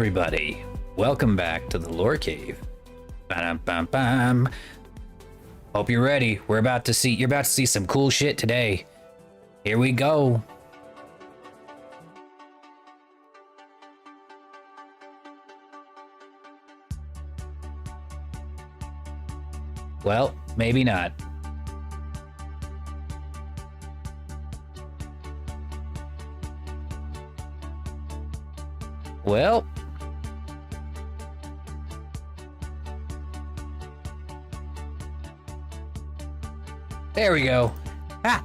everybody. Welcome back to the Lore Cave. Ba-dum-bum-bum. Hope you're ready. You're about to see some cool shit today. Here we go. Well, maybe not. Well, there we go. Ha!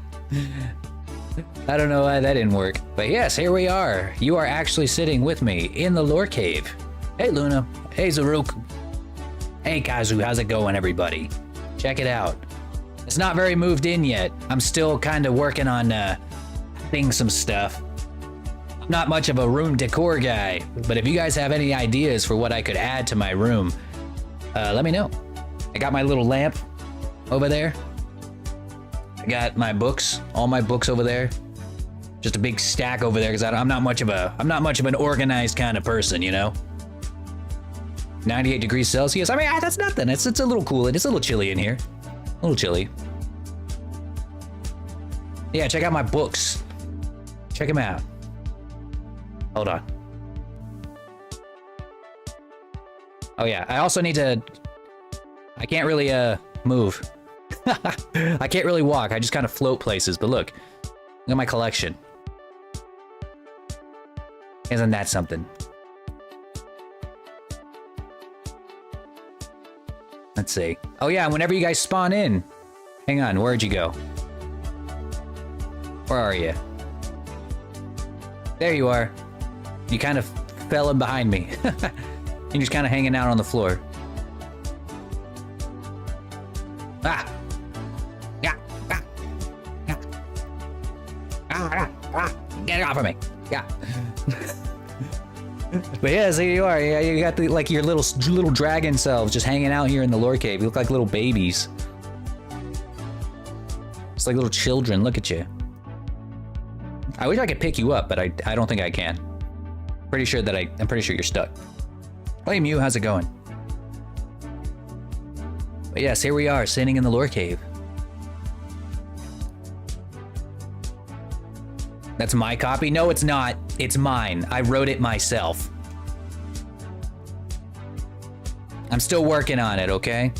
I don't know why that didn't work, but yes, here we are. You are actually sitting with me in the Lore Cave. Hey, Luna. Hey, Zaruk. Hey, Kazu. How's it going, everybody? Check it out. It's not very moved in yet. I'm still kind of working on adding some stuff. Not much of a room decor guy, but if you guys have any ideas for what I could add to my room, let me know. I got my little lamp over there. I got my books, all my books over there. Just a big stack over there because I'm not much of an organized kind of person, you know. 98 degrees Celsius. I mean, that's nothing. It's a little cool. It's a little chilly in here. A little chilly. Yeah, check out my books. Check them out. Hold on. Oh yeah, I also need to... I can't really, move. I can't really walk, I just kind of float places, but look at my collection. Isn't that something? Let's see. Oh yeah, whenever you guys spawn in... Hang on, where'd you go? Where are you? There you are. You kind of fell in behind me. You're just kind of hanging out on the floor. Ah! Yeah! Ah! Yeah! Get off of me! Yeah. But yeah, so you are. Yeah, you got like your little dragon selves just hanging out here in the Lore Cave. You look like little babies. It's like little children. Look at you. I wish I could pick you up, but I don't think I can. I'm pretty sure you're stuck. Hey Mew, how's it going? But yes, here we are, sitting in the Lore Cave. That's my copy? No, it's not. It's mine. I wrote it myself. I'm still working on it, okay?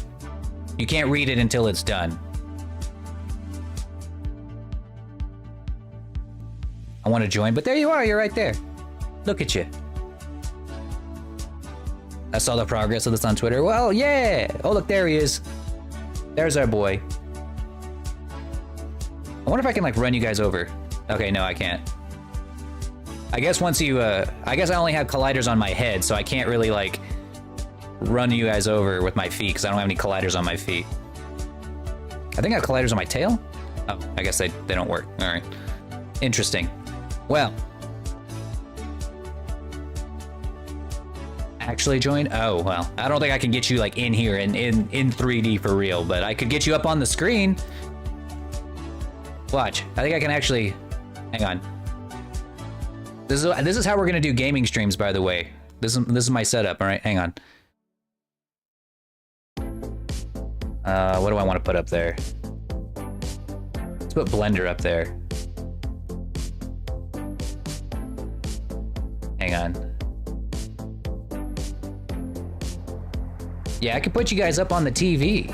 You can't read it until it's done. I want to join, but there you are. You're right there. Look at you. I saw the progress of this on Twitter. Well, yeah. Oh, look, there he is. There's our boy. I wonder if I can, like, run you guys over. Okay, no, I can't. I guess once you, I guess I only have colliders on my head, so I can't really, like, run you guys over with my feet, because I don't have any colliders on my feet. I think I have colliders on my tail? Oh, I guess they don't work. All right. Interesting. Well. Actually join? Oh, well. I don't think I can get you, like, in here in 3D for real, but I could get you up on the screen. Watch. I think I can actually... Hang on. This is how we're gonna do gaming streams, by the way. This is my setup, all right? Hang on. What do I want to put up there? Let's put Blender up there. Hang on. Yeah, I could put you guys up on the TV.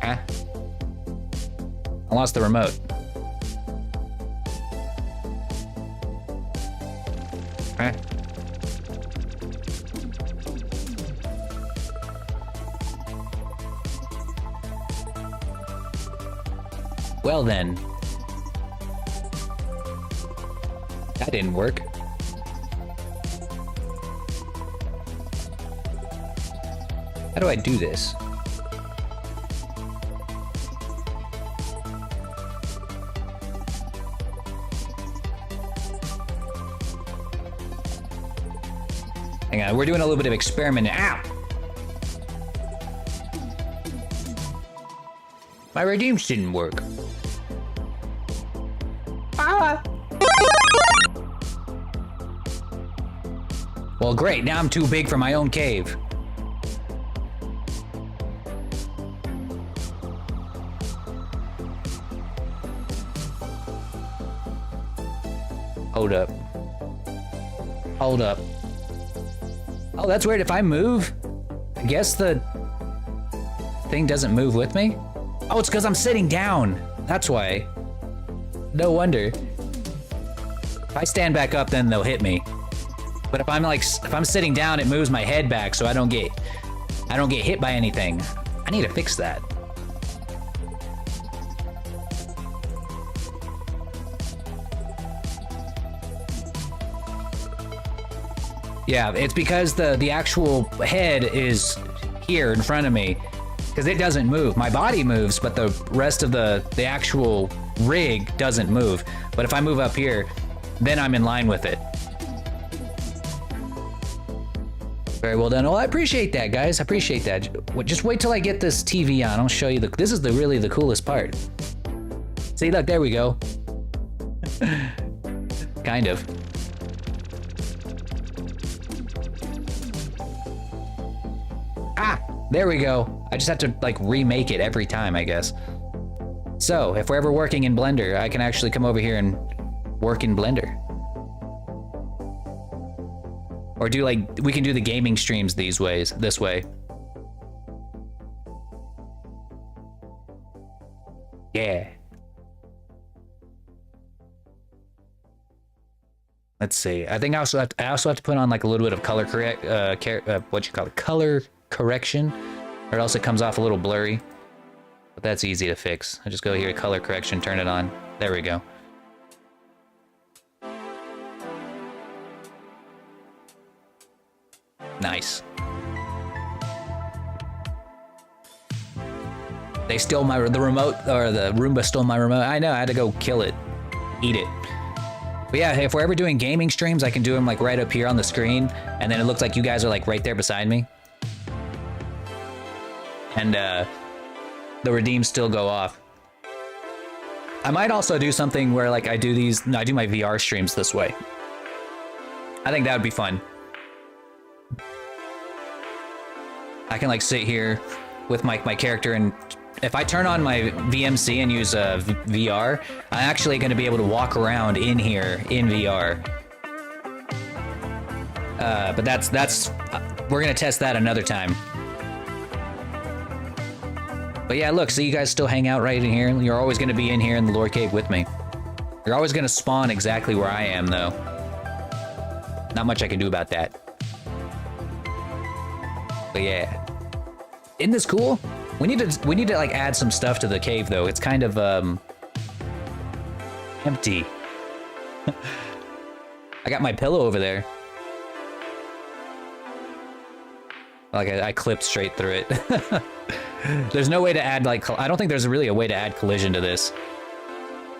Huh? I lost the remote. Huh? Well then. That didn't work. How do I do this? Hang on, we're doing a little bit of experimenting. Ow! My redeems didn't work. Well, great. Now I'm too big for my own cave. Hold up. Hold up. Oh, that's weird. If I move, I guess the thing doesn't move with me? Oh, it's because I'm sitting down. That's why. No wonder. If I stand back up, then they'll hit me. But if I'm sitting down, it moves my head back, so I don't get hit by anything. I need to fix that. Yeah, it's because the actual head is here in front of me, because it doesn't move. My body moves, but the rest of the actual rig doesn't move. But if I move up here, then I'm in line with it. Very well done. Oh, I appreciate that, guys. I appreciate that. Just wait till I get this TV on. I'll show you this is really the coolest part. See, look, there we go. Kind of. Ah, there we go. I just have to like remake it every time, I guess. So if we're ever working in Blender, I can actually come over here and work in Blender. Or do like, we can do the gaming streams this way. Yeah. Let's see. I think I also have to put on like a little bit of color color correction, or else it comes off a little blurry. But that's easy to fix. I just go here, color correction, turn it on. There we go. Nice. They stole the remote, or the Roomba stole my remote. I know, I had to go kill it, eat it. But yeah, if we're ever doing gaming streams, I can do them like right up here on the screen, and then it looks like you guys are like right there beside me. And the redeems still go off. I might also do something where like I do my VR streams this way. I think that would be fun. I can like sit here with my character, and if I turn on my VMC and use VR, I'm actually going to be able to walk around in here in VR. But that's we're going to test that another time. But yeah, look, so you guys still hang out right in here. You're always going to be in here in the lore cave with me. You're always going to spawn exactly where I am, though. Not much I can do about that. But yeah. Isn't this cool? We need to like add some stuff to the cave though. It's kind of empty. I got my pillow over there. Like I clipped straight through it. There's no way to add like, I don't think there's really a way to add collision to this.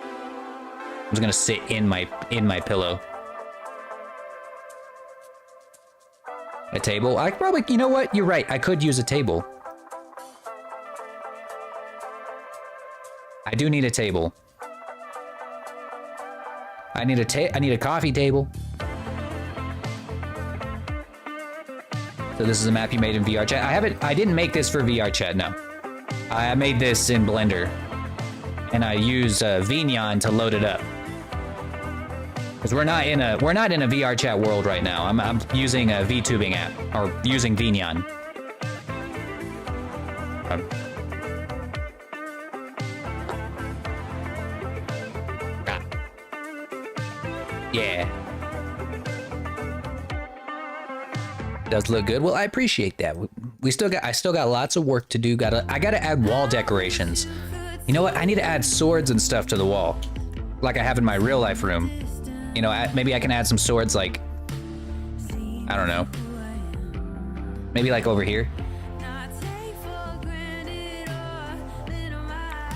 I'm just gonna sit in my pillow. A table? I probably, you know what? You're right. I could use a table. I do need a table. I need a coffee table. So this is a map you made in VR chat. I didn't make this for VR chat, no. I made this in Blender. And I use Vignon to load it up. Because we're not in a VR chat world right now. I'm using a VTubing app, or using Vignon. Yeah. Does look good. Well, I appreciate that. I still got lots of work to do. I gotta add wall decorations. You know what? I need to add swords and stuff to the wall, like I have in my real life room. You know, maybe I can add some swords, like, I don't know. Maybe like over here.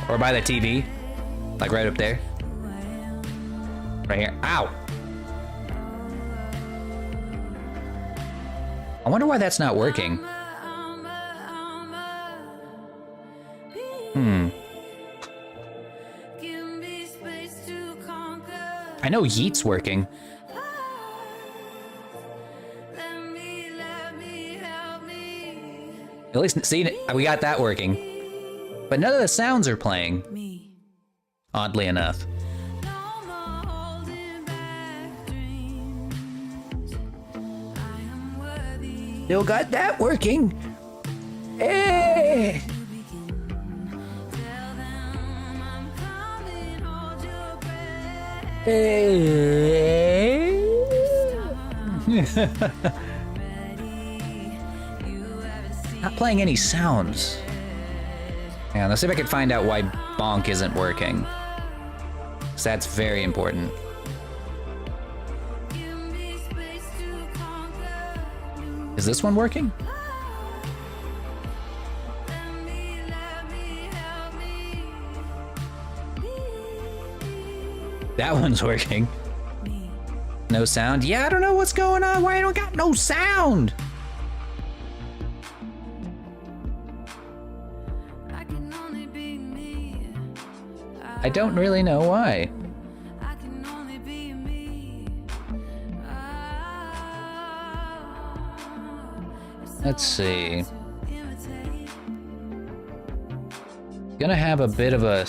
Or by the TV. Like right up there. Right here. Ow! I wonder why that's not working. I know Yeet's working. At least, see, we got that working. But none of the sounds are playing. Oddly enough. Still got that working. Hey! Hey! Not playing any sounds. Yeah, let's see if I can find out why bonk isn't working. So that's very important. Is this one working? That one's working. No sound? Yeah, I don't know what's going on. Why I don't got no sound? I don't really know why. Let's see. Gonna have a bit of a...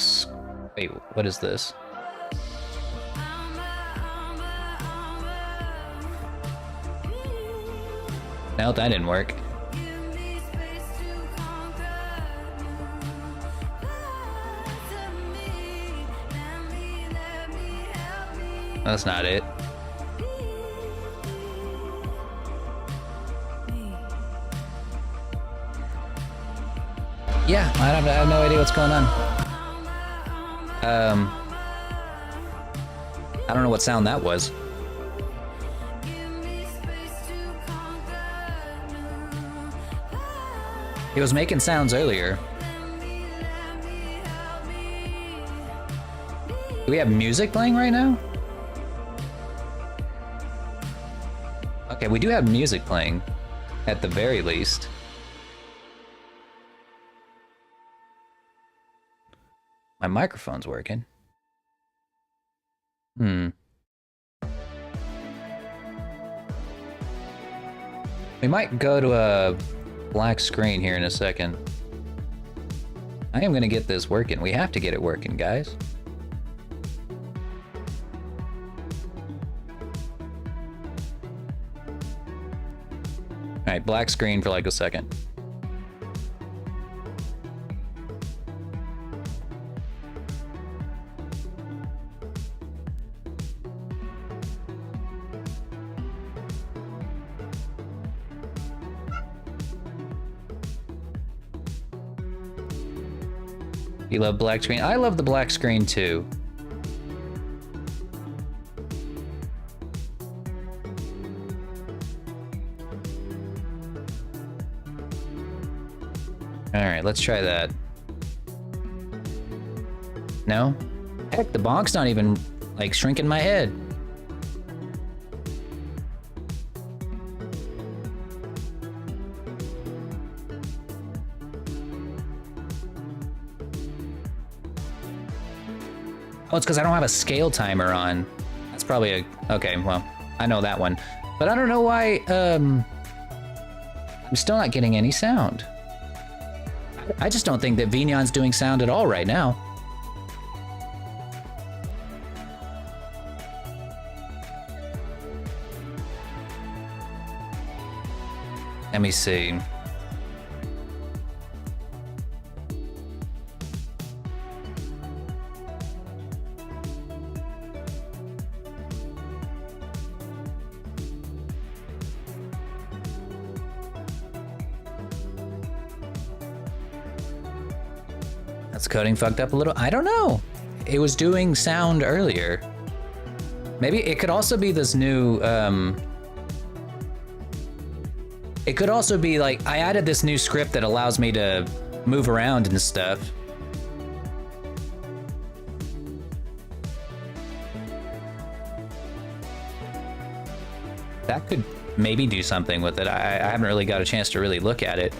Wait, what is this? No, that didn't work. That's not it. Yeah, I have no idea what's going on. I don't know what sound that was. It was making sounds earlier. Do we have music playing right now? Okay, we do have music playing, at the very least. My microphone's working. We might go to a black screen here in a second. I am gonna get this working. We have to get it working, guys. Alright, black screen for like a second. You love black screen? I love the black screen too. Alright, let's try that. No? Heck, the bonk's not even, like, shrinking my head. Oh, it's because I don't have a scale timer on. That's probably a... Okay, well, I know that one. But I don't know why, I'm still not getting any sound. I just don't think that Vignon's doing sound at all right now. Let me see. That's coding fucked up a little. I don't know. It was doing sound earlier. Maybe it could also be this new, it could also be like, I added this new script that allows me to move around and stuff. That could maybe do something with it. I haven't really got a chance to really look at it.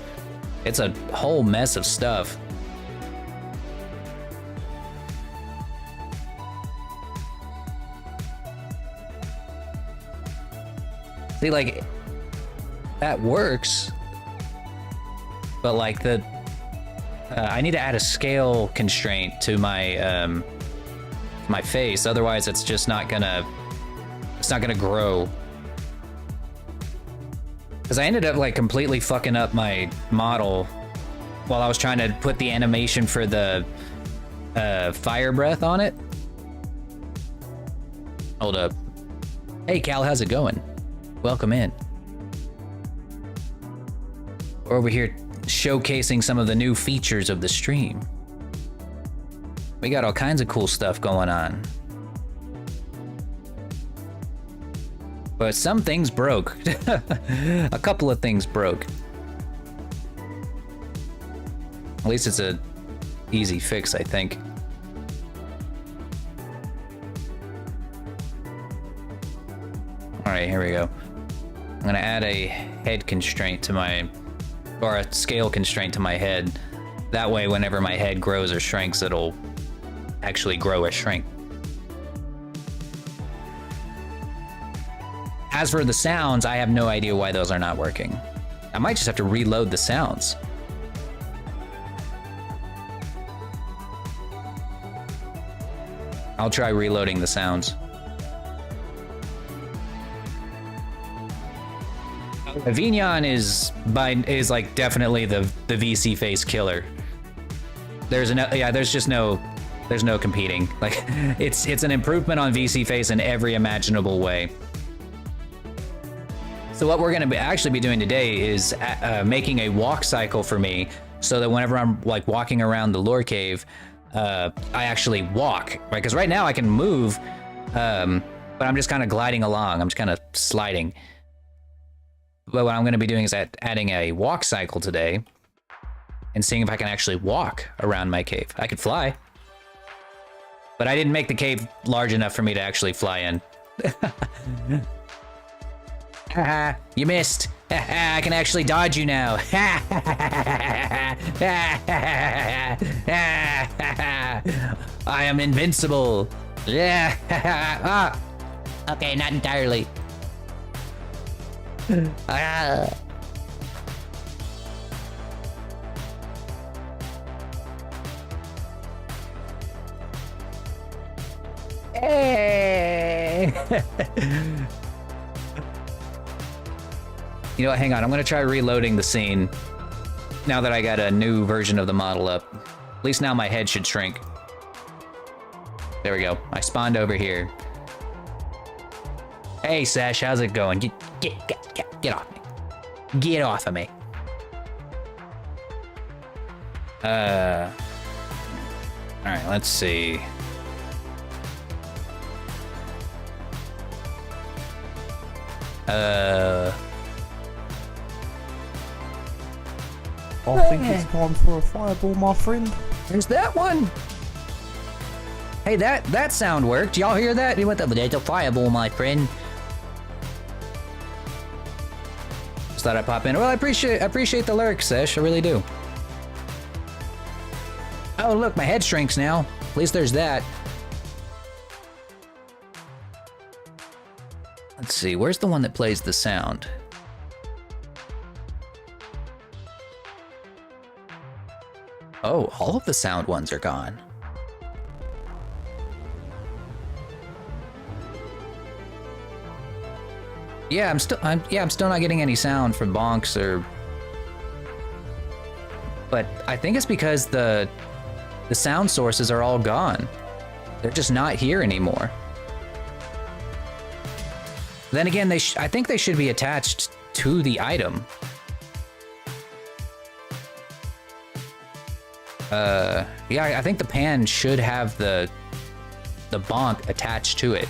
It's a whole mess of stuff. See, like, that works. but like I need to add a scale constraint to my face, otherwise it's just not gonna grow. Because I ended up like completely fucking up my model while I was trying to put the animation for the fire breath on it. Hold up. Hey Cal, how's it going? Welcome in. We're over here showcasing some of the new features of the stream. We got all kinds of cool stuff going on. But some things broke. A couple of things broke. At least it's a easy fix, I think. All right, here we go. I'm gonna add a head constraint to or a scale constraint to my head. That way, whenever my head grows or shrinks, it'll actually grow or shrink. As for the sounds, I have no idea why those are not working. I might just have to reload the sounds. I'll try reloading the sounds. Vignon is like definitely the VC face killer. There's no competing. Like it's an improvement on VC face in every imaginable way. So what we're gonna actually be doing today is making a walk cycle for me, so that whenever I'm like walking around the lore cave, I actually walk, right? Because right now I can move, but I'm just kind of gliding along. I'm just kind of sliding. But what I'm going to be doing is adding a walk cycle today and seeing if I can actually walk around my cave. I could fly, but I didn't make the cave large enough for me to actually fly in. Haha, you missed. I can actually dodge you now. I am invincible. Yeah. Okay, not entirely. Hey. You know what, hang on, I'm gonna try reloading the scene now that I got a new version of the model up. At least now my head should shrink. There we go, I spawned over here. Hey Sash, how's it going? Get off me. Get off of me. Alright, let's see. I think it's time for a fireball, my friend. There's that one. Hey, that sound worked. Y'all hear that? He went up, there's a fireball, my friend. Just thought I'd pop in. Well, I appreciate the lurk, Sesh. I really do. Oh, look, my head shrinks now. At least there's that. Let's see, where's the one that plays the sound? Oh, all of the sound ones are gone. Yeah, I'm still not getting any sound from bonks or. But I think it's because the sound sources are all gone. They're just not here anymore. Then again, I think they should be attached to the item. Yeah, I think the pan should have the bonk attached to it.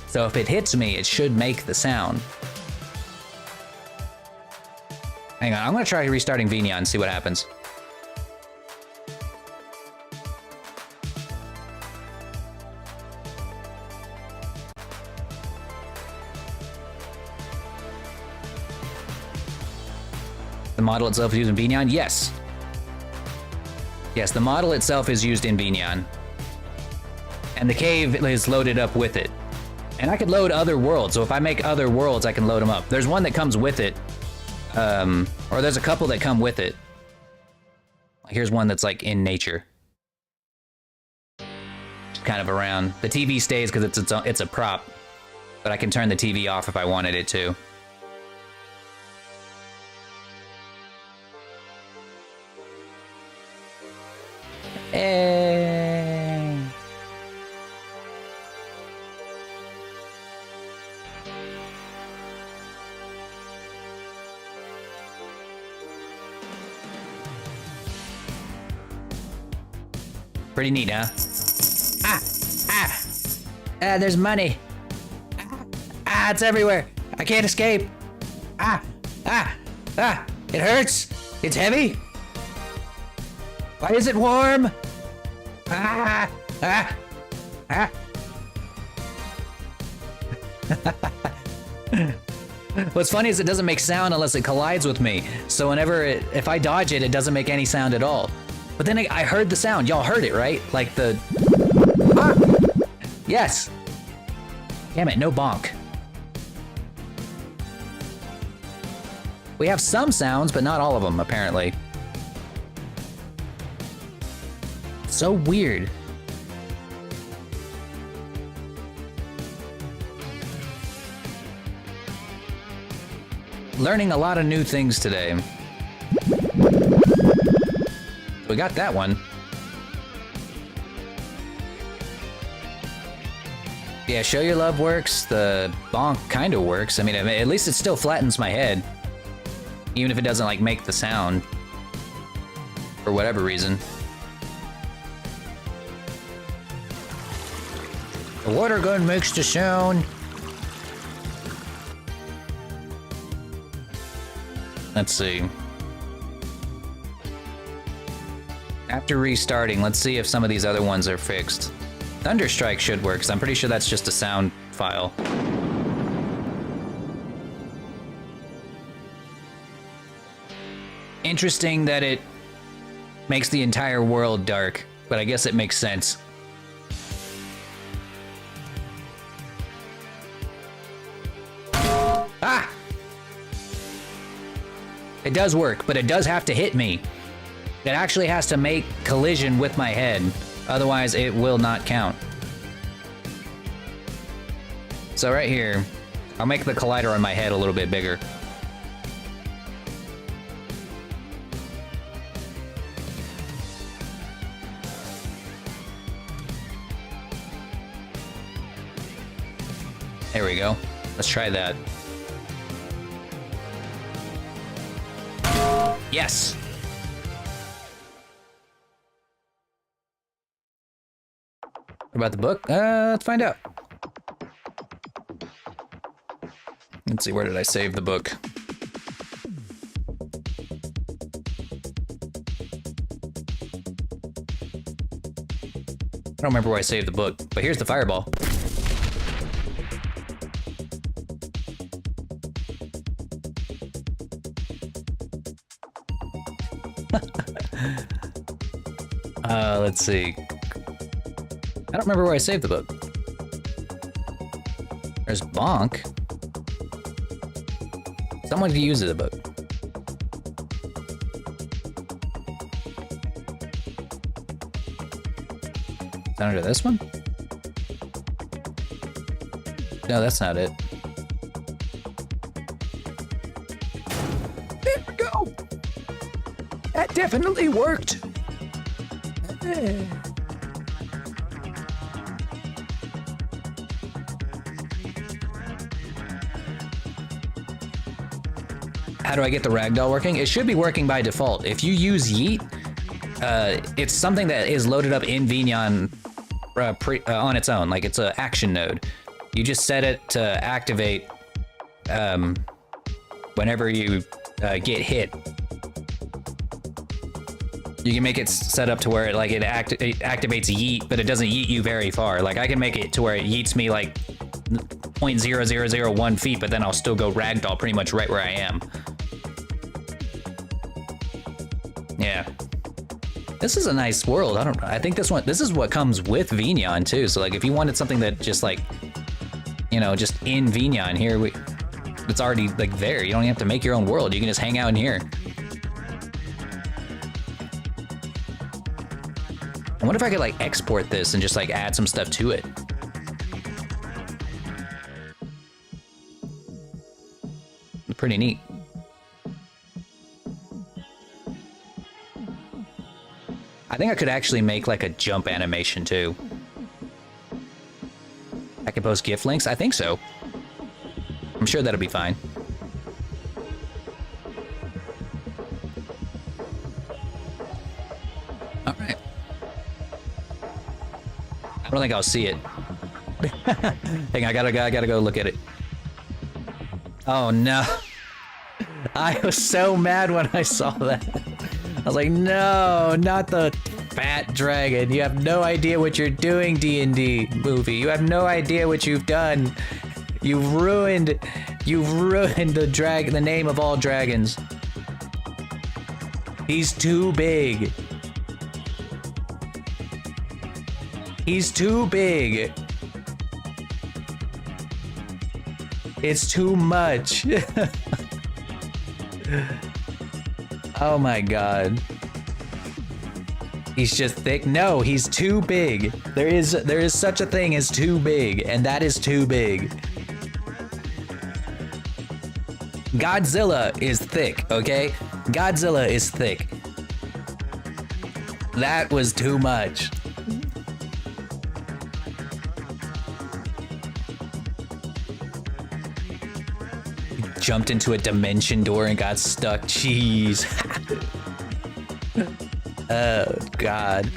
So if it hits me, it should make the sound. Hang on, I'm gonna try restarting Vignon and see what happens. The model itself is used in Vignon? Yes. Yes, the model itself is used in Vignon. And the cave is loaded up with it. And I could load other worlds, so if I make other worlds, I can load them up. There's one that comes with it, or there's a couple that come with it. Here's one that's like in nature. Just kind of around. The TV stays because it's a prop, but I can turn the TV off if I wanted it to. Hey. Pretty neat, huh? There's money. It's everywhere. I can't escape. It hurts. It's heavy. Why is it warm? What's funny is it doesn't make sound unless it collides with me. So if I dodge it, it doesn't make any sound at all. But then I heard the sound. Y'all heard it, right? Like the... Yes! Damn it, no bonk. We have some sounds, but not all of them, apparently. So weird. Learning a lot of new things today. We got that one. Yeah, show your love works. The bonk kind of works. I mean, at least it still flattens my head. Even if it doesn't, like, make the sound. For whatever reason. The water gun makes the sound. Let's see. After restarting, let's see if some of these other ones are fixed. Thunderstrike should work, because I'm pretty sure that's just a sound file. Interesting that it makes the entire world dark, but I guess it makes sense. Ah! It does work, but it does have to hit me. It actually has to make collision with my head. Otherwise, it will not count. So right here, I'll make the collider on my head a little bit bigger. There we go. Let's try that. Yes! What about the book? Let's find out. Let's see, where did I save the book? I don't remember where I saved the book, but here's the fireball. Let's see. I don't remember where I saved the book. There's Bonk. Someone could use the book. Is that under this one? No, that's not it. There we go! That definitely worked! How do I get the ragdoll working? It should be working by default. If you use Yeet, it's something that is loaded up in Vignon on its own. Like, it's an action node. You just set it to activate whenever you get hit. You can make it set up to where it activates Yeet, but it doesn't yeet you very far. Like, I can make it to where it yeets me like 0.0001 feet, but then I'll still go ragdoll pretty much right where I am. Yeah. This is a nice world. I think this is what comes with Vignon too. So like, if you wanted something that just like, you know, just in Vignon here, it's already like there. You don't have to make your own world. You can just hang out in here. wonder if I could like export this and just like add some stuff to it. Pretty neat. I think I could actually make like a jump animation too. I can post GIF links? I think so. I'm sure that'll be fine. All right. I don't think I'll see it. Hang on, I gotta go look at it. Oh no. I was so mad when I saw that. I was like, no, not the fat dragon. You have no idea what you're doing, D&D movie. You have no idea what you've done. You've ruined the name of all dragons. He's too big. He's too big. It's too much. Oh my god. He's just thick. No, he's too big. There is such a thing as too big, and that is too big. Godzilla is thick, okay? Godzilla is thick. That was too much. Jumped into a dimension door and got stuck. Jeez. Oh, God.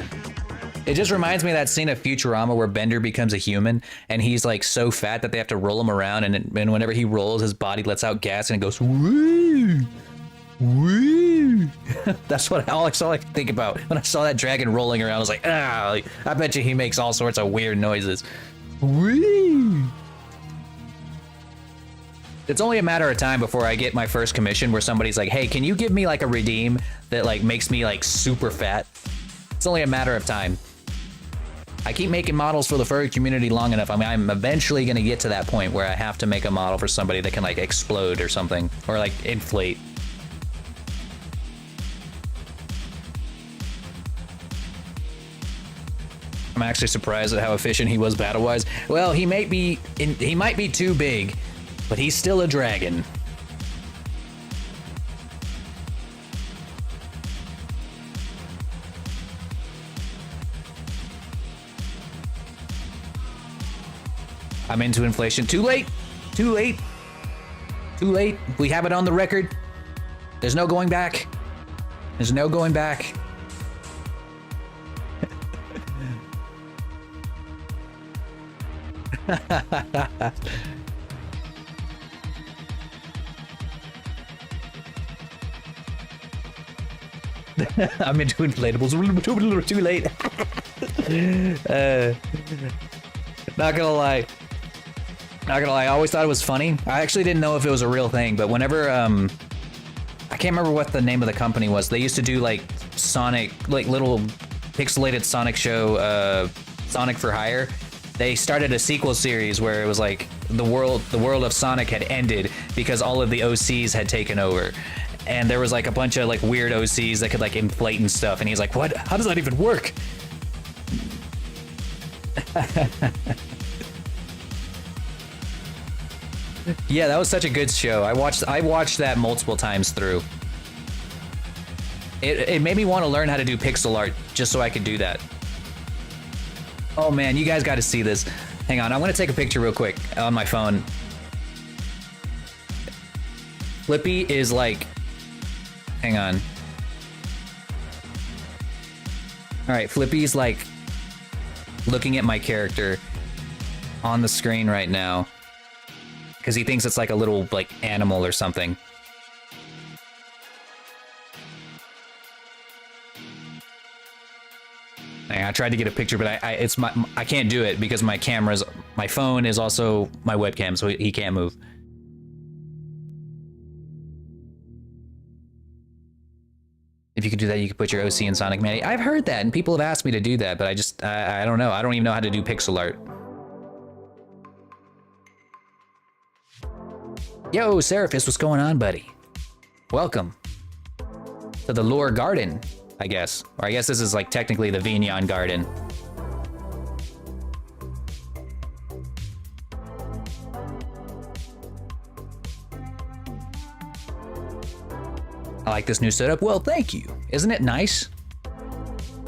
It just reminds me of that scene of Futurama where Bender becomes a human and he's like so fat that they have to roll him around, and whenever he rolls, his body lets out gas and it goes, woo, woo. That's all I could think about. When I saw that dragon rolling around, I was like, ah, I bet you he makes all sorts of weird noises. Woo. It's only a matter of time before I get my first commission where somebody's like, hey, can you give me like a redeem that like makes me like super fat? It's only a matter of time. I keep making models for the furry community long enough. I mean, I'm eventually going to get to that point where I have to make a model for somebody that can like explode or something, or like inflate. I'm actually surprised at how efficient he was battle-wise. Well, he might be too big, but he's still a dragon. I'm into inflation. Too late. Too late. Too late. We have it on the record. There's no going back. There's no going back. I'm into inflatables. Too late. Not gonna lie. I always thought it was funny. I actually didn't know if it was a real thing, but whenever I can't remember what the name of the company was. They used to do like Sonic, like little pixelated Sonic show, Sonic for Hire. They started a sequel series where it was like the world of Sonic had ended because all of the OCs had taken over. And there was like a bunch of like weird OCs that could like inflate and stuff. And he's like, what? How does that even work? Yeah, that was such a good show. I watched that multiple times through. It made me want to learn how to do pixel art just so I could do that. Oh man, you guys got to see this. Hang on, I'm gonna take a picture real quick on my phone. Flippy is like, hang on. All right, Flippy's like looking at my character on the screen right now because he thinks it's like a little like animal or something. I tried to get a picture, but I can't do it because my phone is also my webcam, so he can't move. If you could do that, you could put your OC in Sonic Mania. I've heard that, and people have asked me to do that, but I don't know. I don't even know how to do pixel art. Yo, Seraphis, what's going on, buddy? Welcome to the Lore Garden. I guess. Or I guess this is like technically the Vignon Garden. I like this new setup. Well, thank you. Isn't it nice?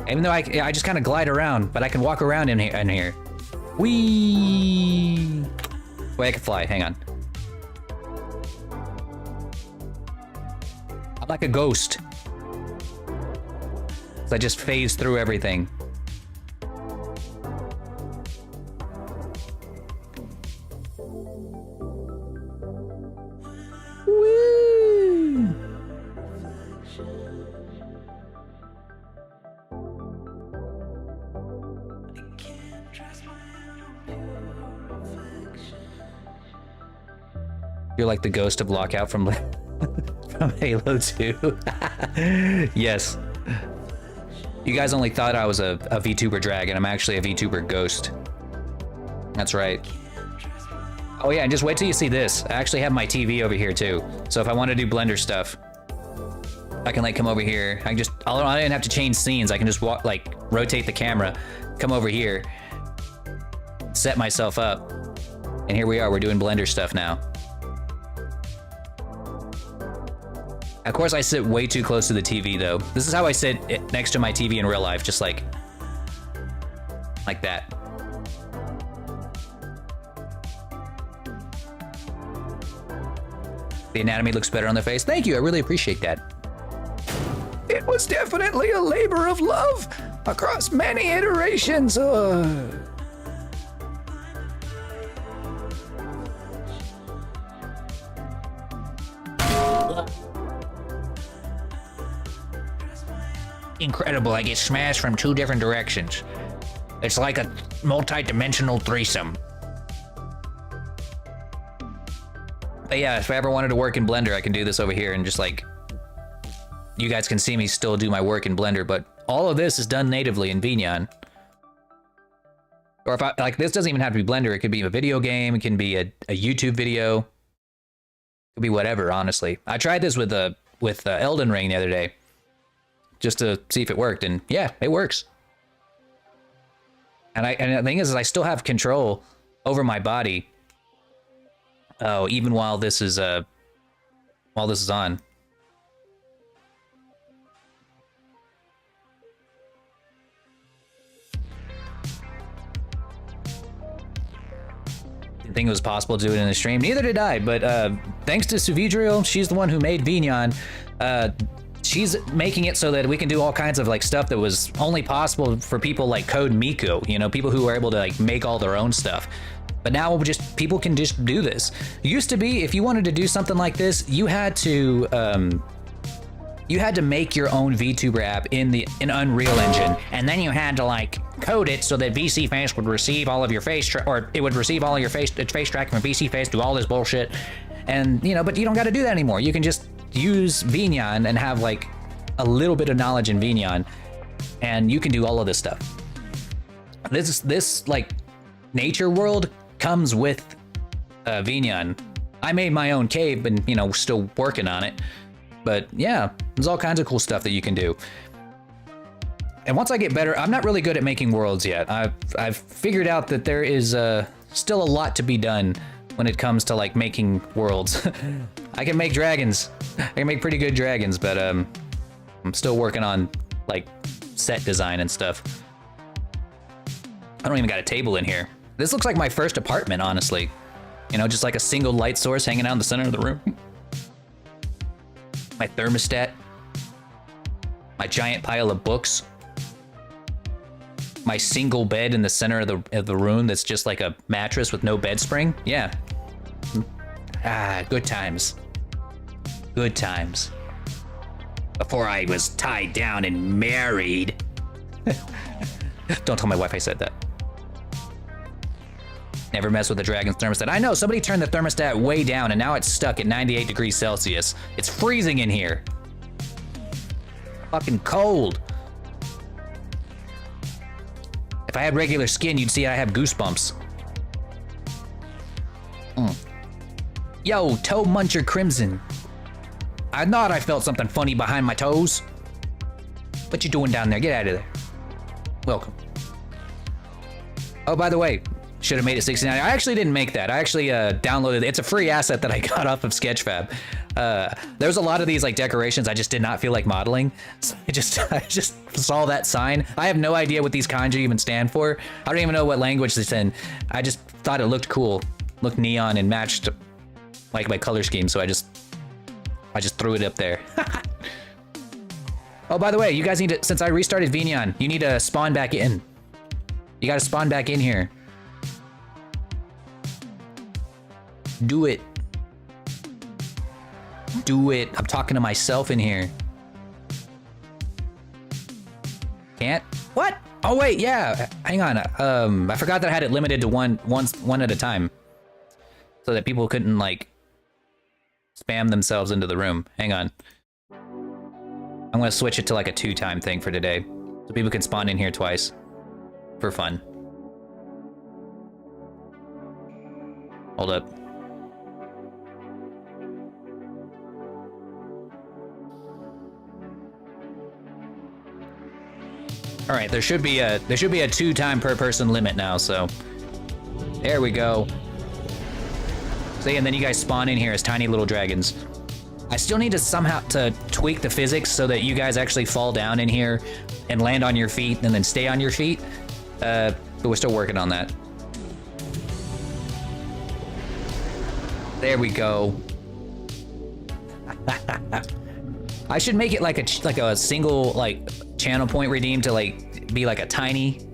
Even though I just kind of glide around, but I can walk around in here. Whee! Wait, I can fly. Hang on. I'm like a ghost. So I just phase through everything. Woo! You're like the ghost of Lockout from Halo 2. Yes. You guys only thought I was a VTuber dragon. I'm actually a VTuber ghost. That's right. Oh yeah, and just wait till you see this. I actually have my TV over here too. So if I want to do Blender stuff, I can like come over here. I don't even have to change scenes. I can just walk, like rotate the camera, come over here, set myself up, and here we are. We're doing Blender stuff now. Of course, I sit way too close to the TV, though. This is how I sit next to my TV in real life, just like that. The anatomy looks better on the face. Thank you, I really appreciate that. It was definitely a labor of love across many iterations. Incredible, I get smashed from 2 different directions. It's like a multi-dimensional threesome. But yeah, if I ever wanted to work in Blender, I can do this over here and just like, you guys can see me still do my work in Blender, but all of this is done natively in Vignon. Or if I, like, this doesn't even have to be Blender, it could be a video game, it can be a YouTube video. It could be whatever, honestly. I tried this with Elden Ring the other day, just to see if it worked, and yeah, it works. And the thing is I still have control over my body. Oh, even while this is on. Didn't think it was possible to do it in the stream. Neither did I, but thanks to Suvidriel, she's the one who made Vignon. She's making it so that we can do all kinds of like stuff that was only possible for people like Code Miku, you know, people who were able to like make all their own stuff. But now people can just do this. It used to be, if you wanted to do something like this, you had to make your own VTuber app in Unreal Engine, and then you had to like code it so that VC Face would receive all of your face, or it would receive all of your face tracking from VC Face, do all this bullshit, and you know, but you don't got to do that anymore. You can just use Vignon and have like a little bit of knowledge in Vignon, and you can do all of this stuff. This like nature world comes with Vignon. I made my own cave, and you know, still working on it. But yeah, there's all kinds of cool stuff that you can do. And once I get better, I'm not really good at making worlds yet. I've figured out that there is still a lot to be done when it comes to like making worlds. I can make dragons. I can make pretty good dragons, but I'm still working on like set design and stuff. I don't even got a table in here. This looks like my first apartment, honestly. You know, just like a single light source hanging out in the center of the room. My thermostat. My giant pile of books. My single bed in the center of the room that's just like a mattress with no bed spring. Yeah. Ah, good times. Good times. Before I was tied down and married. Don't tell my wife I said that. Never mess with the dragon's thermostat. I know, somebody turned the thermostat way down and now it's stuck at 98 degrees Celsius. It's freezing in here. Fucking cold. If I had regular skin, you'd see I have goosebumps. Yo, Toe Muncher Crimson. I thought I felt something funny behind my toes. What you doing down there? Get out of there. Welcome. Oh, by the way, should have made it 69. I actually didn't make that. I actually downloaded it. It's a free asset that I got off of Sketchfab. There's a lot of these like decorations I just did not feel like modeling. So I just saw that sign. I have no idea what these kanji even stand for. I don't even know what language it's in. I just thought it looked cool, looked neon and matched like my color scheme. So I just threw it up there. Oh, by the way, you guys need to, since I restarted Vignon, you need to spawn back in. You gotta spawn back in here. Do it. Do it. I'm talking to myself in here. Can't? What? Oh wait, yeah. Hang on. I forgot that I had it limited to one at a time, so that people couldn't like spam themselves into the room. Hang on. I'm gonna switch it to like a 2-time thing for today, so people can spawn in here twice for fun. Hold up. All right, there should be a 2-time per person limit now, so there we go. See, and then you guys spawn in here as tiny little dragons. I still need to somehow to tweak the physics so that you guys actually fall down in here and land on your feet and then stay on your feet. But we're still working on that. There we go. I should make it like a single like channel point redeem to like be like a tiny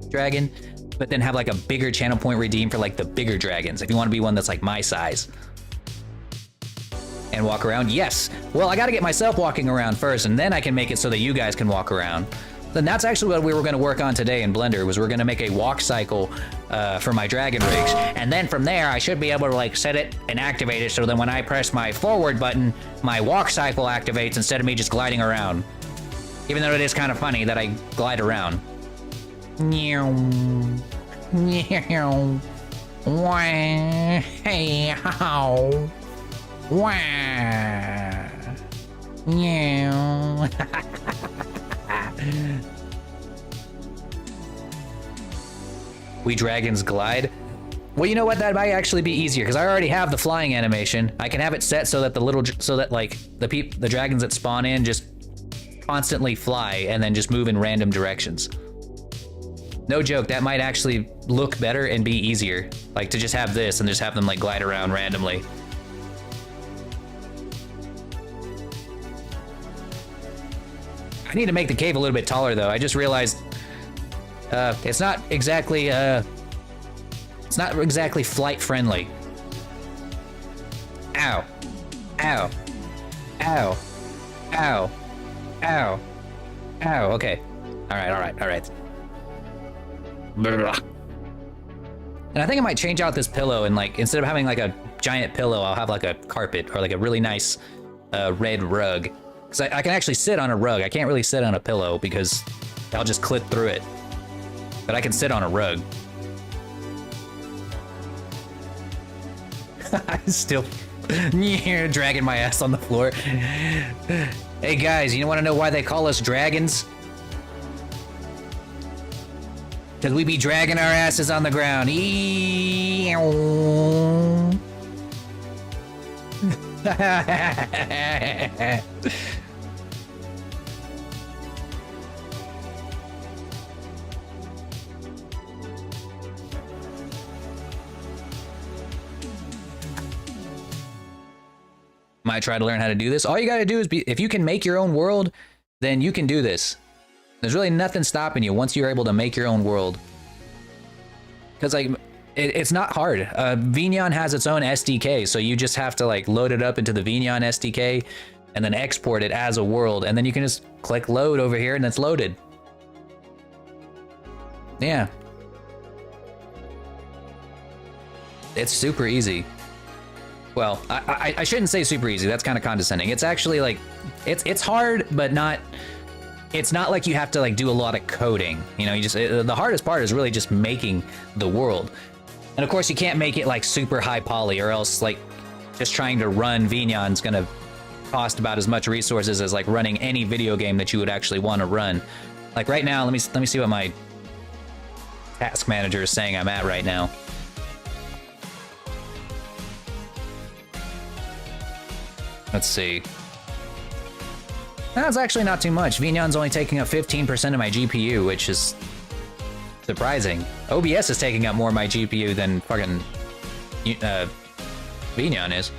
dragon, but then have like a bigger channel point redeem for like the bigger dragons. If you want to be one that's like my size. And walk around, yes. Well, I gotta get myself walking around first, and then I can make it so that you guys can walk around. Then that's actually what we were gonna work on today in Blender, was we're gonna make a walk cycle for my dragon rigs. And then from there, I should be able to like set it and activate it so that when I press my forward button, my walk cycle activates instead of me just gliding around. Even though it is kind of funny that I glide around. Hey, how? Wow. Yeah. We dragons glide. Well, you know what? That might actually be easier because I already have the flying animation. I can have it set so that like the dragons that spawn in just constantly fly and then just move in random directions. No joke, that might actually look better and be easier. Like to just have this and just have them like glide around randomly. I need to make the cave a little bit taller though. I just realized it's not exactly flight friendly. Ow. Ow. Ow. Ow. Ow. Ow. Okay. All right. And I think I might change out this pillow and like instead of having like a giant pillow, I'll have like a carpet or like a really nice red rug. Because I can actually sit on a rug. I can't really sit on a pillow because I'll just clip through it. But I can sit on a rug. I'm still dragging my ass on the floor. Hey guys, you want to know why they call us dragons? Because we be dragging our asses on the ground. Might try to learn how to do this. All you gotta do is if you can make your own world, then you can do this. There's really nothing stopping you once you're able to make your own world. Because like, it's not hard. Vignon has its own SDK, so you just have to like load it up into the Vignon SDK and then export it as a world, and then you can just click load over here and it's loaded. Yeah. It's super easy. Well, I shouldn't say super easy. That's kind of condescending. It's actually like, it's hard, but not. It's not like you have to like do a lot of coding. You know, you just the hardest part is really just making the world. And of course, you can't make it like super high poly, or else like just trying to run Vignon's gonna cost about as much resources as like running any video game that you would actually want to run. Like right now, let me see what my task manager is saying I'm at right now. Let's see. That's actually not too much. Vignon's only taking up 15% of my GPU, which is surprising. OBS is taking up more of my GPU than fucking Vignon is.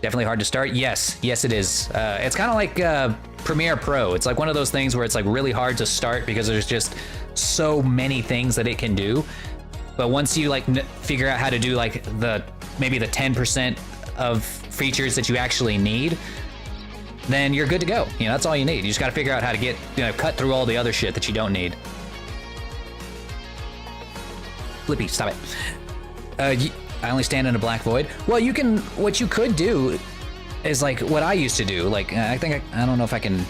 Definitely hard to start. Yes, it is. It's kind of like Premiere Pro. It's like one of those things where it's like really hard to start because there's just so many things that it can do. But once you like figure out how to do like maybe the 10% of features that you actually need, then you're good to go. You know, that's all you need. You just got to figure out how to get, cut through all the other shit that you don't need. Flippy, stop it. I only stand in a black void. Well, what you could do is like what I used to do. Like, I don't know if I can't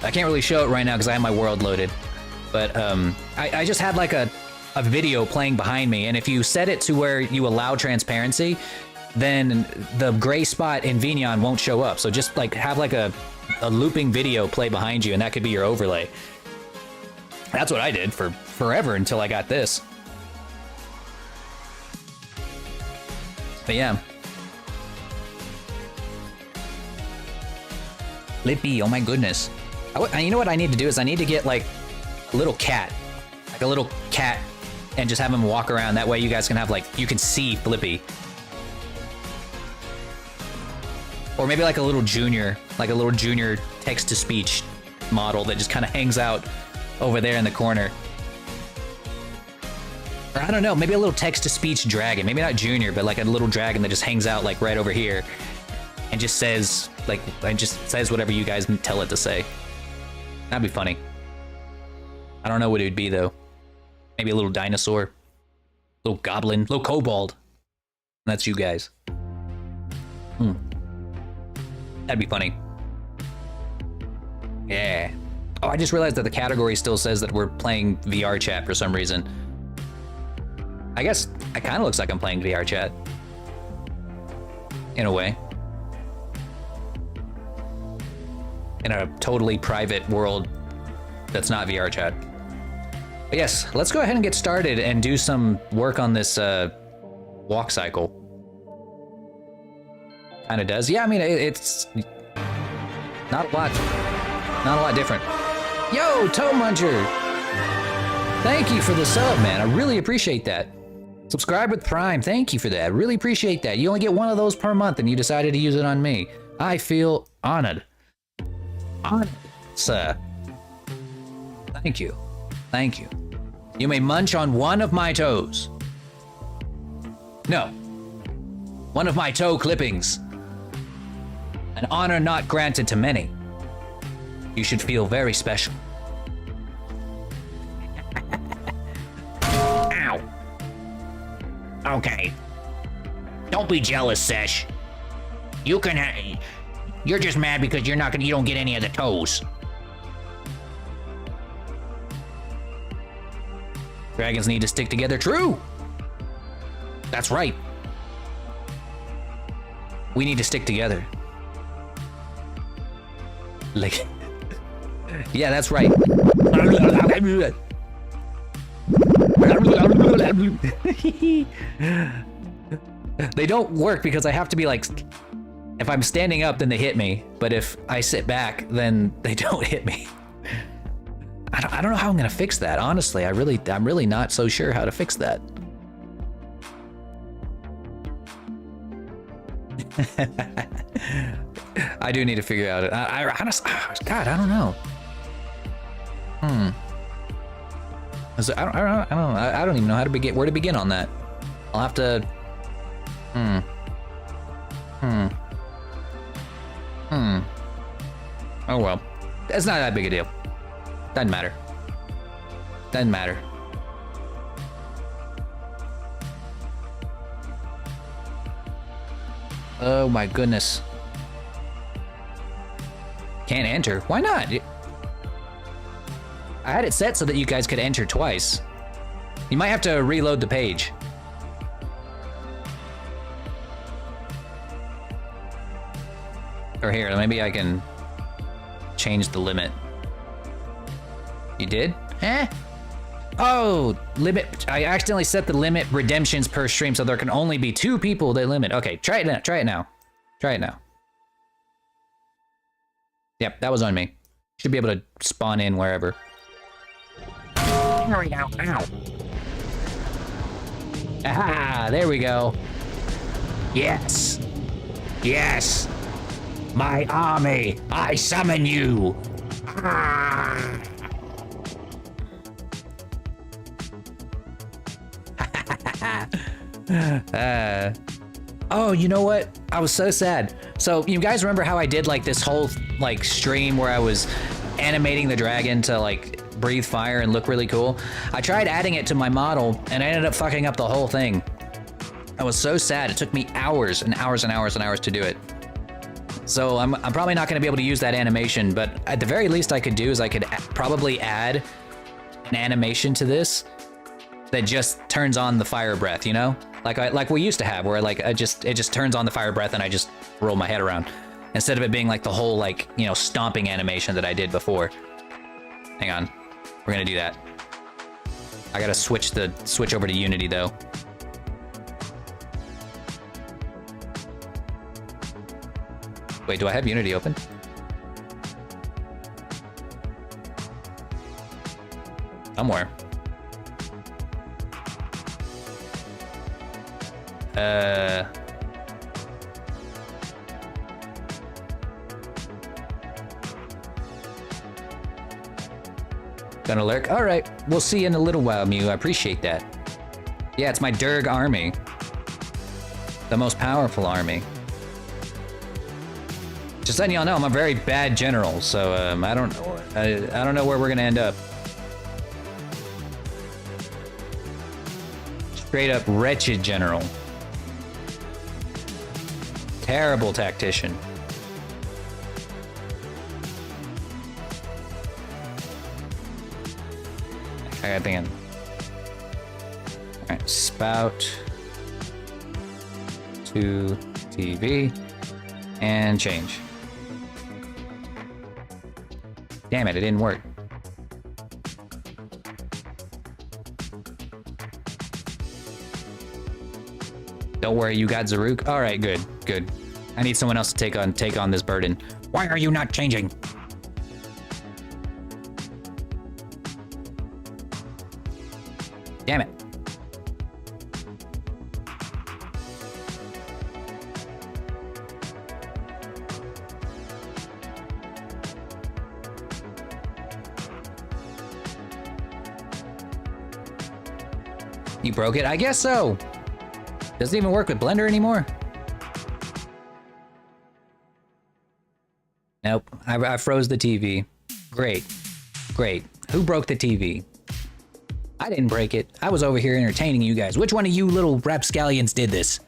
really show it right now because I have my world loaded. But I just had like a video playing behind me. And if you set it to where you allow transparency, then the gray spot in Vignon won't show up. So just like have like a looping video play behind you and that could be your overlay. That's what I did for forever until I got this. But yeah. Lippy, oh my goodness. You know what I need to do is I need to get like a little cat. Like a little cat and just have him walk around. That way you guys can have like, you can see Flippy. Or maybe like a little junior text-to-speech model that just kind of hangs out over there in the corner. Or I don't know, maybe a little text-to-speech dragon. Maybe not junior, but like a little dragon that just hangs out like right over here and just says whatever you guys tell it to say. That'd be funny. I don't know what it would be though. Maybe a little dinosaur, little goblin, little kobold. And that's you guys. That'd be funny. Yeah. Oh, I just realized that the category still says that we're playing VR chat for some reason. I guess it kind of looks like I'm playing VR chat. In a way. In a totally private world that's not VR chat. But yes, let's go ahead and get started and do some work on this walk cycle. Kind of does. Yeah, I mean, it's not a lot different. Yo, Toe Muncher! Thank you for the sub, man. I really appreciate that. Subscribe with Prime. Thank you for that. Really appreciate that. You only get one of those per month and you decided to use it on me. I feel honored. Honored, sir. Thank you. Thank you. You may munch on one of my toes. No. One of my toe clippings. An honor not granted to many. You should feel very special. Ow. Okay. Don't be jealous, Sesh. You're just mad because you don't get any of the toes. Dragons need to stick together. True. That's right. We need to stick together. Like, yeah, that's right. They don't work because I have to be like, if I'm standing up, then they hit me. But if I sit back, then they don't hit me. I don't know how I'm gonna fix that. Honestly, I'm really not so sure how to fix that. I do need to figure out it. Honestly, God, I don't know. I don't even know how to begin. Where to begin on that? I'll have to. Oh well, it's not that big a deal. Doesn't matter. Doesn't matter. Oh my goodness. Can't enter. Why not? I had it set so that you guys could enter twice. You might have to reload the page. Or here, maybe I can change the limit. You did? Eh? Oh, limit. I accidentally set the limit redemptions per stream, so there can only be 2 people they limit. Okay, try it now. Try it now. Try it now. Yep, that was on me. Should be able to spawn in wherever. There we go. Ow. Aha, there we go. Yes. Yes. My army, I summon you. Ah. Oh, you know what? I was so sad. So you guys remember how I did like this whole like stream where I was animating the dragon to like breathe fire and look really cool? I tried adding it to my model and I ended up fucking up the whole thing. I was so sad. It took me hours and hours and hours and hours to do it. So I'm probably not going to be able to use that animation, but at the very least I could do is I could probably add an animation to this that just turns on the fire breath, you know? Like we used to have, where like it just turns on the fire breath and I just roll my head around, instead of it being like the whole like, you know, stomping animation that I did before. Hang on, we're gonna do that. I gotta switch over to Unity though. Wait, do I have Unity open? Somewhere. Gonna lurk? All right, we'll see you in a little while, Mew. I appreciate that. Yeah, it's my Durg army. The most powerful army. Just letting y'all know, I'm a very bad general, so I don't know where we're gonna end up. Straight up wretched general. Terrible tactician. I got thinking. Alright, spout to TV and change. Damn it, it didn't work. Don't worry, you got Zaruk. All right, good, good. I need someone else to take on this burden. Why are you not changing? Damn it. You broke it? I guess so. Doesn't even work with Blender anymore. Nope, I froze the TV. Great, great. Who broke the TV? I didn't break it. I was over here entertaining you guys. Which one of you little rapscallions did this?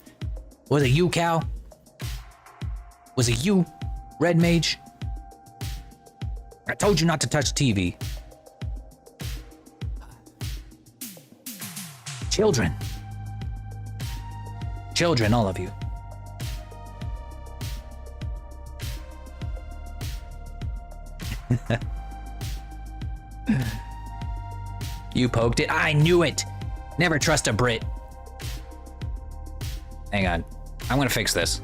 Was it you, Cal? Was it you, Red Mage? I told you not to touch TV. Children. Children, all of you. You poked it? I knew it! Never trust a Brit. Hang on. I'm gonna fix this.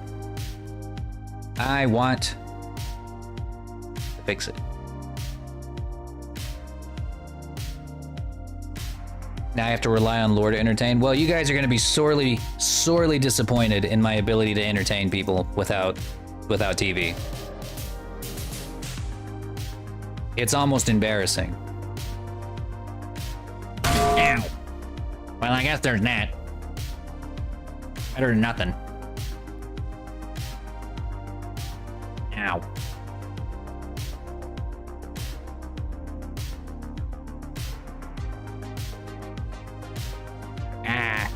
I want to fix it. Now I have to rely on lore to entertain. Well, you guys are gonna be sorely, sorely disappointed in my ability to entertain people without TV. It's almost embarrassing. Ow. Well, I guess there's that. Better than nothing. Ow. Ah.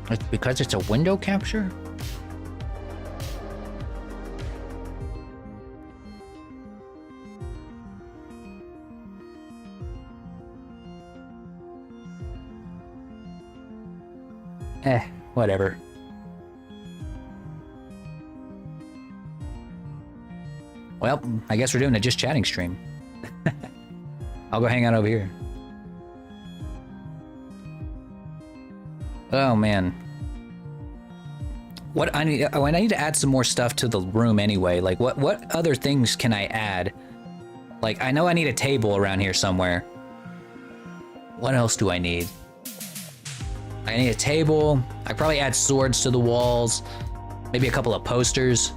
It's because it's a window capture? Whatever. Well, I guess we're doing a just chatting stream. I'll go hang out over here. Oh man. What I need to add some more stuff to the room anyway. Like what other things can I add? Like I know I need a table around here somewhere. What else do I need? I need a table. I probably add swords to the walls. Maybe a couple of posters.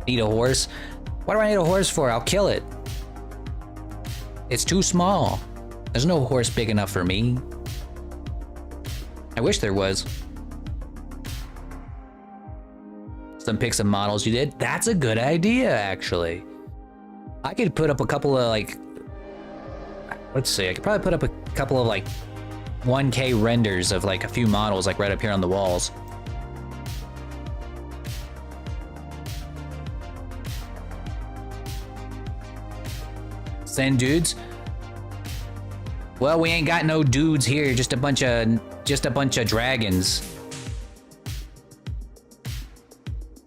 Need a horse. What do I need a horse for? I'll kill it. It's too small. There's no horse big enough for me. I wish there was. Some pics of models you did. That's a good idea, actually. I could put up a couple of like, let's see, I could probably put up a couple of like 1K renders of like a few models like right up here on the walls. Send dudes? Well, we ain't got no dudes here, just a bunch of dragons.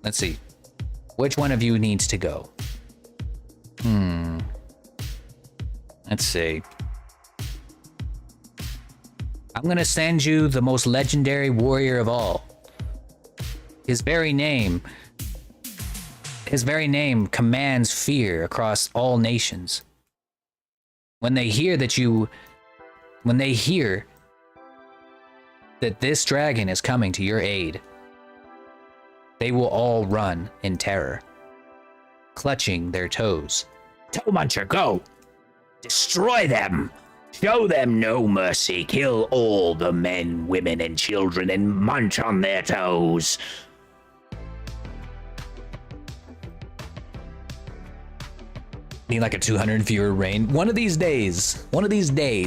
Let's see. Which one of you needs to go? Let's see. I'm gonna send you the most legendary warrior of all. His very name commands fear across all nations. When they hear that this dragon is coming to your aid, they will all run in terror, clutching their toes. Toe Muncher, go! Destroy them! Show them no mercy. Kill all the men, women, and children and munch on their toes. Need like a 200 viewer reign. One of these days,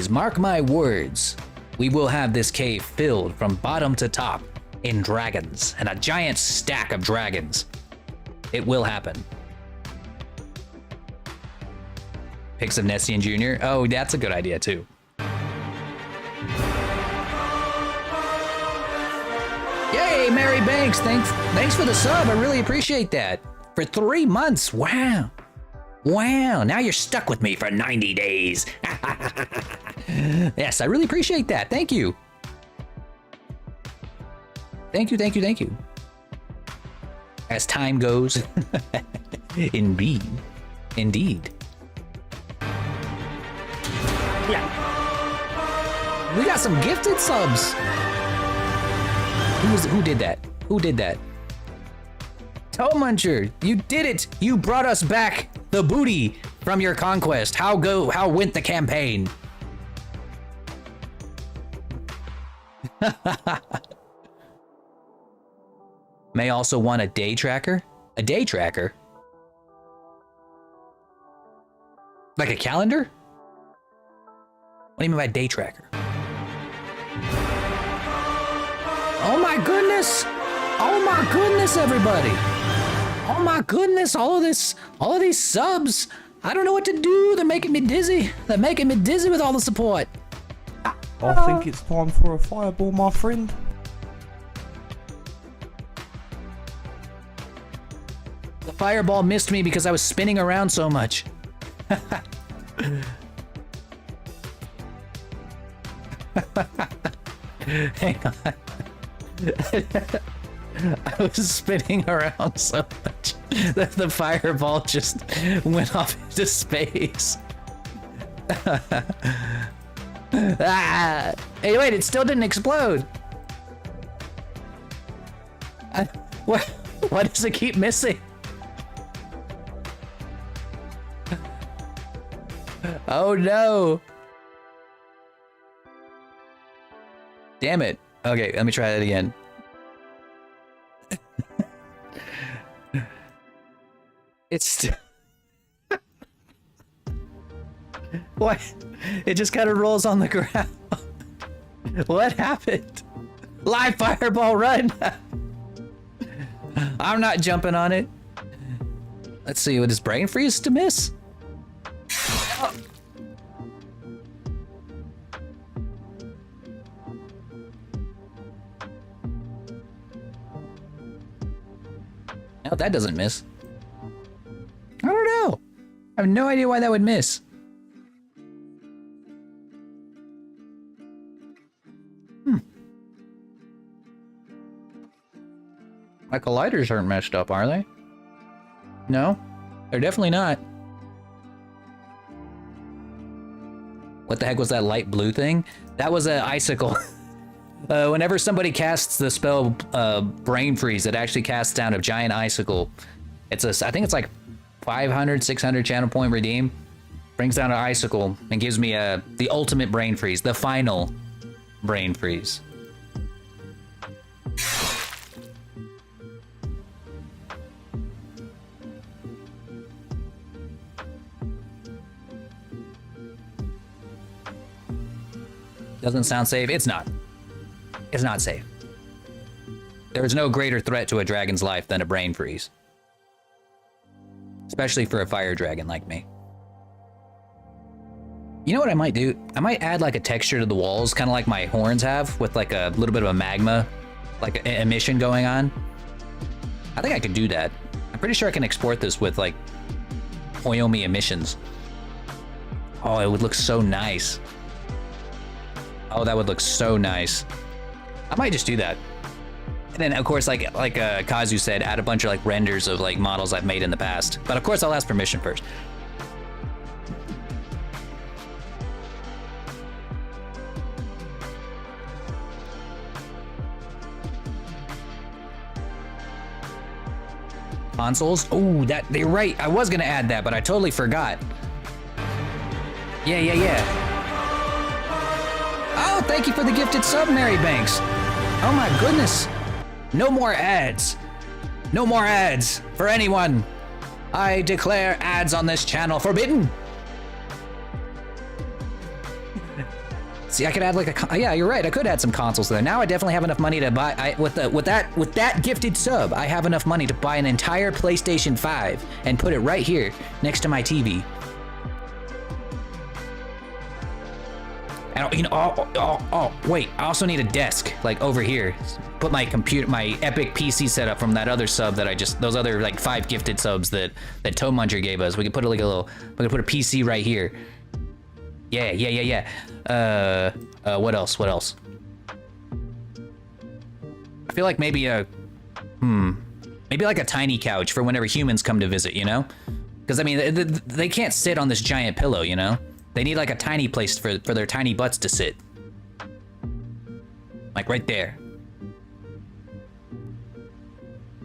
mark my words, we will have this cave filled from bottom to top in dragons and a giant stack of dragons. It will happen. Pics of Nessian Jr. Oh, that's a good idea too. Yay, Mary Banks! Thanks for the sub. I really appreciate that. For 3 months. Wow. Wow. Now you're stuck with me for 90 days. Yes, I really appreciate that. Thank you. Thank you. As time goes. Indeed. Yeah. We got some gifted subs. Who did that? Toe Muncher, you did it. You brought us back the booty from your conquest. How went the campaign? May also want a day tracker. A day tracker? Like a calendar? What do you mean by day tracker? Oh my goodness! Oh my goodness, everybody! Oh my goodness, all of these subs! I don't know what to do. They're making me dizzy. With all the support. I think it's time for a fireball, my friend. The fireball missed me because I was spinning around so much. Hang on. I was spinning around so much that the fireball just went off into space. Ah! Hey, wait, it still didn't explode. Why does it keep missing? Oh no! Damn it. Okay, let me try that again. It's what? It just kind of rolls on the ground. What happened? Live fireball run. I'm not jumping on it. Let's see, what is brain freeze to miss? hope that doesn't miss. I don't know. I have no idea why that would miss. My colliders aren't messed up, are they? No, they're definitely not. What the heck was that light blue thing? That was an icicle. Whenever somebody casts the spell Brain Freeze, it actually casts down a giant icicle. It's I think it's like 500, 600 channel point redeem. Brings down an icicle and gives me the ultimate Brain Freeze, the final Brain Freeze. Doesn't sound safe. It's not. It's not safe. There is no greater threat to a dragon's life than a brain freeze. Especially for a fire dragon like me. You know what I might do? I might add like a texture to the walls, kind of like my horns have, with like a little bit of a magma, like an emission going on. I think I could do that. I'm pretty sure I can export this with like Oyomi emissions. Oh, it would look so nice. Oh, that would look so nice. I might just do that. And then, of course, like Kazu said, add a bunch of like renders of like models I've made in the past. But of course, I'll ask permission first. Consoles? Oh, they're right. I was gonna add that, but I totally forgot. Yeah. Oh, thank you for the gifted sub, Mary Banks. Oh my goodness. No more ads. No more ads for anyone. I declare ads on this channel forbidden. See, I could add like a, yeah, you're right. I could add some consoles there. Now I definitely have enough money to buy, with that gifted sub, I have enough money to buy an entire PlayStation 5 and put it right here next to my TV. And, you know, wait, I also need a desk, like over here. Put my computer, my epic PC setup from that other sub that those other like 5 gifted subs that Toe Muncher gave us. We could put like we could put a PC right here. Yeah. What else? I feel like maybe maybe like a tiny couch for whenever humans come to visit, you know? Because I mean, they can't sit on this giant pillow, you know? They need like a tiny place for their tiny butts to sit. Like right there.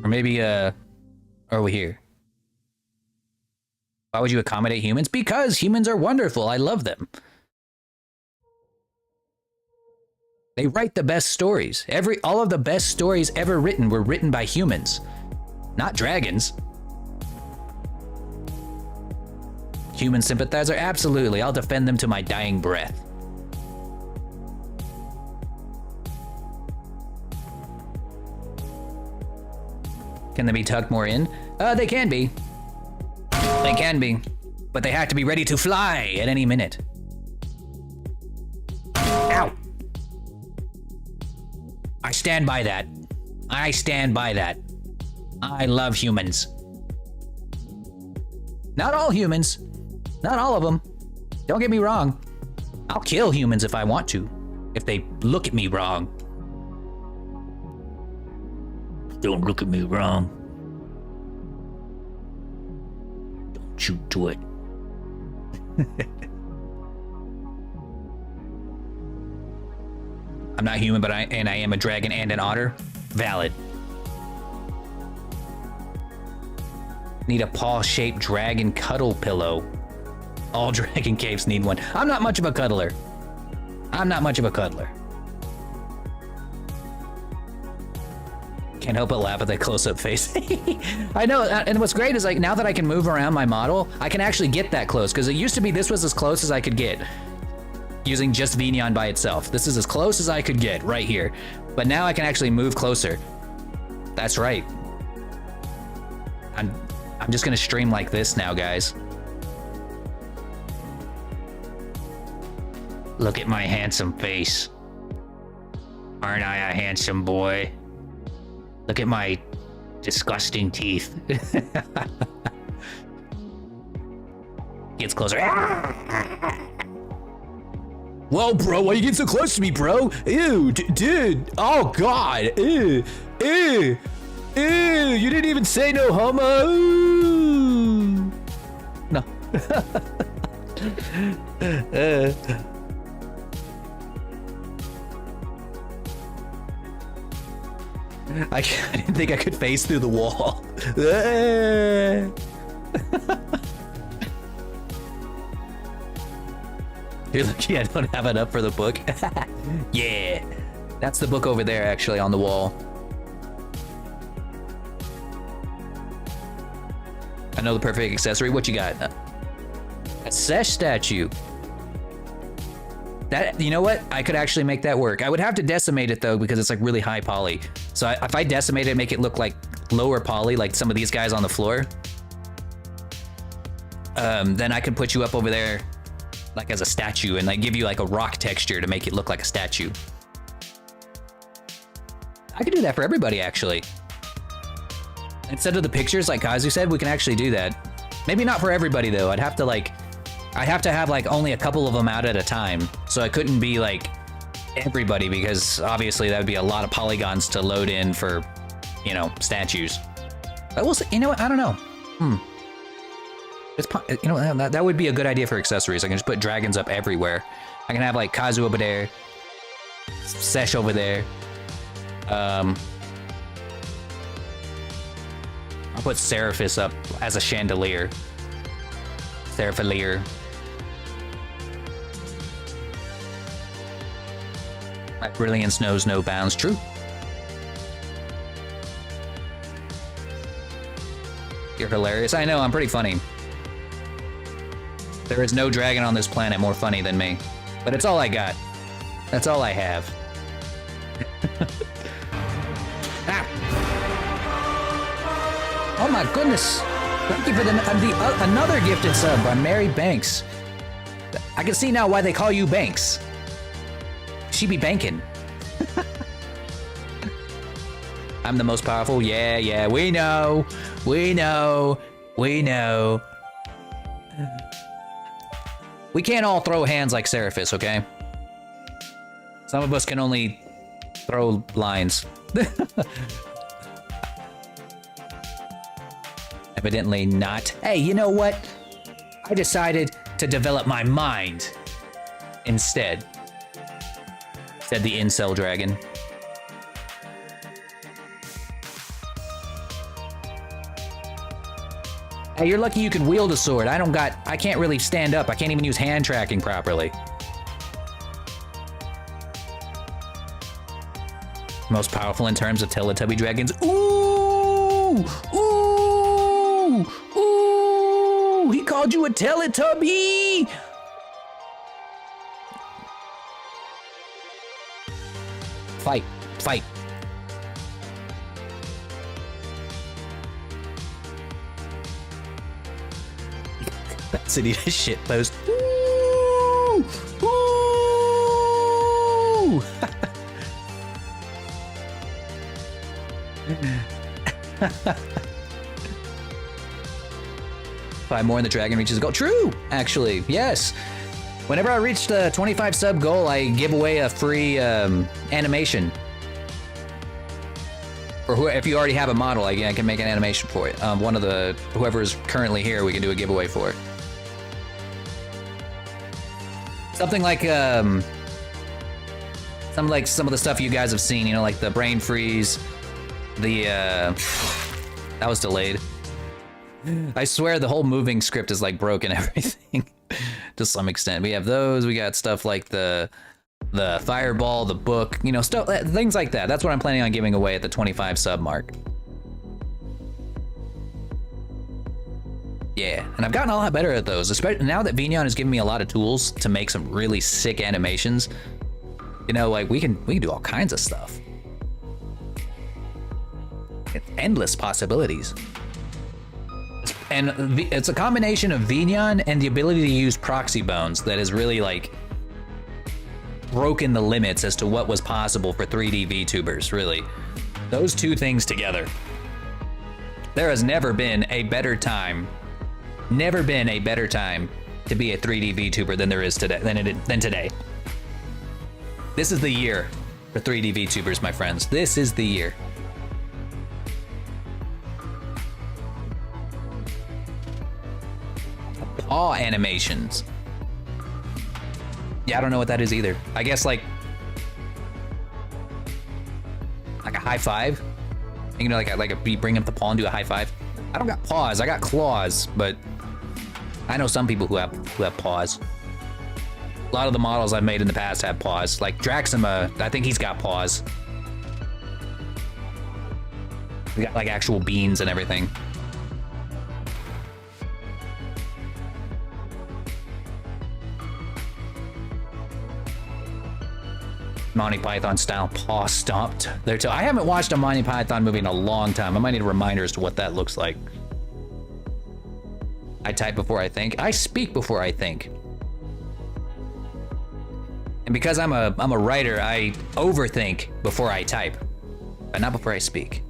Or maybe, over here. Why would you accommodate humans? Because humans are wonderful. I love them. They write the best stories. All of the best stories ever written were written by humans, not dragons. Human sympathizer? Absolutely. I'll defend them to my dying breath. Can they be tucked more in? They can be. They can be. But they have to be ready to fly at any minute. Ow! I stand by that. I stand by that. I love humans. Not all humans. Not all of them. Don't get me wrong. I'll kill humans if I want to. If they look at me wrong. Don't look at me wrong. Don't shoot to it. I'm not human, but I am a dragon and an otter. Valid. Need a paw-shaped dragon cuddle pillow. All dragon caves need one. I'm not much of a cuddler. Can't help but laugh at that close-up face. I know, and what's great is like now that I can move around my model, I can actually get that close, because it used to be this was as close as I could get using just Vigneon by itself. This is as close as I could get right here. But now I can actually move closer. That's right. I'm just gonna stream like this now, guys. Look at my handsome face. Aren't I a handsome boy? Look at my disgusting teeth. Gets closer. Whoa, bro, why you getting so close to me, bro? Ew, dude. Oh, God. Ew. Ew. Ew. You didn't even say no homo. No. I didn't think I could phase through the wall. You're lucky I don't have it up for the book. Yeah. That's the book over there, actually, on the wall. I know the perfect accessory. What you got? A Sesh statue. That, you know what? I could actually make that work. I would have to decimate it, though, because it's like really high poly. So if I decimate it, make it look like lower poly, like some of these guys on the floor, then I could put you up over there like as a statue and like give you like a rock texture to make it look like a statue. I could do that for everybody, actually. Instead of the pictures, like Kazu said, we can actually do that. Maybe not for everybody, though. I'd have to have like only a couple of them out at a time. So I couldn't be like everybody, because obviously that would be a lot of polygons to load in for, you know, statues. But we'll see. You know what? I don't know. It's, you know, that would be a good idea for accessories. I can just put dragons up everywhere. I can have like Kazu over there, Sesh over there. I'll put Seraphis up as a chandelier. Seraphilier. My brilliance knows no bounds. True. You're hilarious. I know, I'm pretty funny. There is no dragon on this planet more funny than me. But it's all I got. That's all I have. Ah. Oh my goodness. Thank you for another gifted sub by Mary Banks. I can see now why they call you Banks. She be banking. I'm the most powerful. Yeah, we know. We know. We can't all throw hands like Seraphis, okay? Some of us can only throw lines. Evidently not. Hey, you know what? I decided to develop my mind instead, said the incel dragon. Hey, you're lucky you can wield a sword. I can't really stand up. I can't even use hand tracking properly. Most powerful in terms of Teletubby dragons. Ooh! Ooh! Ooh! He called you a Teletubby! Fight. Fight. That's an eat a shit post. Ooh! Ooh! 5 more and the dragon reaches a goal. True, actually, yes. Whenever I reach the 25 sub goal, I give away a free animation. Or if you already have a model, I can make an animation for it. One of the whoever's currently here, we can do a giveaway for it. Something like some of the stuff you guys have seen, you know, like the brain freeze. That was delayed. I swear the whole moving script is like broken everything to some extent. We have those. We got stuff like the fireball, the book, you know, stuff, things like that. That's what I'm planning on giving away at the 25 sub mark. Yeah, and I've gotten a lot better at those, especially now that Vignon has given me a lot of tools to make some really sick animations. You know, like we can do all kinds of stuff. It's endless possibilities. And it's a combination of Vignon and the ability to use proxy bones that has really like broken the limits as to what was possible for 3D VTubers, really. Those two things together. There has never been a better time to be a 3D VTuber than there is today, than today. This is the year for 3D VTubers, my friends. This is the year. Paw animations. Yeah, I don't know what that is either. I guess like a high five. You know, like you bring up the paw and do a high five. I don't got paws. I got claws, but I know some people who have paws. A lot of the models I've made in the past have paws. Like Draxima, I think he's got paws. We got like actual beans and everything. Monty Python style paw stomped there too. I haven't watched a Monty Python movie in a long time. I might need a reminder as to what that looks like. I type before I think. I speak before I think. And because I'm a writer, I overthink before I type, but not before I speak.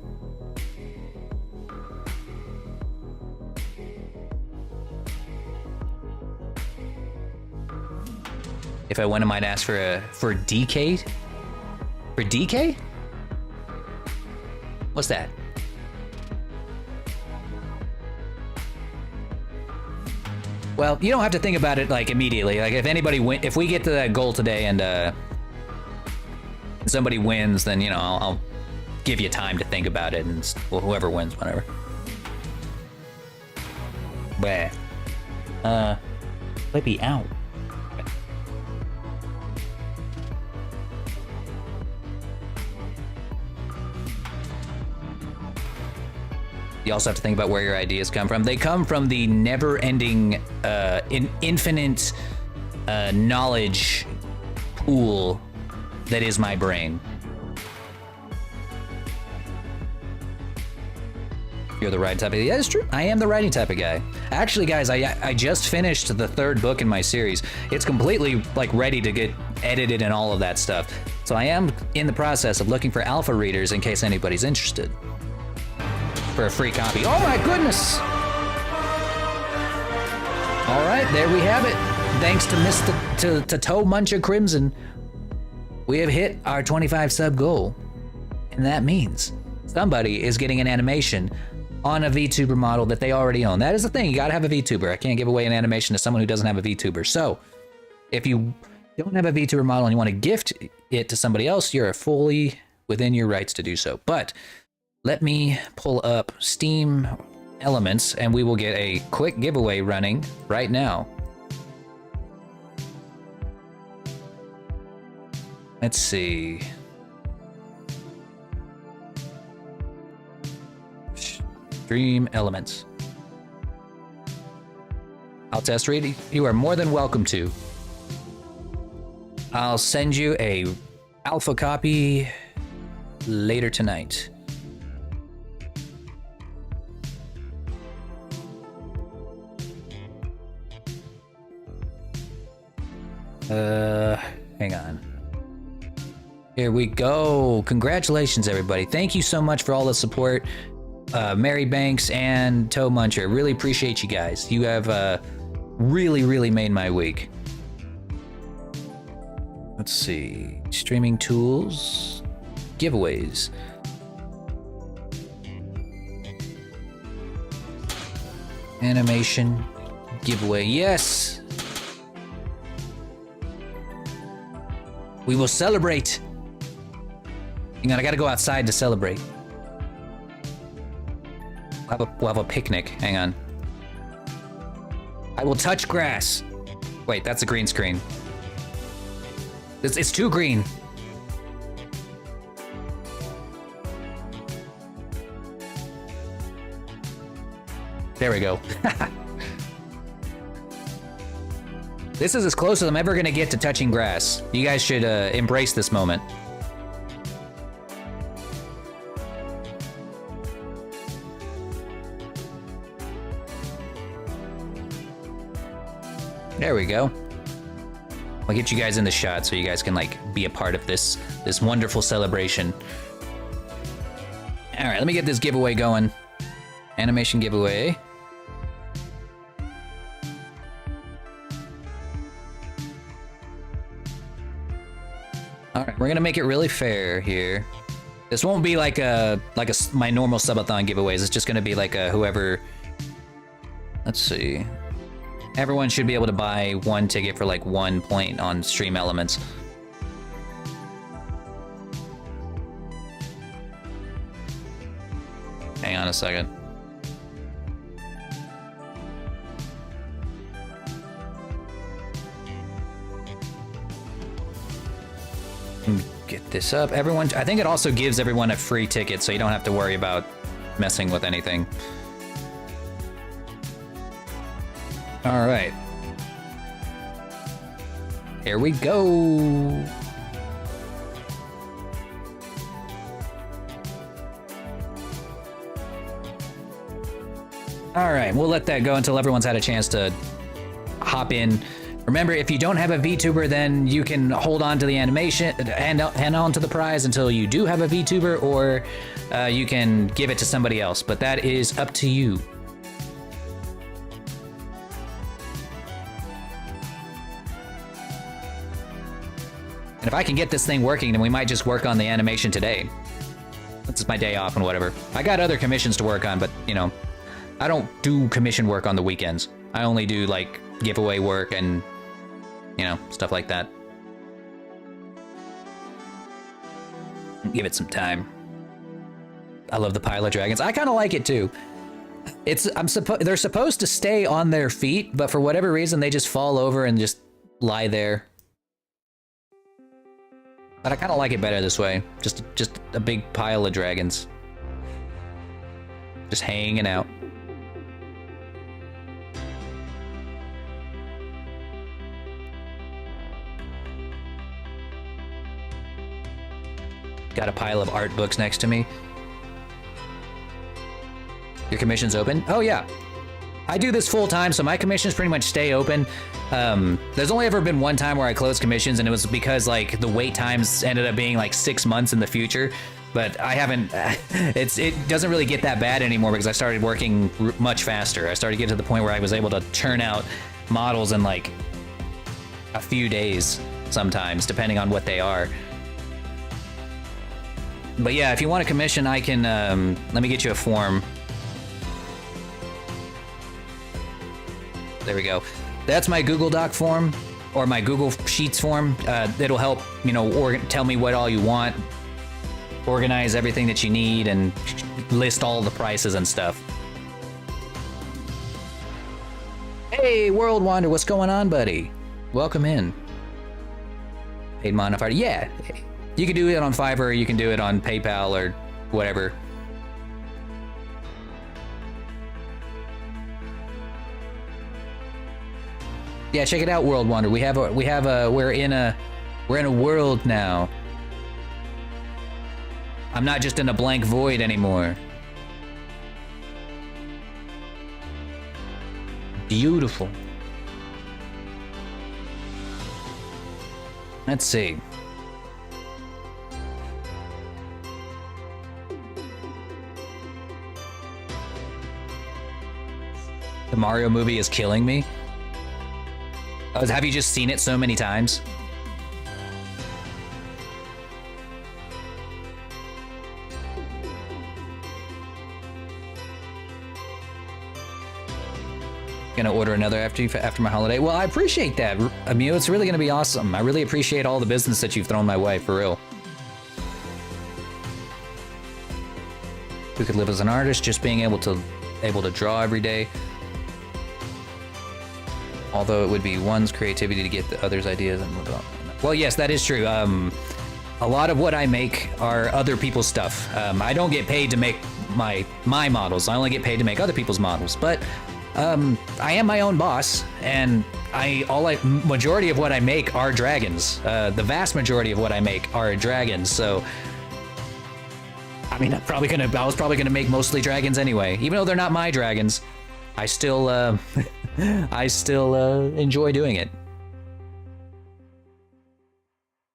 If I win, I might ask for DK. For DK? What's that? Well, you don't have to think about it like immediately. Like if we get to that goal today and somebody wins, then you know I'll give you time to think about it, and well, whoever wins, whatever. But let me out. You also have to think about where your ideas come from. They come from the never-ending, infinite knowledge pool that is my brain. You're the writing type of guy. Yeah, that's true. I am the writing type of guy. Actually, guys, I just finished the 3rd book in my series. It's completely like ready to get edited and all of that stuff. So I am in the process of looking for alpha readers in case anybody's interested. For a free copy. Oh my goodness! All right, there we have it. Thanks to Toe Muncher Crimson, we have hit our 25 sub goal, and that means somebody is getting an animation on a VTuber model that they already own. That is the thing. You gotta have a VTuber. I can't give away an animation to someone who doesn't have a VTuber. So, if you don't have a VTuber model and you want to gift it to somebody else, you're fully within your rights to do so. But let me pull up Steam Elements and we will get a quick giveaway running right now. Let's see. Stream Elements. I'll test read. You are more than welcome to. I'll send you a alpha copy later tonight. Hang on. Here we go. Congratulations, everybody. Thank you so much for all the support. Mary Banks and Toe Muncher. Really appreciate you guys. You have really made my week. Let's see. Streaming tools. Giveaways. Animation. Giveaway. Yes! We will celebrate. Hang on, I gotta go outside to celebrate. We'll have a picnic. Hang on. I will touch grass. Wait, that's a green screen. It's too green. There we go. This is as close as I'm ever gonna get to touching grass. You guys should embrace this moment. There we go. I'll get you guys in the shot so you guys can like be a part of this wonderful celebration. All right, let me get this giveaway going. Animation giveaway. All right, we're gonna make it really fair here. This won't be like my normal subathon giveaways. It's just gonna be like a whoever. Let's see. Everyone should be able to buy one ticket for like 1 point on Stream Elements. Hang on a second. Get this up. Everyone, I think it also gives everyone a free ticket, so you don't have to worry about messing with anything. All right. Here we go. All right, we'll let that go until everyone's had a chance to hop in. Remember, if you don't have a VTuber, then you can hold on to the animation and on to the prize until you do have a VTuber, or you can give it to somebody else, but that is up to you. And if I can get this thing working, then we might just work on the animation today. This is my day off and whatever. I got other commissions to work on, but, you know, I don't do commission work on the weekends. I only do, like, giveaway work and, you know, stuff like that. Give it some time. I love the pile of dragons. I kind of like it too. They're supposed to stay on their feet, but for whatever reason, they just fall over and just lie there. But I kind of like it better this way. Just a big pile of dragons. Just hanging out. Got a pile of art books next to me. Your commission's open? Oh yeah. I do this full time, so my commissions pretty much stay open. There's only ever been one time where I closed commissions, and it was because like the wait times ended up being like 6 months in the future. But I haven't, it doesn't really get that bad anymore because I started working much faster. I started getting to the point where I was able to churn out models in like a few days sometimes, depending on what they are. But yeah, if you want a commission, I can, let me get you a form. There we go. That's my Google Doc form, or my Google Sheets form. It'll help, you know, tell me what all you want, organize everything that you need, and list all the prices and stuff. Hey, World Wander, what's going on, buddy? Welcome in. Paid modifier, yeah. You can do it on Fiverr, or you can do it on PayPal or whatever. Yeah, check it out, World Wander. We're in a world now. I'm not just in a blank void anymore. Beautiful. Let's see. The Mario movie is killing me. Oh, have you just seen it so many times? Gonna order another after my holiday. Well, I appreciate that, Amu. It's really gonna be awesome. I really appreciate all the business that you've thrown my way, for real. Who could live as an artist? Just being able to draw every day. Although it would be one's creativity to get the other's ideas and whatnot. Well, yes, that is true. A lot of what I make are other people's stuff. I don't get paid to make my models. I only get paid to make other people's models. But I am my own boss, and majority of what I make are dragons. The vast majority of what I make are dragons. So, I mean, I was probably gonna make mostly dragons anyway, even though they're not my dragons. I still enjoy doing it.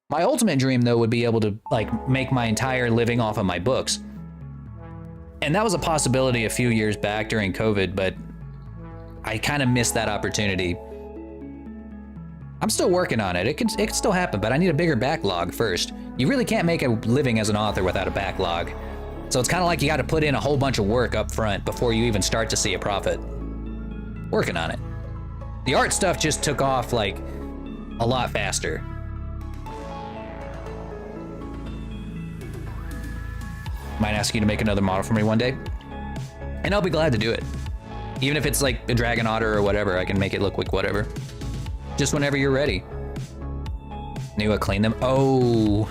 My ultimate dream, though, would be able to like make my entire living off of my books. And that was a possibility a few years back during COVID, but I kind of missed that opportunity. I'm still working on it. It can still happen, but I need a bigger backlog first. You really can't make a living as an author without a backlog. So it's kind of like you got to put in a whole bunch of work up front before you even start to see a profit. Working on it. The art stuff just took off like a lot faster. Might ask you to make another model for me one day, and I'll be glad to do it. Even if it's like a dragon otter or whatever, I can make it look like whatever. Just whenever you're ready. Knew I cleaned them. Oh.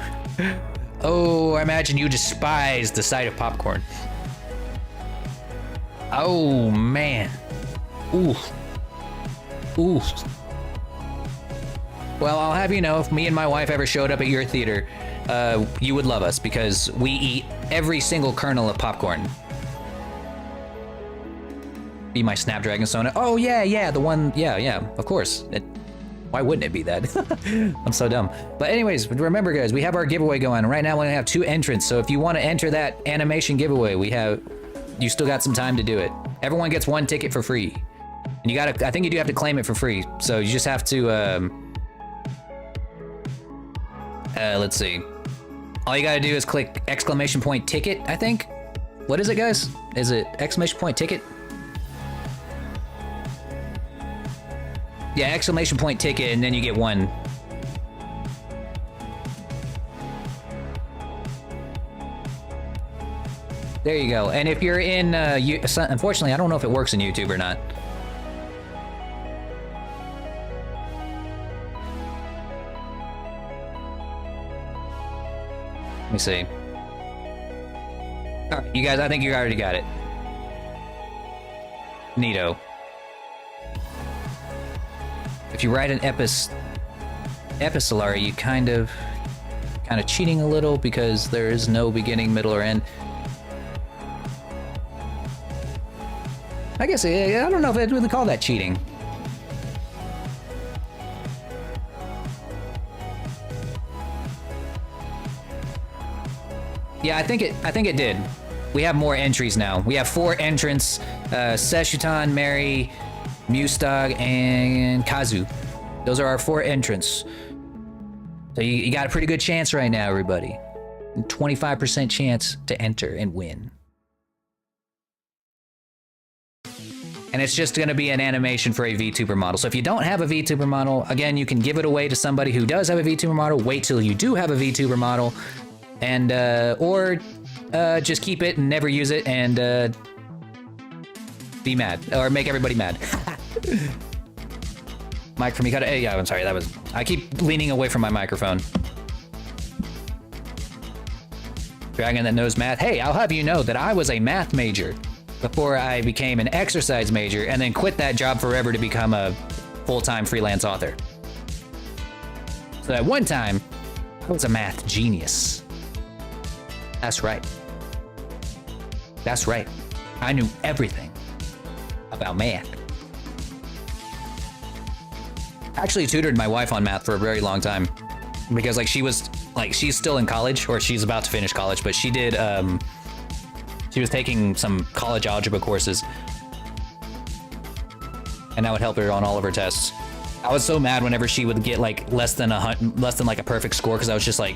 Oh, I imagine you despise the sight of popcorn. Oh, man. Ooh. Ooh. Well, I'll have you know, if me and my wife ever showed up at your theater, you would love us because we eat every single kernel of popcorn. Be my Snapdragon Sona. Oh, yeah, the one, yeah, of course. Why wouldn't it be that? I'm so dumb. But anyways, remember guys, we have our giveaway going. Right now we only have 2 entrants, so if you want to enter that animation giveaway, you still got some time to do it. Everyone gets 1 ticket for free. And I think you do have to claim it for free. So you just have to, let's see. All you gotta do is click exclamation point ticket, I think. What is it, guys? Is it exclamation point ticket? Yeah, exclamation point ticket, and then you get 1. There you go. And if you're in, unfortunately, I don't know if it works in YouTube or not. Let me see. All right, you guys, I think you already got it. Neato. If you write an epistolary, you kind of cheating a little because there is no beginning, middle, or end. I guess, I don't know if I'd really call that cheating. Yeah, I think it did. We have more entries now. We have 4 entrants, Seshutan, Mary, Mustag, and Kazu. Those are our 4 entrants. So you got a pretty good chance right now, everybody. 25% chance to enter and win. And it's just gonna be an animation for a VTuber model. So if you don't have a VTuber model, again, you can give it away to somebody who does have a VTuber model, wait till you do have a VTuber model, and, or just keep it and never use it and, be mad, or make everybody mad. Mic for me, cut it. Yeah, I'm sorry, I keep leaning away from my microphone. Dragon that knows math. Hey, I'll have you know that I was a math major before I became an exercise major and then quit that job forever to become a full-time freelance author. So at one time, I was a math genius. That's right. That's right. I knew everything about math. Actually tutored my wife on math for a very long time because she's still in college, or she's about to finish college, but she was taking some college algebra courses, and that would help her on all of her tests. I was so mad whenever she would get like less than like a perfect score, because I was just like,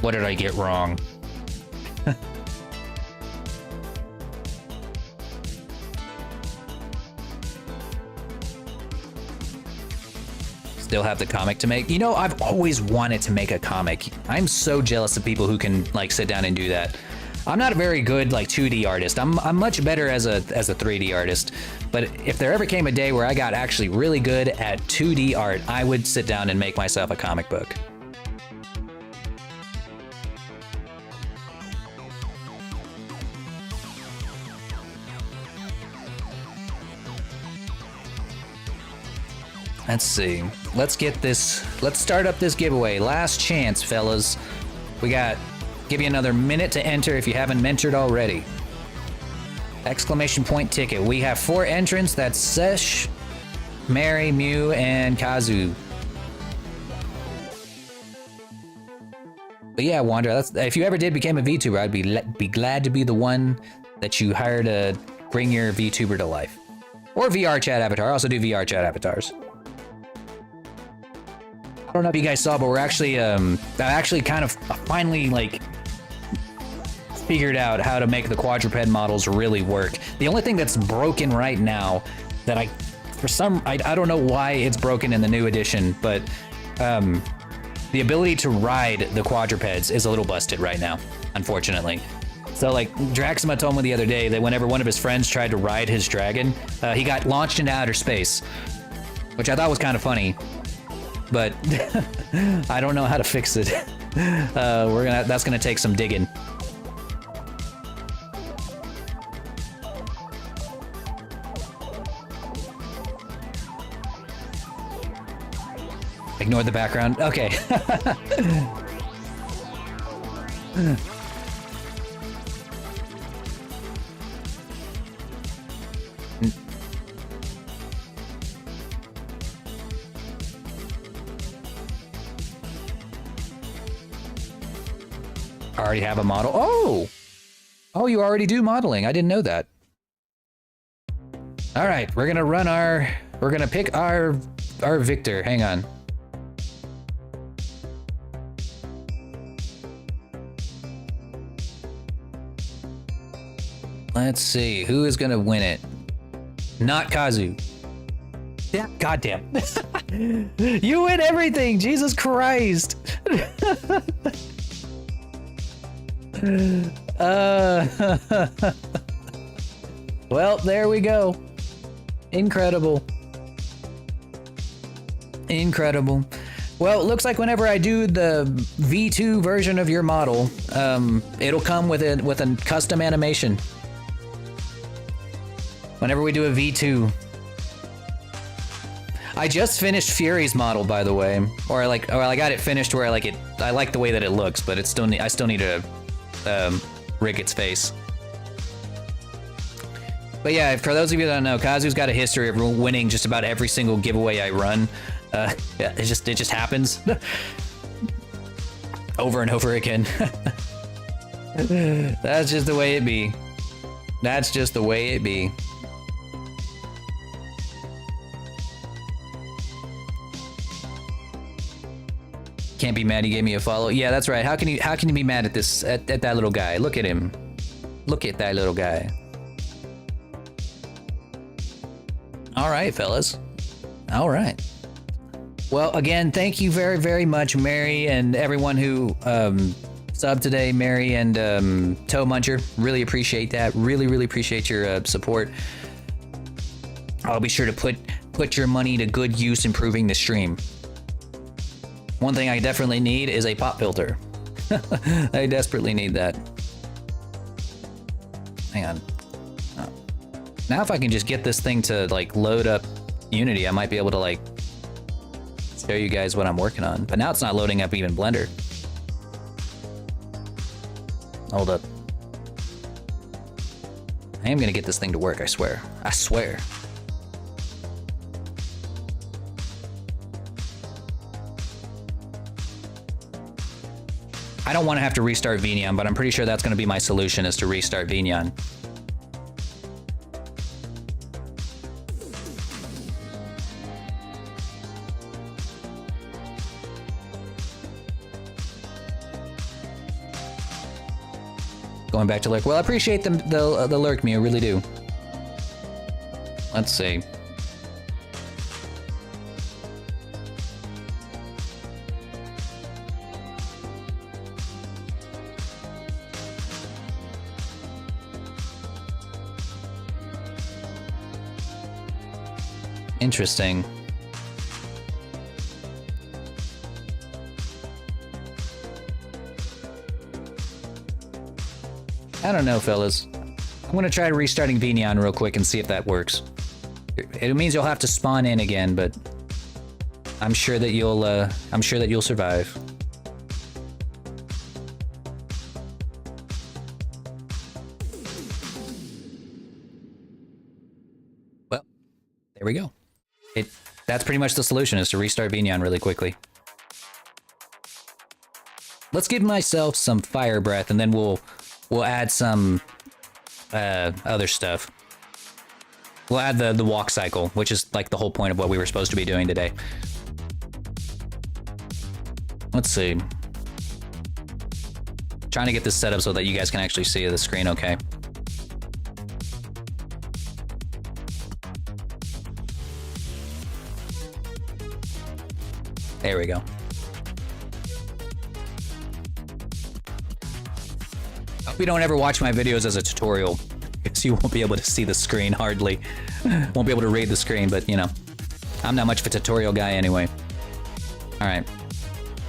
what did I get wrong? Still have the comic to make. You know, I've always wanted to make a comic. I'm so jealous of people who can like sit down and do that. I'm not a very good like 2D artist. I'm much better as a 3D artist. But if there ever came a day where I got actually really good at 2D art, I would sit down and make myself a comic book. Let's see. Let's start up this giveaway. Last chance, fellas. Give you another minute to enter if you haven't mentored already. Exclamation point ticket. We have 4 entrants. That's Sesh, Mary, Mew, and Kazu. But yeah, Wander, that's, if you ever did become a VTuber, I'd be glad to be the one that you hire to bring your VTuber to life. Or VR chat avatar. I also do VR chat avatars. I don't know if you guys saw, but we're actually, I actually kind of finally, like, figured out how to make the quadruped models really work. The only thing that's broken right now that I don't know why it's broken in the new edition, but the ability to ride the quadrupeds is a little busted right now, unfortunately. So like Draxima told me the other day that whenever one of his friends tried to ride his dragon, he got launched into outer space, which I thought was kind of funny, but I don't know how to fix it. That's gonna take some digging. Ignore the background. Okay. Already have a model. Oh! Oh, you already do modeling. I didn't know that. All right, we're gonna pick our victor. Hang on. Let's see, who is gonna win it? Not Kazu. Yeah, goddamn. You win everything, Jesus Christ. Well, there we go. Incredible. Incredible. Well, it looks like whenever I do the V2 version of your model, it'll come with a custom animation. Whenever we do a V2. I just finished Fury's model, by the way, or I got it finished where I like it. I like the way that it looks, but I still need to rig its face. But yeah, for those of you that don't know, Kazu's got a history of winning just about every single giveaway I run. Yeah, it just happens over and over again. That's just the way it be. That's just the way it be. Can't be mad he gave me a follow. Yeah, that's right. How can you be mad at this at that little guy? Look at him. Look at that little guy. All right, fellas. All right. Well, again, thank you very, very much, Mary, and everyone who subbed today, Mary and Toe Muncher. Really appreciate that. Really, really appreciate your support. I'll be sure to put your money to good use improving the stream. One thing I definitely need is a pop filter. I desperately need that. Hang on. Oh. Now if I can just get this thing to like load up Unity, I might be able to like show you guys what I'm working on. But now it's not loading up even Blender. Hold up. I am gonna get this thing to work, I swear. I swear. I don't want to have to restart Vignon, but I'm pretty sure that's going to be my solution, is to restart Vignon. Going back to lurk. Well, I appreciate the lurk, me, I really do. Let's see. Interesting. I don't know, fellas. I'm gonna try restarting Vignon real quick and see if that works. It means you'll have to spawn in again, but I'm sure that you'll survive. Well, there we go. That's pretty much the solution, is to restart Vignon really quickly. let's give myself some fire breath, and then we'll add some other stuff. We'll add the walk cycle, which is like the whole point of what we were supposed to be doing today. Let's see. Trying to get this set up so that you guys can actually see the screen okay. There we go. Hope you don't ever watch my videos as a tutorial, because you won't be able to see the screen hardly. Won't be able to read the screen, but you know, I'm not much of a tutorial guy anyway. All right.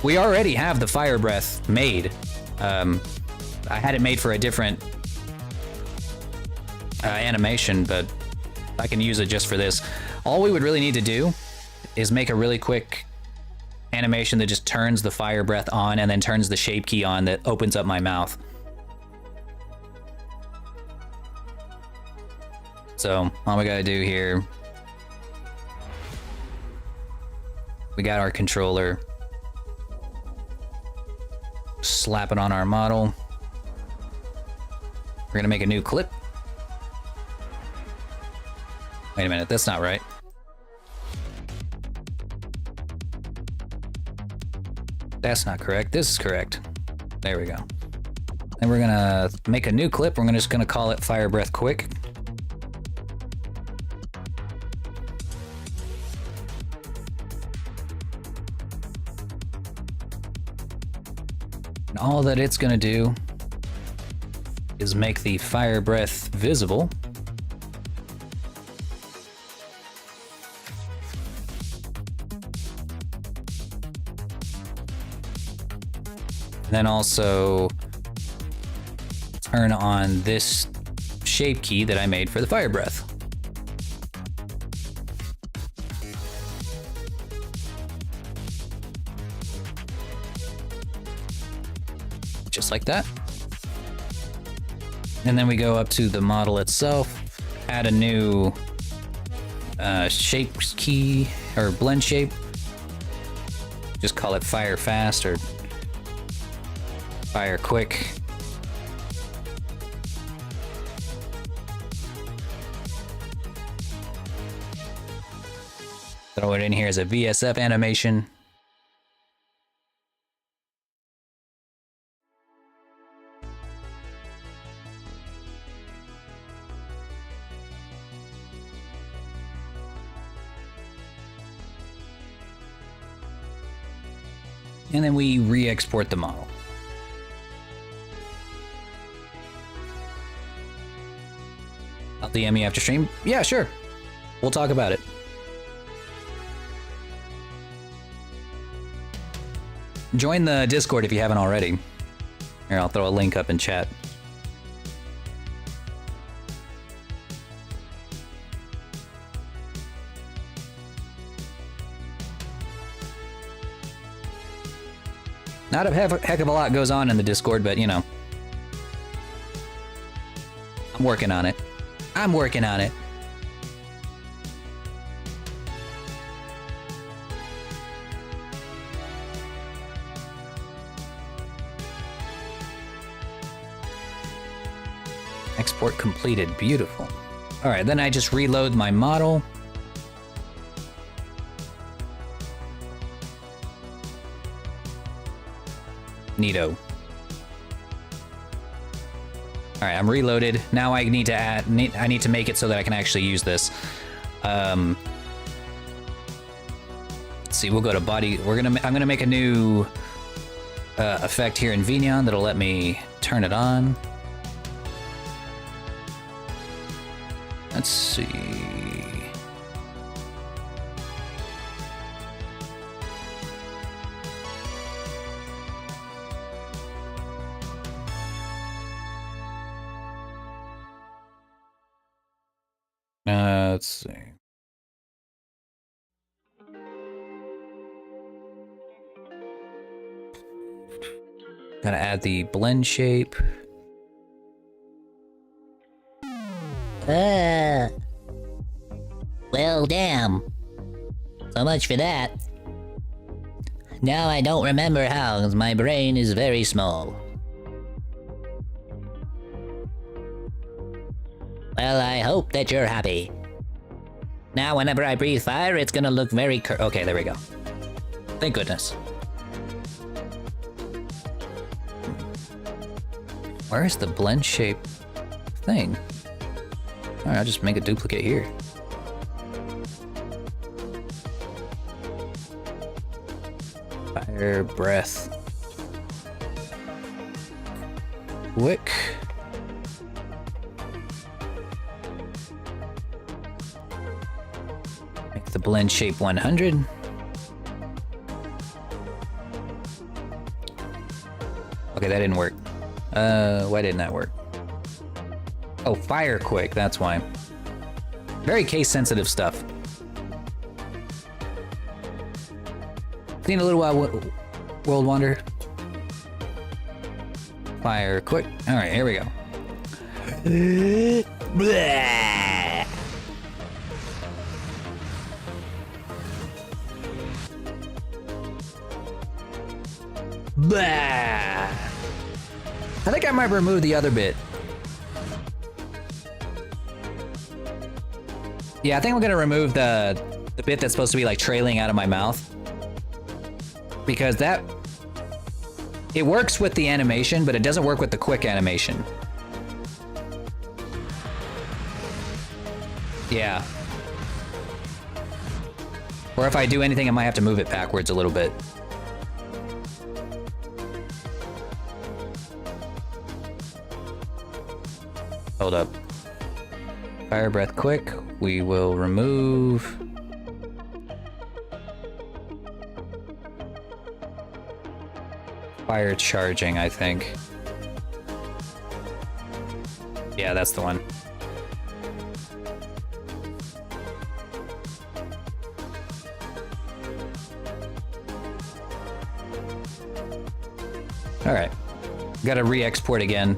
We already have the fire breath made. I had it made for a different animation, but I can use it just for this. All we would really need to do is make a really quick animation that just turns the fire breath on and then turns the shape key on that opens up my mouth. So all we gotta do here, we got our controller, slap it on our model. We're gonna make a new clip. Wait a minute, that's not right. That's not correct. This is correct. There we go. And we're gonna make a new clip. We're just gonna call it Fire Breath Quick. And all that it's gonna do is make the fire breath visible. Then also turn on this shape key that I made for the fire breath. Just like that. And then we go up to the model itself, add a new shape key or blend shape. Just call it fire fast or fire quick. Throw it in here as a VSF animation. And then we re-export the model. I'll DM you after stream. Yeah, sure. We'll talk about it. Join the Discord if you haven't already. Here, I'll throw a link up in chat. Not a heck of a lot goes on in the Discord, but you know. I'm working on it. I'm working on it. Export completed. Beautiful. All right, then I just reload my model. Neato. All right, I'm reloaded. Now I need to I need to make it so that I can actually use this. Let's see, we'll go to body. I'm gonna make a new effect here in Vignon that'll let me turn it on. Let's see. Let's see. Gotta add the blend shape. Well, damn. So much for that. Now I don't remember how, because my brain is very small. Well, I hope that you're happy. Now, whenever I breathe fire, it's gonna look very okay, there we go. Thank goodness. Where's the blend shape thing? Alright, I'll just make a duplicate here. Fire, breath. Quick. Make the blend shape 100. Okay, that didn't work. Why didn't that work? Oh, fire quick, that's why. Very case sensitive stuff. Seen a little while World Wonder. Fire quick. Alright, here we go. I think I might remove the other bit. Yeah, I think I'm gonna remove the bit that's supposed to be like trailing out of my mouth. Because it works with the animation, but it doesn't work with the quick animation. Yeah. Or if I do anything, I might have to move it backwards a little bit. Hold up. Fire breath quick. We will remove. Fire charging, I think. Yeah, that's the one. All right. Gotta re-export again.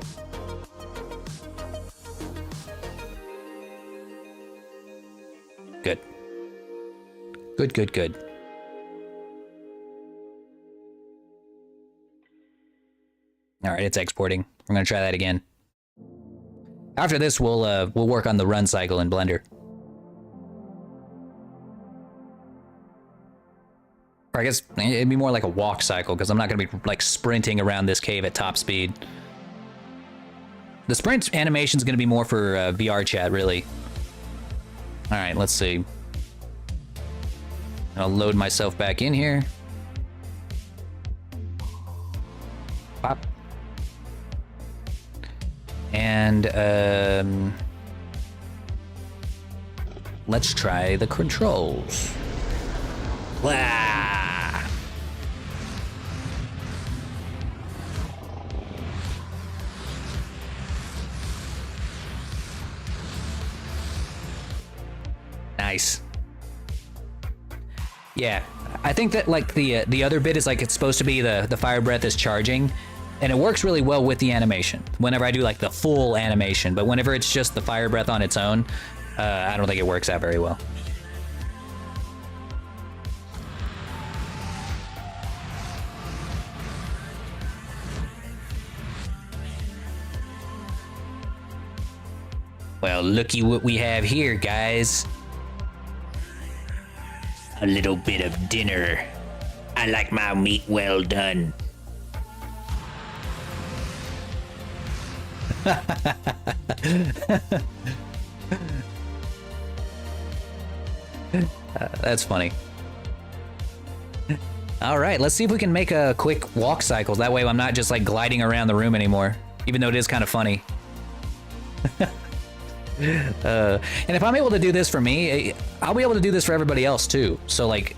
Good. Good, good, good. All right, it's exporting. We're gonna try that again. After this, we'll work on the run cycle in Blender. Or I guess it'd be more like a walk cycle because I'm not gonna be like sprinting around this cave at top speed. The sprint animation is gonna be more for VR chat, really. All right, let's see. I'll load myself back in here. Pop. And let's try the controls. Wah! Nice. Yeah, I think that like the other bit is like it's supposed to be the fire breath is charging. And it works really well with the animation whenever I do like the full animation, but whenever it's just the fire breath on its own, I don't think it works out very well. Well, looky what we have here, guys. A little bit of dinner. I like my meat well done. That's funny. All right, let's see if we can make a quick walk cycle. That way I'm not just like gliding around the room anymore, even though it is kind of funny. And if I'm able to do this for me, I'll be able to do this for everybody else too. So like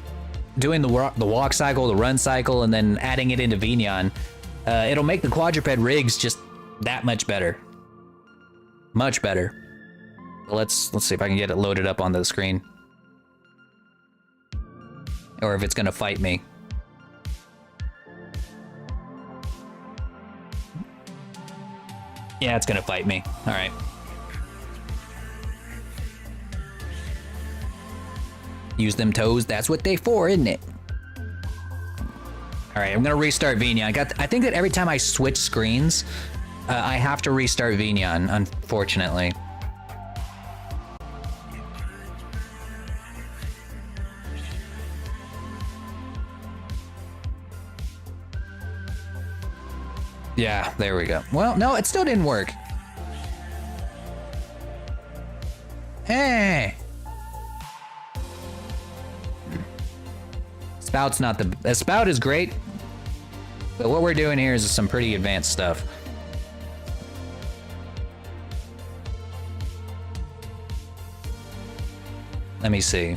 doing the walk cycle, the run cycle, and then adding it into Vignon, it'll make the quadruped rigs just that much better. Much better. Let's see if I can get it loaded up on the screen. Or if it's gonna fight me. Yeah, it's gonna fight me. All right. Use them toes, that's what they for, isn't it? All right, I'm gonna restart Vignon. I think that every time I switch screens, I have to restart Vignon, unfortunately. Yeah, there we go. Well, no, it still didn't work. Hey! Spout's not the Spout is great, but what we're doing here is some pretty advanced stuff. Let me see.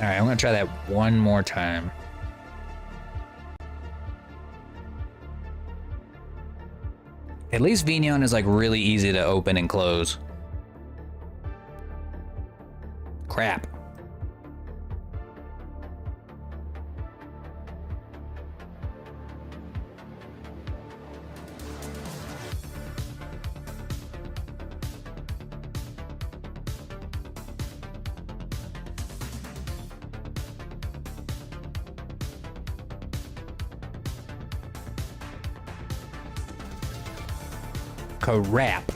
All right, I'm gonna try that one more time. At least Vignon is like really easy to open and close. Crap. Crap.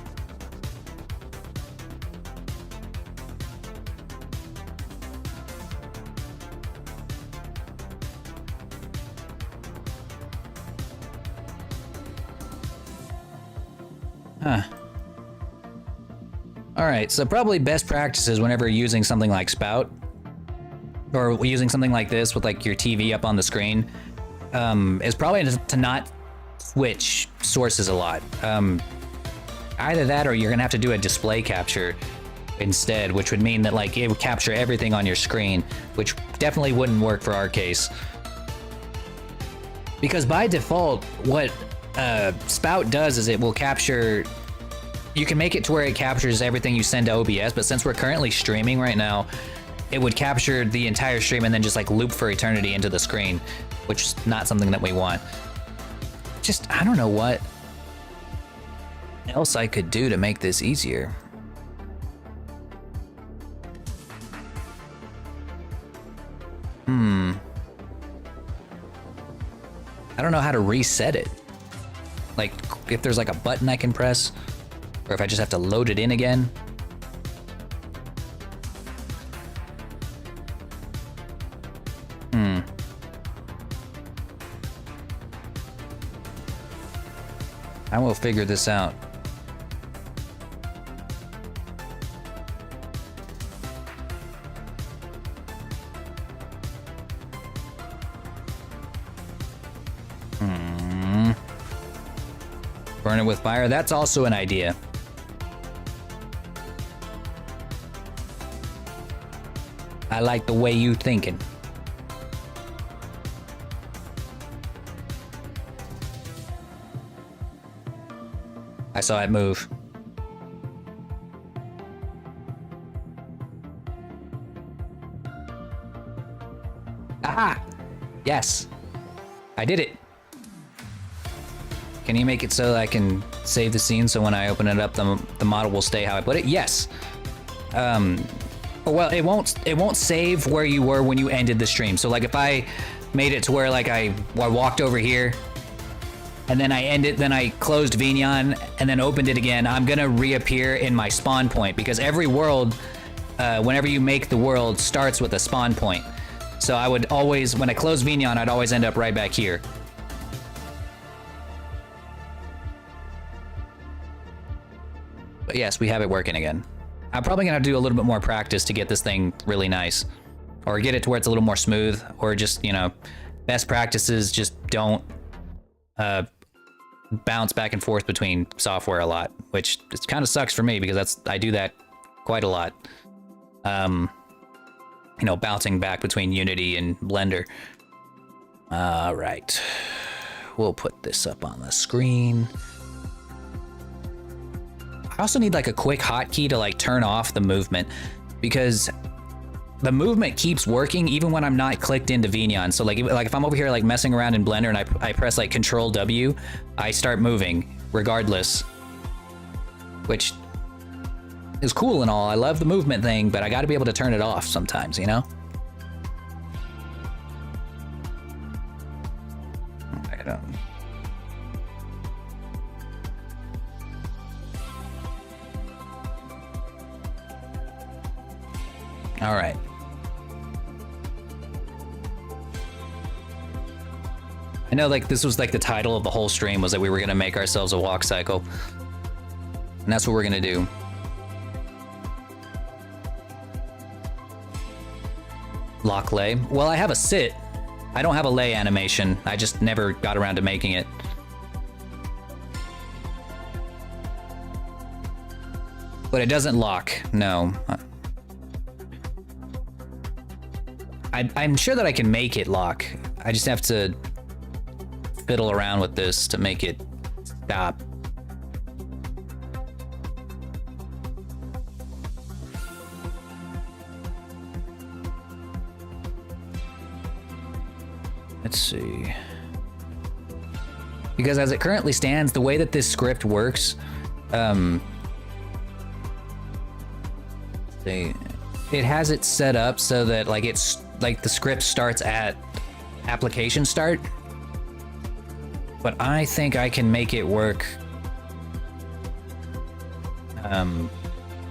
Huh. All right, so probably best practices whenever using something like Spout, or using something like this with like your TV up on the screen, is probably to not switch sources a lot. Either that or you're gonna have to do a display capture instead, which would mean that like it would capture everything on your screen, which definitely wouldn't work for our case. Because by default, what Spout does is it will capture, you can make it to where it captures everything you send to OBS, but since we're currently streaming right now, it would capture the entire stream and then just like loop for eternity into the screen, which is not something that we want. Just, I don't know what else I could do to make this easier. I don't know how to reset it. Like, if there's like a button I can press, or if I just have to load it in again. I will figure this out. Burn it with fire, that's also an idea. I like the way you thinking. I saw it move. Aha! Yes. I did it. Can you make it so I can save the scene so when I open it up, the model will stay how I put it? Yes. Well, it won't save where you were when you ended the stream. So like if I made it to where like I walked over here and then I ended, then I closed Vignon and then opened it again, I'm gonna reappear in my spawn point because every world, whenever you make the world, starts with a spawn point. So I would always, when I close Vignon, I'd always end up right back here. But yes, we have it working again. I'm probably gonna have to do a little bit more practice to get this thing really nice. Or get it to where it's a little more smooth, or just, you know, best practices, just don't bounce back and forth between software a lot, which it kind of sucks for me because I do that quite a lot. You know, bouncing back between Unity and Blender. All right. we'll put this up on the screen. I also need like a quick hotkey to like turn off the movement, because the movement keeps working even when I'm not clicked into Vignon. So like if I'm over here like messing around in Blender and I press like Control W, I start moving regardless, which is cool and all. I love the movement thing, but I got to be able to turn it off sometimes, you know? I don't. All right. I know like this was like the title of the whole stream was that we were going to make ourselves a walk cycle. And that's what we're going to do. Lock lay. Well, I have a sit. I don't have a lay animation. I just never got around to making it. But it doesn't lock. No. I'm sure that I can make it lock. I just have to fiddle around with this to make it stop. Let's see. Because as it currently stands, the way that this script works, it has it set up so that like it's like the script starts at application start. But I think I can make it work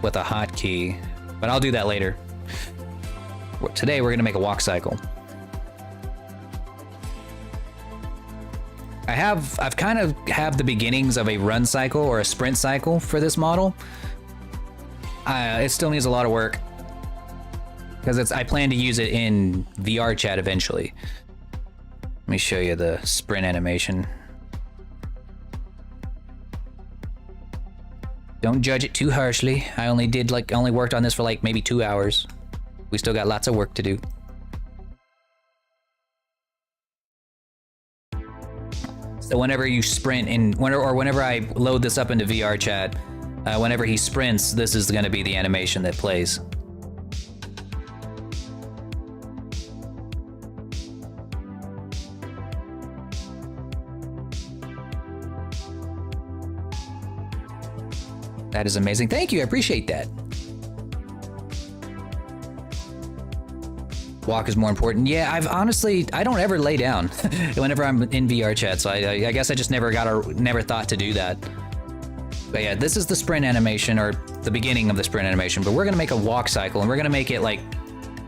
with a hotkey, but I'll do that later. Today we're gonna make a walk cycle. I've kind of have the beginnings of a run cycle or a sprint cycle for this model. It still needs a lot of work because I plan to use it in VR chat eventually. Let me show you the sprint animation. Don't judge it too harshly. I only worked on this for like maybe 2 hours. We still got lots of work to do. So whenever you sprint whenever I load this up into VR chat, whenever he sprints, this is going to be the animation that plays. That is amazing. Thank you. I appreciate that. Walk is more important. Yeah, I don't ever lay down whenever I'm in VR chat, so I guess I just never thought to do that. But yeah, this is the sprint animation, or the beginning of the sprint animation, but we're gonna make a walk cycle, and we're gonna make it like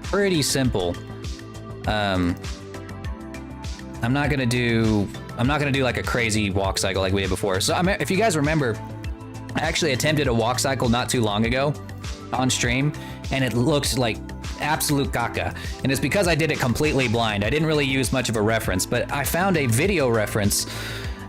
pretty simple. I'm not gonna do like a crazy walk cycle like we did before. So if you guys remember, I actually attempted a walk cycle not too long ago on stream, and it looks like absolute caca. And it's because I did it completely blind. I didn't really use much of a reference, but I found a video reference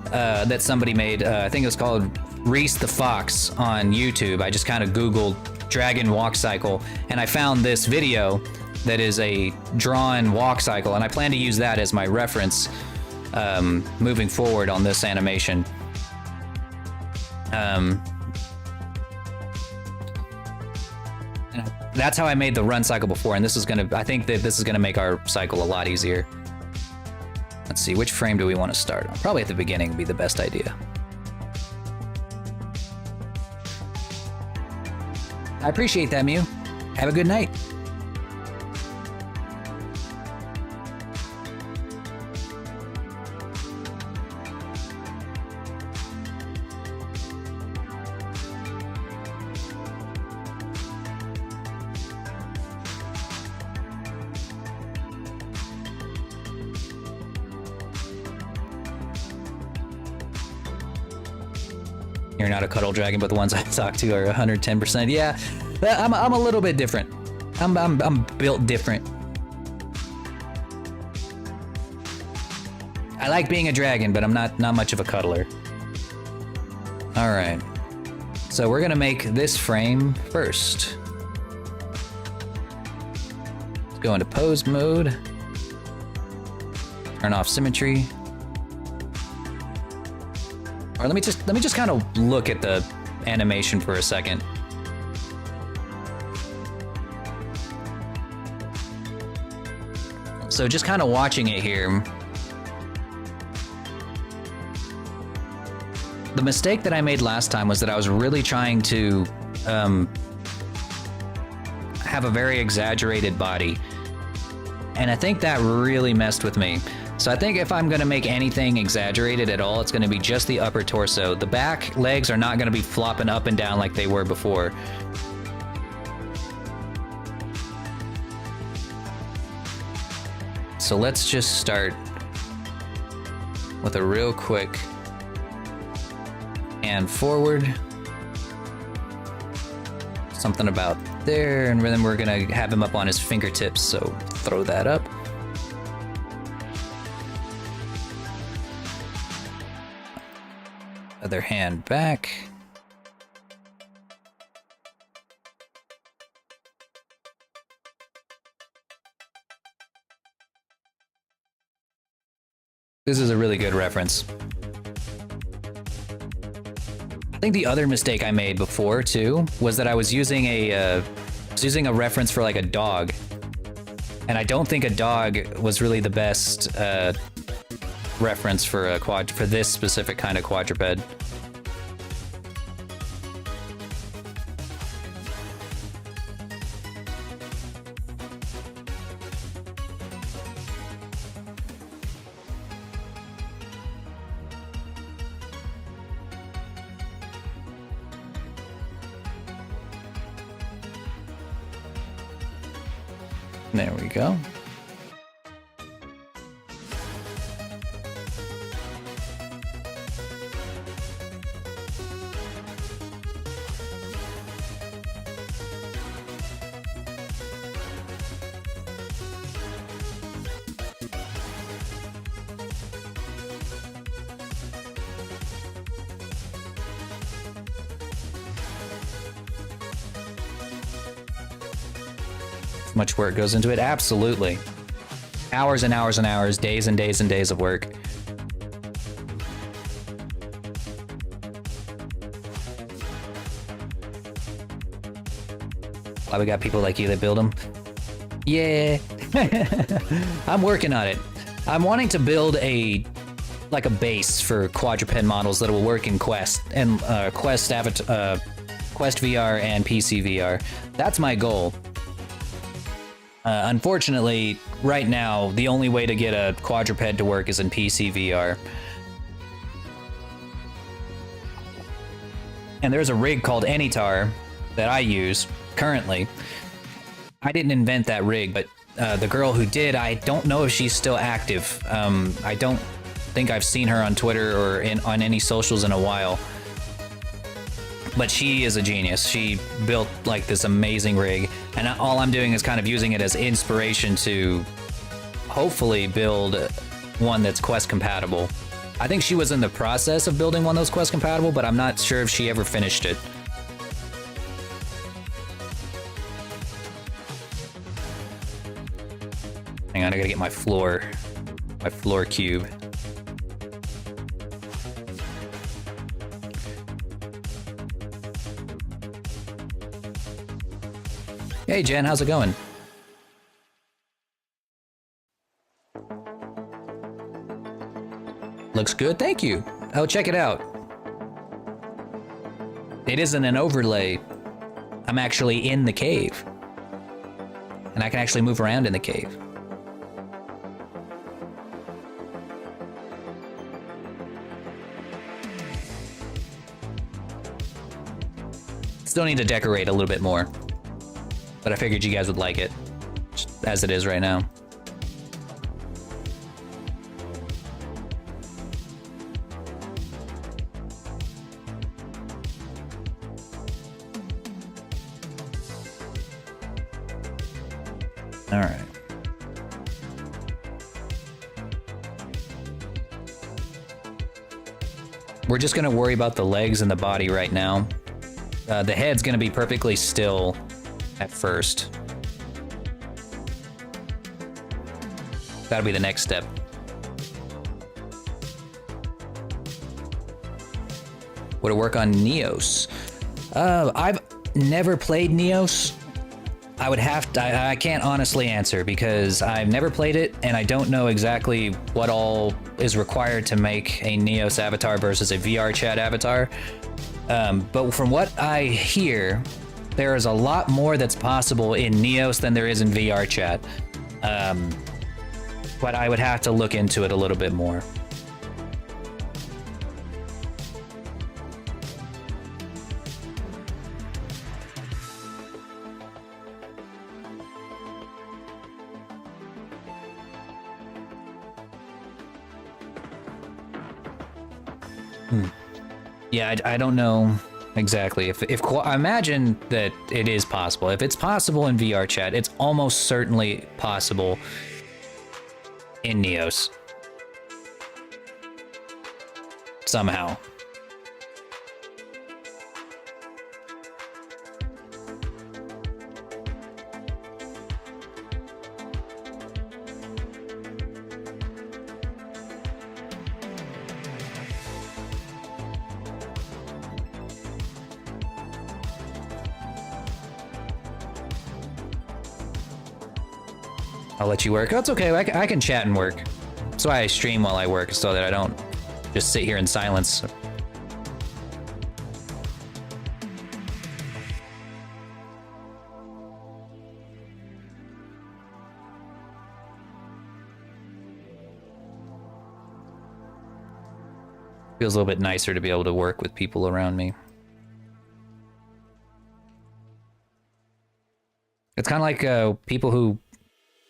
that somebody made. I think it was called Reese the Fox on YouTube. I just kind of Googled dragon walk cycle, and I found this video that is a drawn walk cycle, and I plan to use that as my reference moving forward on this animation. That's how I made the run cycle before, and I think that this is gonna make our cycle a lot easier. Let's see, which frame do we want to start on? Probably at the beginning would be the best idea. I appreciate that, Mew. Have a good night. You're not a cuddle dragon, but the ones I talk to are 110%. Yeah, I'm a little bit different. I'm built different. I like being a dragon, but I'm not much of a cuddler. All right, so we're gonna make this frame first. Let's go into pose mode. Turn off symmetry. Or let me just kind of look at the animation for a second. So just kind of watching it here. The mistake that I made last time was that I was really trying to have a very exaggerated body. And I think that really messed with me. So I think if I'm gonna make anything exaggerated at all, it's gonna be just the upper torso. The back legs are not gonna be flopping up and down like they were before. So let's just start with a real quick and forward. Something about there, and then we're gonna have him up on his fingertips, so throw that up. Other hand back. This is a really good reference. I think the other mistake I made before too was that I was using a reference for like a dog, and I don't think a dog was really the best reference for for this specific kind of quadruped. There we go. Much work goes into it? Absolutely. Hours and hours and hours, days and days and days of work. Why we got people like you that build them? Yeah. I'm working on it. I'm wanting to build a base for quadruped models that will work in Quest and Quest VR and PC VR. That's my goal. Unfortunately, right now, the only way to get a quadruped to work is in PC VR. And there's a rig called Anytar that I use currently. I didn't invent that rig, but the girl who did, I don't know if she's still active. I don't think I've seen her on Twitter or on any socials in a while. But she is a genius. She built like this amazing rig, and all I'm doing is kind of using it as inspiration to hopefully build one that's Quest compatible. I think she was in the process of building one that's Quest compatible, but I'm not sure if she ever finished it. Hang on, I gotta get my floor cube. Hey Jen, how's it going? Looks good, thank you. Oh, check it out. It isn't an overlay. I'm actually in the cave. And I can actually move around in the cave. Still need to decorate a little bit more. But I figured you guys would like it, just as it is right now. All right. We're just gonna worry about the legs and the body right now. The head's gonna be perfectly still at first. That'll be the next step. Would it work on Neos? I've never played Neos. I would have to, I can't honestly answer because I've never played it and I don't know exactly what all is required to make a Neos avatar versus a VR chat avatar. But from what I hear, there is a lot more that's possible in Neos than there is in VR chat. But I would have to look into it a little bit more. Yeah, I don't know exactly. If I imagine that it is possible. If it's possible in VR chat, it's almost certainly possible in Neos. Somehow. I'll let you work. That's okay. I can chat and work. That's why I stream while I work, so that I don't just sit here in silence. Feels a little bit nicer to be able to work with people around me. It's kind of like people who,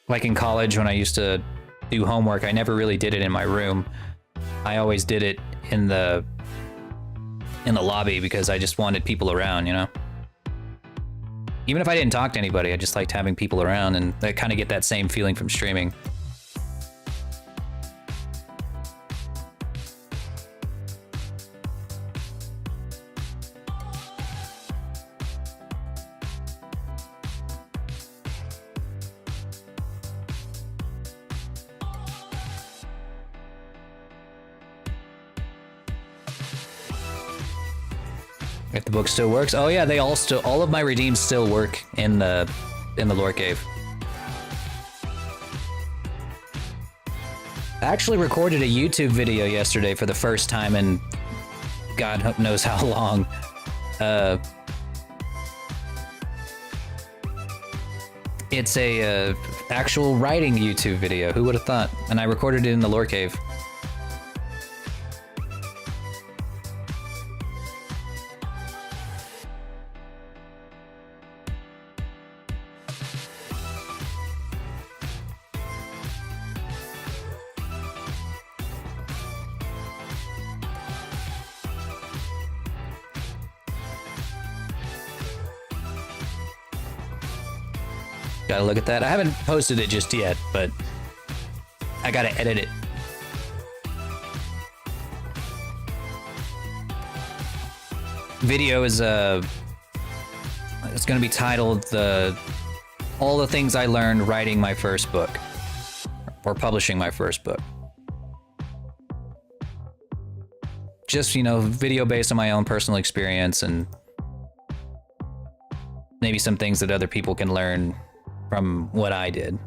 like in college when I used to do homework, I never really did it in my room. I always did it in the lobby because I just wanted people around, you know? Even if I didn't talk to anybody, I just liked having people around, and I kind of get that same feeling from streaming. If the book still works, oh yeah, all of my redeems still work in the lore cave. I actually recorded a YouTube video yesterday for the first time in God knows how long. It's a actual writing YouTube video. Who would have thought? And I recorded it in the lore cave. Gotta look at that. I haven't posted it just yet, but I gotta edit it. Video is it's gonna be titled all the things I learned writing my first book, or publishing my first book. Just, you know, video based on my own personal experience and maybe some things that other people can learn from what I did.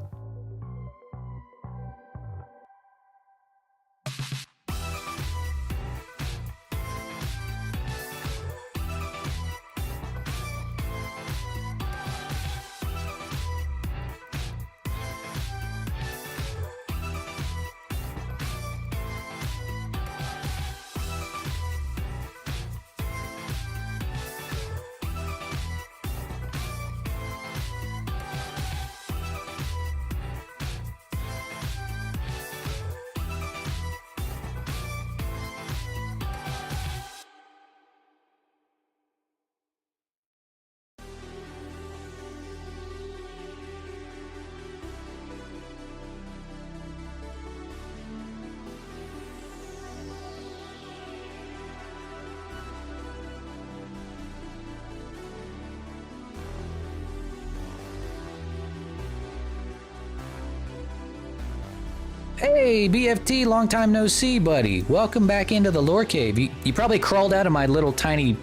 Hey, BFT, long time no see, buddy. Welcome back into the lore cave. You probably crawled out of my little tiny,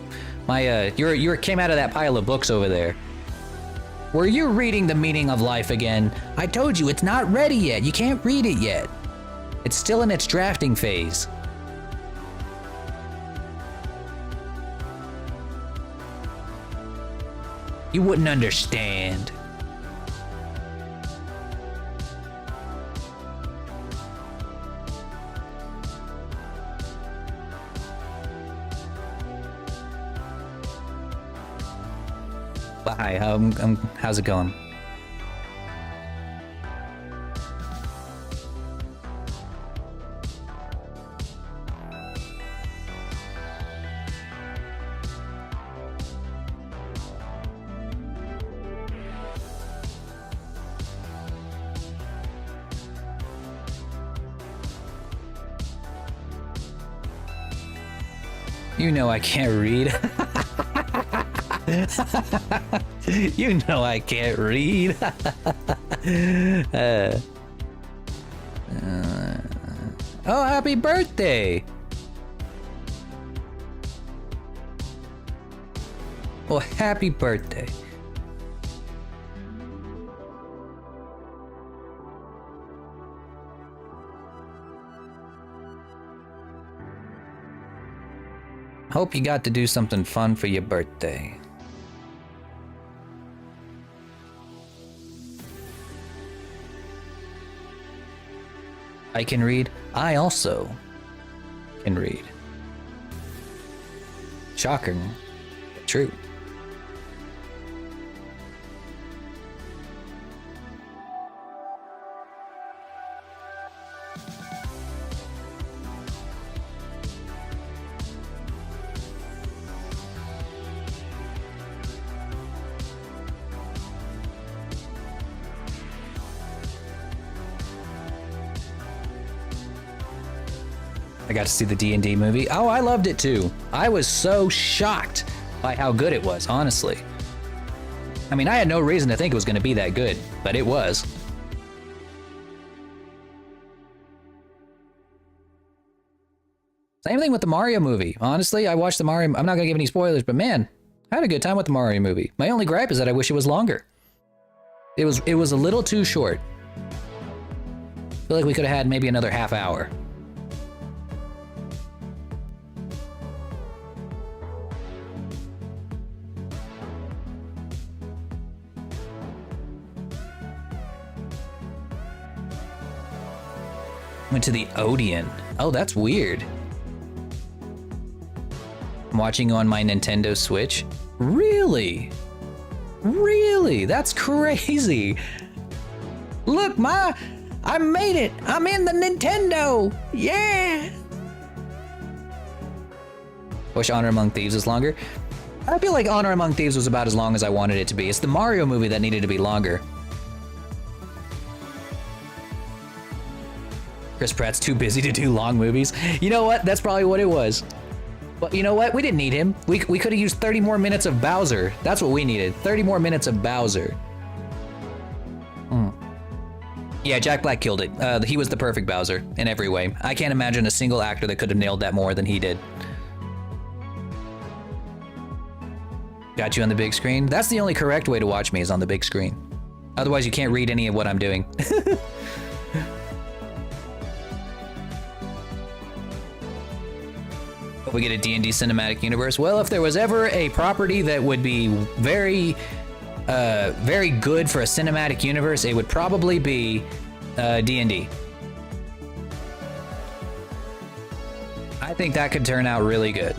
you came out of that pile of books over there. Were you reading The Meaning of Life again? I told you, it's not ready yet. You can't read it yet. It's still in its drafting phase. You wouldn't understand. Hi, how's it going? You know I can't read. You know I can't read. Oh, happy birthday! Well, happy birthday. Hope you got to do something fun for your birthday. I can read. I also can read. Shocking, but true. I got to see the D&D movie. Oh, I loved it too. I was so shocked by how good it was, honestly. I mean, I had no reason to think it was going to be that good, but it was. Same thing with the Mario movie. Honestly, I watched the Mario... I'm not going to give any spoilers, but man, I had a good time with the Mario movie. My only gripe is that I wish it was longer. It was a little too short. I feel like we could have had maybe another half hour. Went to the Odeon. Oh, that's weird. I'm watching on my Nintendo Switch. Really? Really? That's crazy. Look, Ma, I made it. I'm in the Nintendo. Yeah. Wish Honor Among Thieves was longer. I feel like Honor Among Thieves was about as long as I wanted it to be. It's the Mario movie that needed to be longer. Chris Pratt's too busy to do long movies. You know what? That's probably what it was. But you know what? We didn't need him. We could have used 30 more minutes of Bowser. That's what we needed. 30 more minutes of Bowser. Yeah, Jack Black killed it. He was the perfect Bowser in every way. I can't imagine a single actor that could have nailed that more than he did. Got you on the big screen? That's the only correct way to watch me, is on the big screen. Otherwise, you can't read any of what I'm doing. We get a D&D cinematic universe. Well, if there was ever a property that would be very good for a cinematic universe, it would probably be D&D. I think that could turn out really good.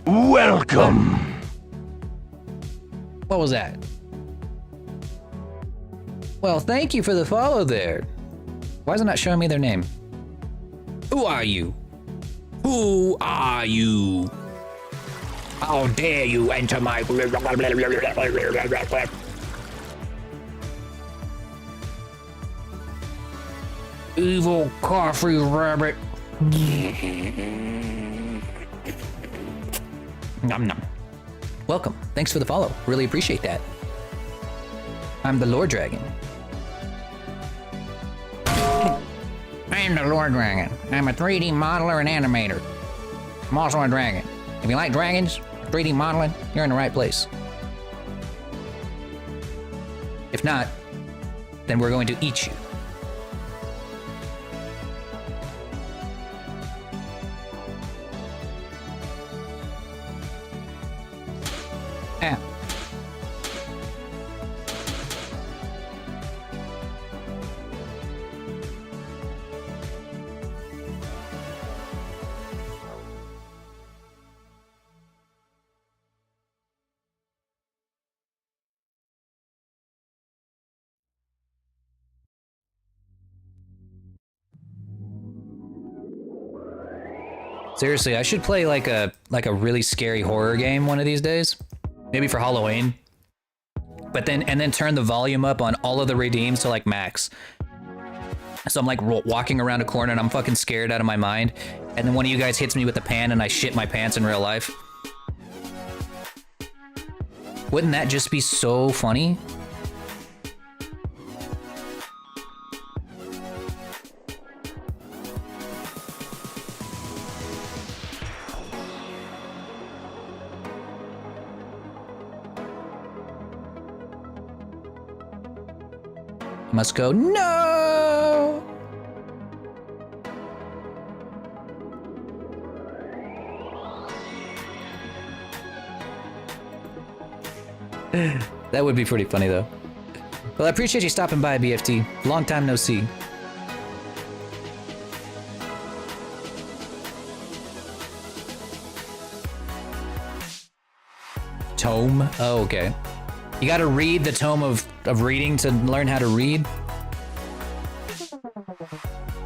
Welcome. What was that? Well, thank you for the follow there. Why is it not showing me their name? Who are you? Who are you? How dare you enter my... Evil coffee rabbit. Nom nom. Welcome. Thanks for the follow. Really appreciate that. I'm the Lord Dragon. I am the Lord Dragon. I'm a 3D modeler and animator. I'm also a dragon. If you like dragons, 3D modeling, you're in the right place. If not, then we're going to eat you. Ah. Seriously, I should play like a really scary horror game one of these days. Maybe for Halloween. But then turn the volume up on all of the redeems to like max. So I'm like walking around a corner and I'm fucking scared out of my mind. And then one of you guys hits me with a pan and I shit my pants in real life. Wouldn't that just be so funny? Must go, no! That would be pretty funny though. Well, I appreciate you stopping by, BFT. Long time no see. Tome? Oh, okay. You gotta read the tome of reading to learn how to read?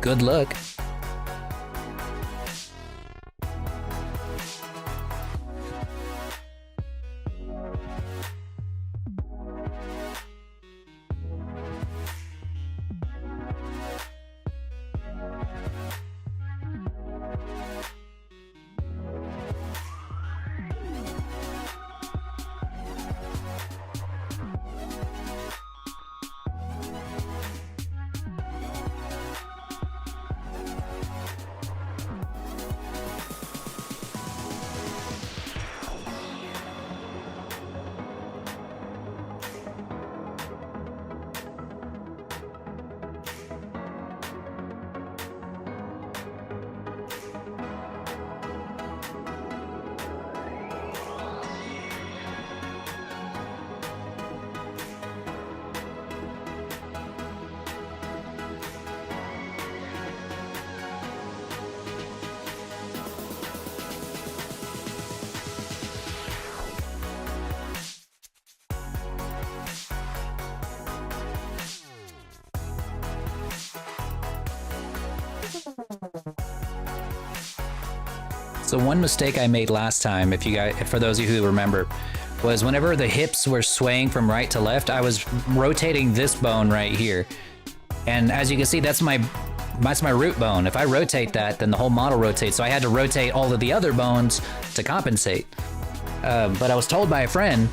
Good luck. So one mistake I made last time, if you guys, for those of you who remember, was whenever the hips were swaying from right to left, I was rotating this bone right here. And as you can see, that's my root bone. If I rotate that, then the whole model rotates. So I had to rotate all of the other bones to compensate. But I was told by a friend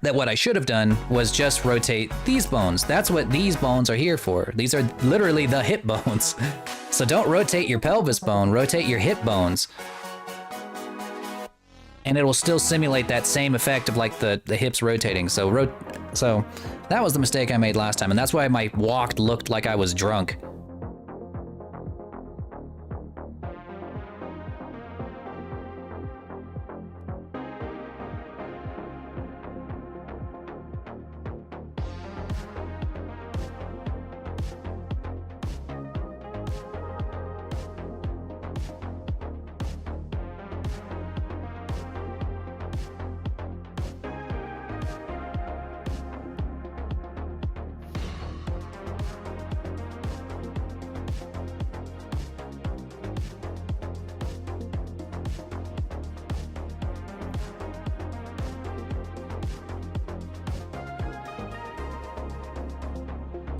that what I should have done was just rotate these bones. That's what these bones are here for. These are literally the hip bones. So don't rotate your pelvis bone, rotate your hip bones. And it will still simulate that same effect of like the hips rotating. So that was the mistake I made last time, and that's why my walk looked like I was drunk.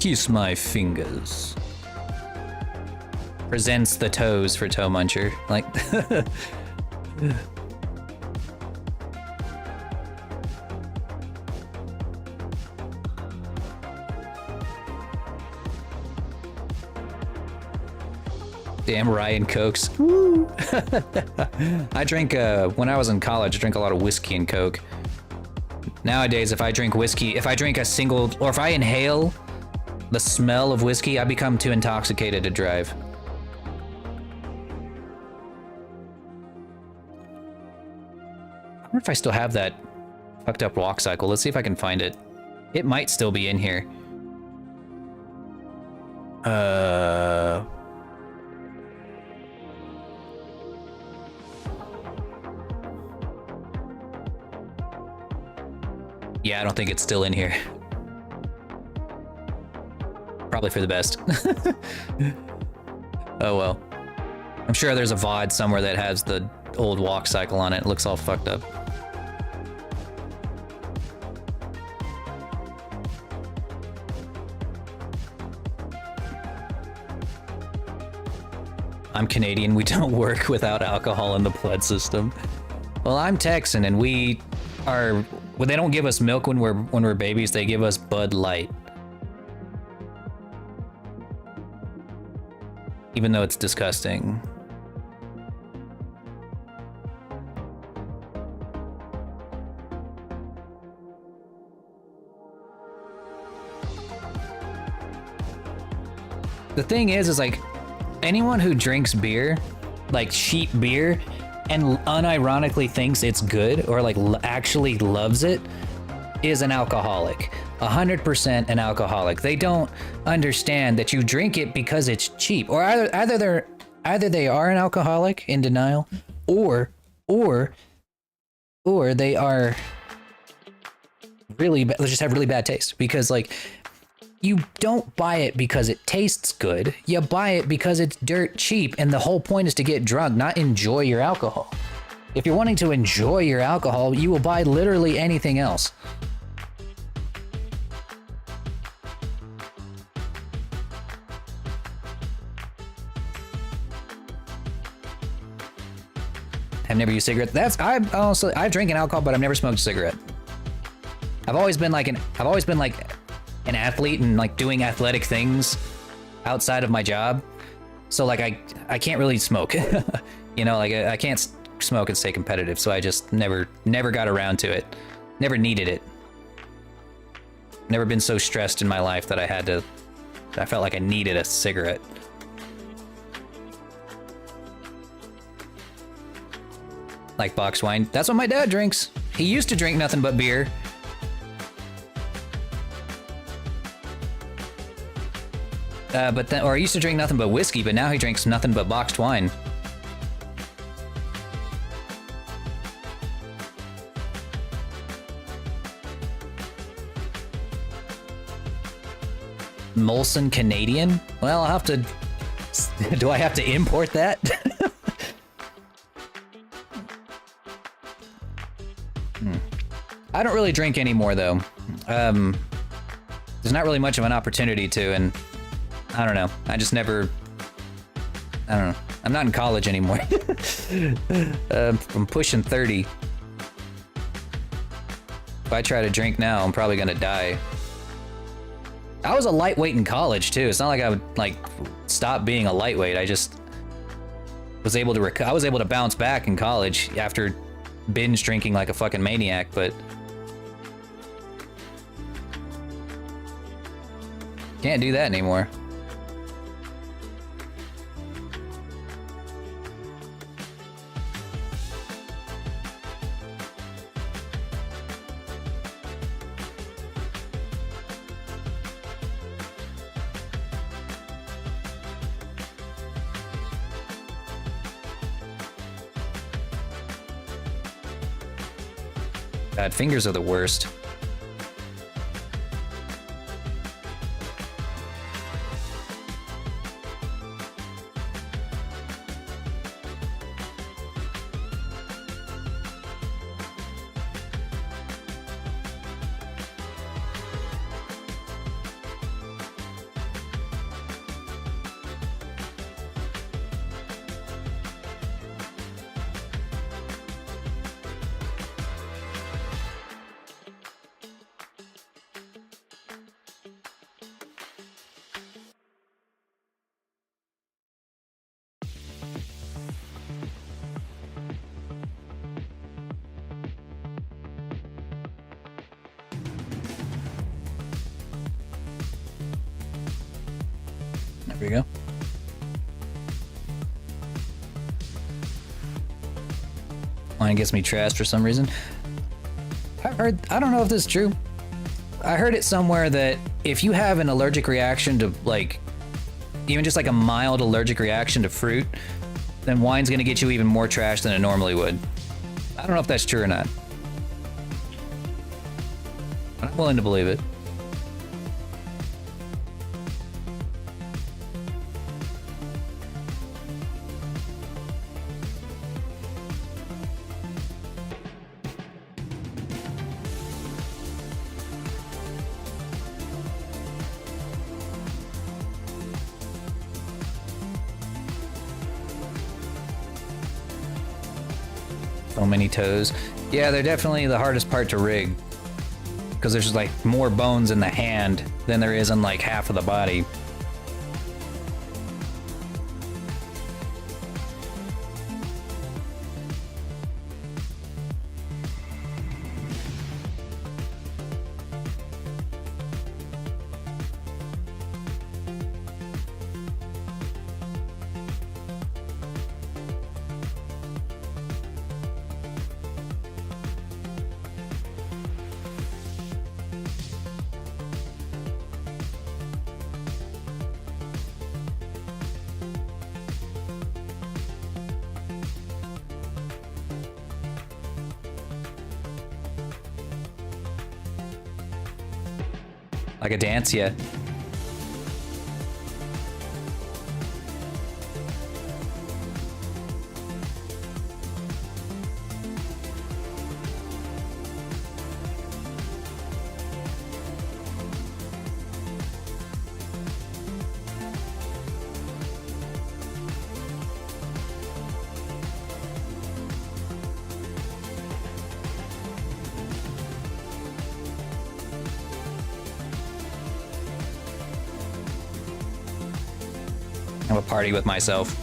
Kiss my fingers. presents the toes for Toe Muncher. Like, damn Ryan Cokes. Woo! I drink, when I was in college, I drank a lot of whiskey and Coke. Nowadays, if I drink whiskey, if I drink a single, or if I inhale the smell of whiskey, I become too intoxicated to drive. I wonder if I still have that fucked up walk cycle. Let's see if I can find it. It might still be in here. Yeah, I don't think it's still in here. Probably for the best. Oh well. I'm sure there's a VOD somewhere that has the old walk cycle on it. It looks all fucked up. I'm Canadian, we don't work without alcohol in the blood system. Well, I'm Texan and we are, well, they don't give us milk when we're babies, they give us Bud Light. Even though it's disgusting. The thing is like, anyone who drinks beer, like cheap beer, and unironically thinks it's good or like actually loves it, is an alcoholic. 100% an alcoholic. They don't understand that you drink it because it's cheap, or either they are an alcoholic in denial, or they are really they just have really bad taste, because like, you don't buy it because it tastes good. You buy it because it's dirt cheap, and the whole point is to get drunk, not enjoy your alcohol. If you're wanting to enjoy your alcohol, you will buy literally anything else. I've never used cigarettes. I've drinking alcohol, but I've never smoked a cigarette. I've always been like an athlete and like doing athletic things outside of my job. So like I can't really smoke. You know, like I can't smoke and stay competitive. So I just never got around to it. Never needed it. Never been so stressed in my life that I felt like I needed a cigarette. Like box wine. That's what my dad drinks. He used to drink nothing but beer. Or he used to drink nothing but whiskey, but now he drinks nothing but boxed wine. Molson Canadian? Well, I'll have to... Do I have to import that? I don't really drink anymore, though. There's not really much of an opportunity to, and I don't know. I just never... I don't know. I'm not in college anymore. I'm pushing 30. If I try to drink now, I'm probably gonna die. I was a lightweight in college, too. It's not like I would, like, stop being a lightweight. I just was able to... I was able to bounce back in college after binge drinking like a fucking maniac, but... Can't do that anymore. God, fingers are the worst. Here we go. Mine gets me trashed for some reason. I don't know if this is true. I heard it somewhere that if you have an allergic reaction to, like, even just like a mild allergic reaction to fruit, then wine's gonna get you even more trash than it normally would. I don't know if that's true or not. But I'm willing to believe it. So many toes. Yeah, they're definitely the hardest part to rig. Because there's like more bones in the hand than there is in like half of the body. Like a dance, yeah. Have a party with myself.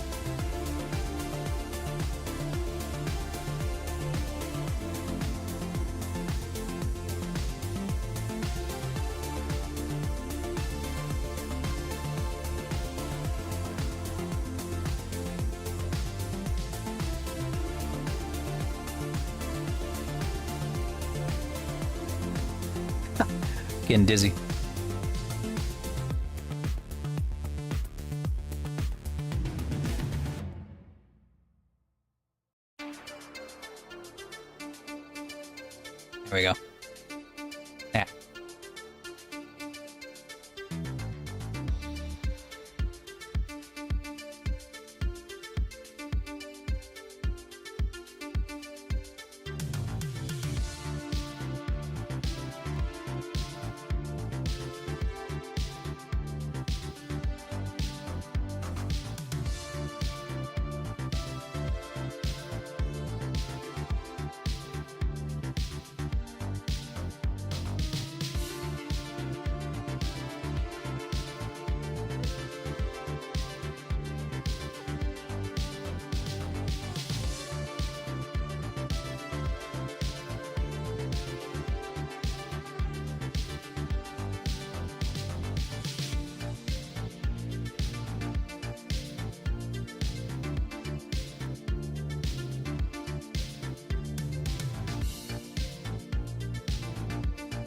Getting dizzy. There we go. Yeah.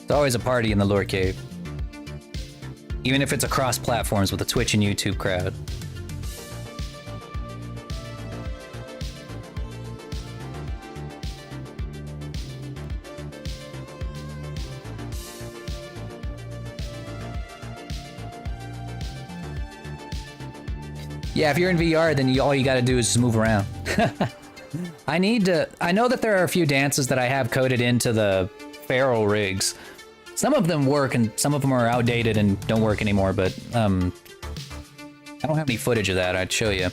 It's always a party in the lore cave. Even if it's across platforms with the Twitch and YouTube crowd. Yeah, if you're in VR, then all you gotta do is just move around. I know that there are a few dances that I have coded into the feral rigs. Some of them work and some of them are outdated and don't work anymore, but I don't have any footage of that. I'd show you.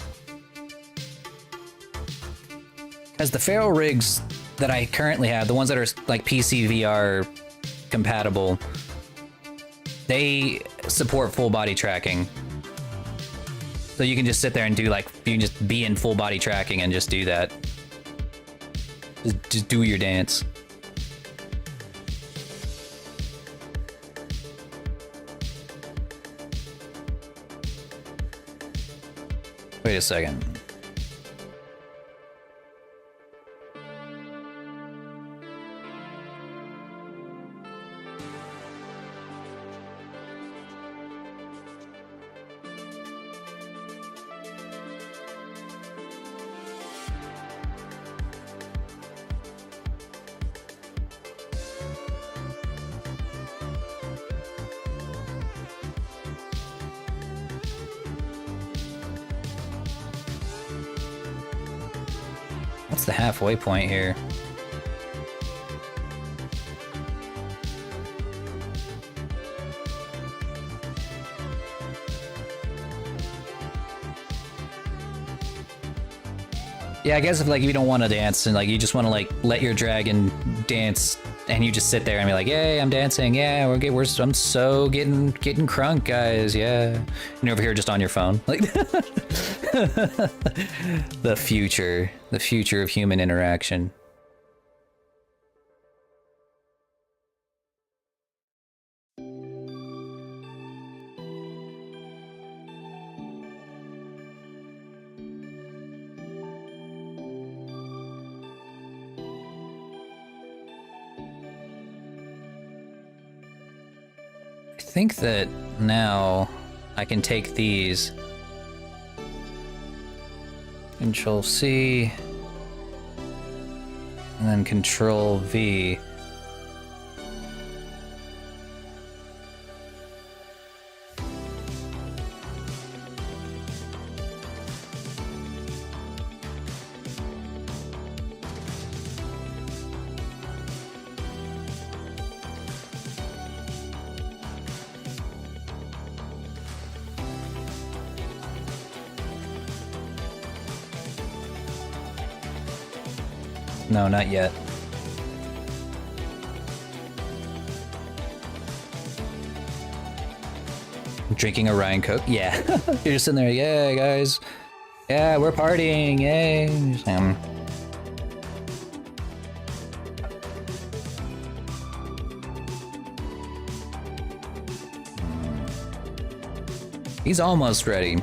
Because the feral rigs that I currently have, the ones that are like PC VR compatible, they support full body tracking. So you can just sit there and do like, you can just be in full body tracking and just do that. Just do your dance. Wait a second. What's the halfway point here? Yeah, I guess if like you don't want to dance and like you just want to like let your dragon dance and you just sit there and be like, "Yay, I'm dancing! Yeah, I'm so getting crunk, guys! Yeah," and you're over here just on your phone, like the future of human interaction. I think that now I can take these, Control C, and then Control V. No, not yet. Drinking a Ryan Coke? Yeah. You're just sitting there, yeah, guys. Yeah, we're partying, yay. He's almost ready.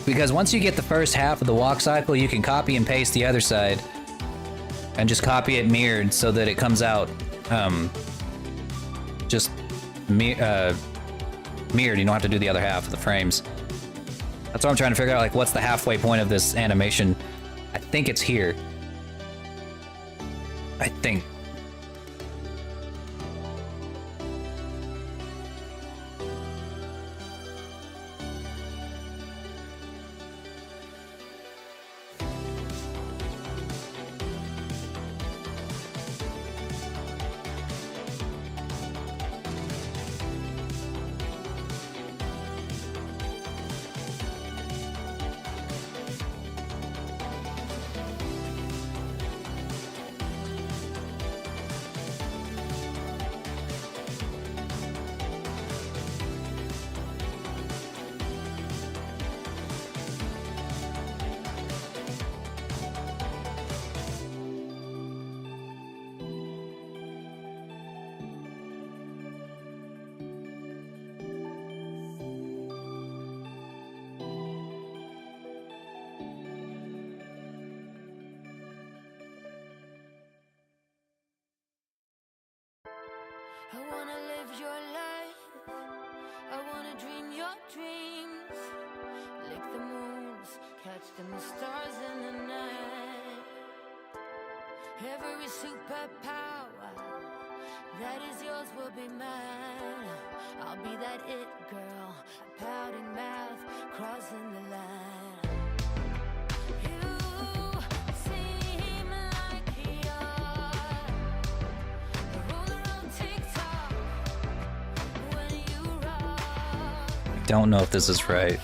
Because once you get the first half of the walk cycle, you can copy and paste the other side. And just copy it mirrored so that it comes out mirrored. You don't have to do the other half of the frames. That's what I'm trying to figure out, like, what's the halfway point of this animation? I think it's here. I think. I wanna live your life, I wanna dream your dreams, lick the moons, catch them stars in the night. Every superpower that is yours will be mine. I'll be that it girl, pouting mouth, crossing the line. Don't know if this is right.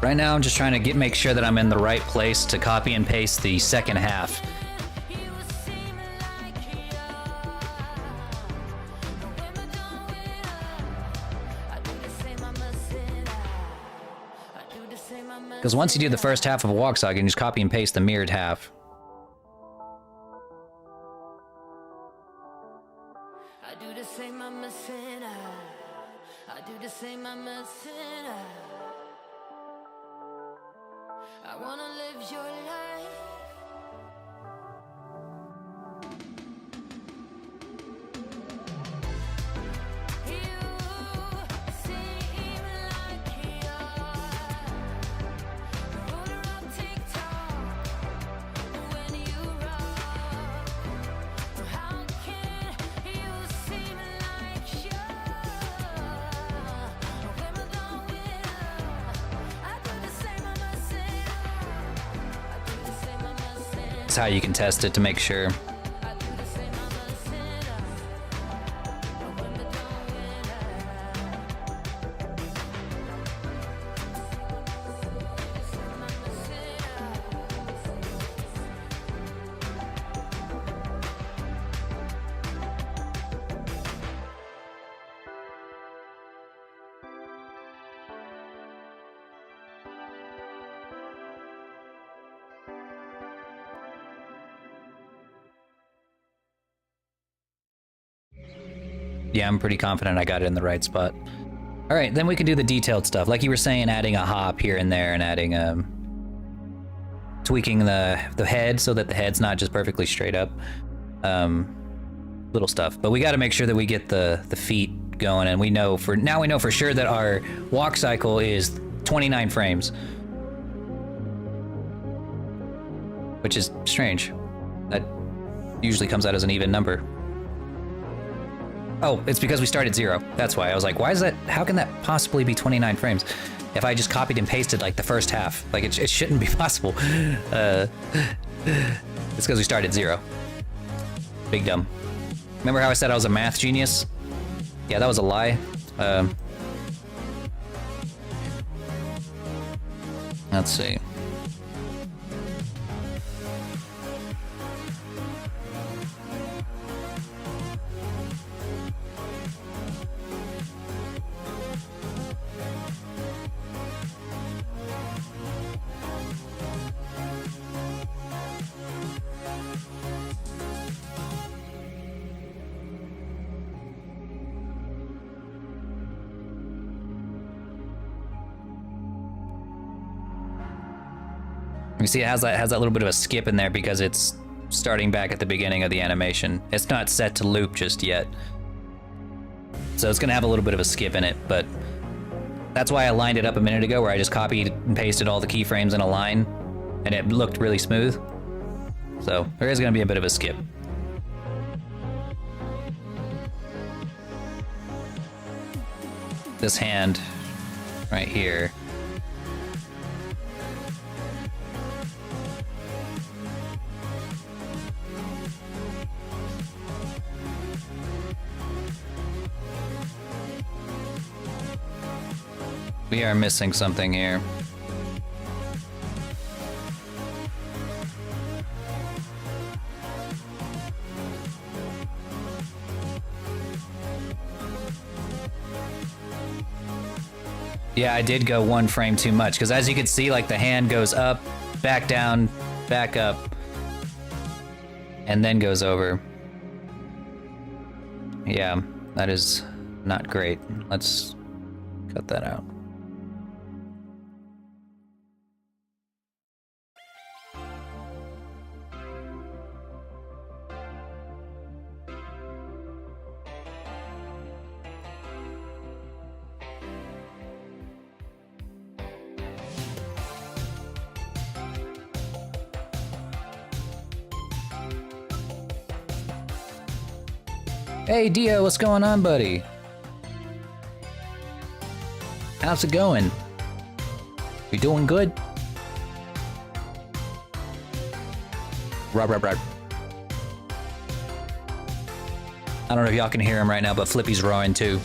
Right now, I'm just trying to make sure that I'm in the right place to copy and paste the second half. Because once you do the first half of a walk saga, you can just copy and paste the mirrored half. I do the same, I'm a sinner. I do the same, I'm a sinner. I wanna live your life. You seem like you're the ruler of TikTok when you rock. How can you seem like you're a Wimbledon winner? I do the same, I'm a sinner. I do the same, I'm a sinner. That's how you can test it to make sure. I do the same, I'm a sinner. A Wimbledon winner. I'm a sinner. Yeah, I'm pretty confident I got it in the right spot. All right, then we can do the detailed stuff. Like you were saying, adding a hop here and there and adding, tweaking the head so that the head's not just perfectly straight up. Little stuff. But we got to make sure that we get the feet going, and we know for sure that our walk cycle is 29 frames. Which is strange. That usually comes out as an even number. Oh, it's because we started 0. That's why. I was like, why is that? How can that possibly be 29 frames? If I just copied and pasted like the first half. Like it shouldn't be possible. It's because we started 0. Big dumb. Remember how I said I was a math genius? Yeah, that was a lie. Let's see. You see, it has that little bit of a skip in there because it's starting back at the beginning of the animation. It's not set to loop just yet. So it's gonna have a little bit of a skip in it, but that's why I lined it up a minute ago where I just copied and pasted all the keyframes in a line and it looked really smooth. So there is gonna be a bit of a skip. This hand right here. We are missing something here. Yeah, I did go 1 frame too much, because as you can see, like the hand goes up, back down, back up, and then goes over. Yeah, that is not great. Let's cut that out. Hey Dio, what's going on, buddy? How's it going? You doing good? Rub. I don't know if y'all can hear him right now, but Flippy's roaring too.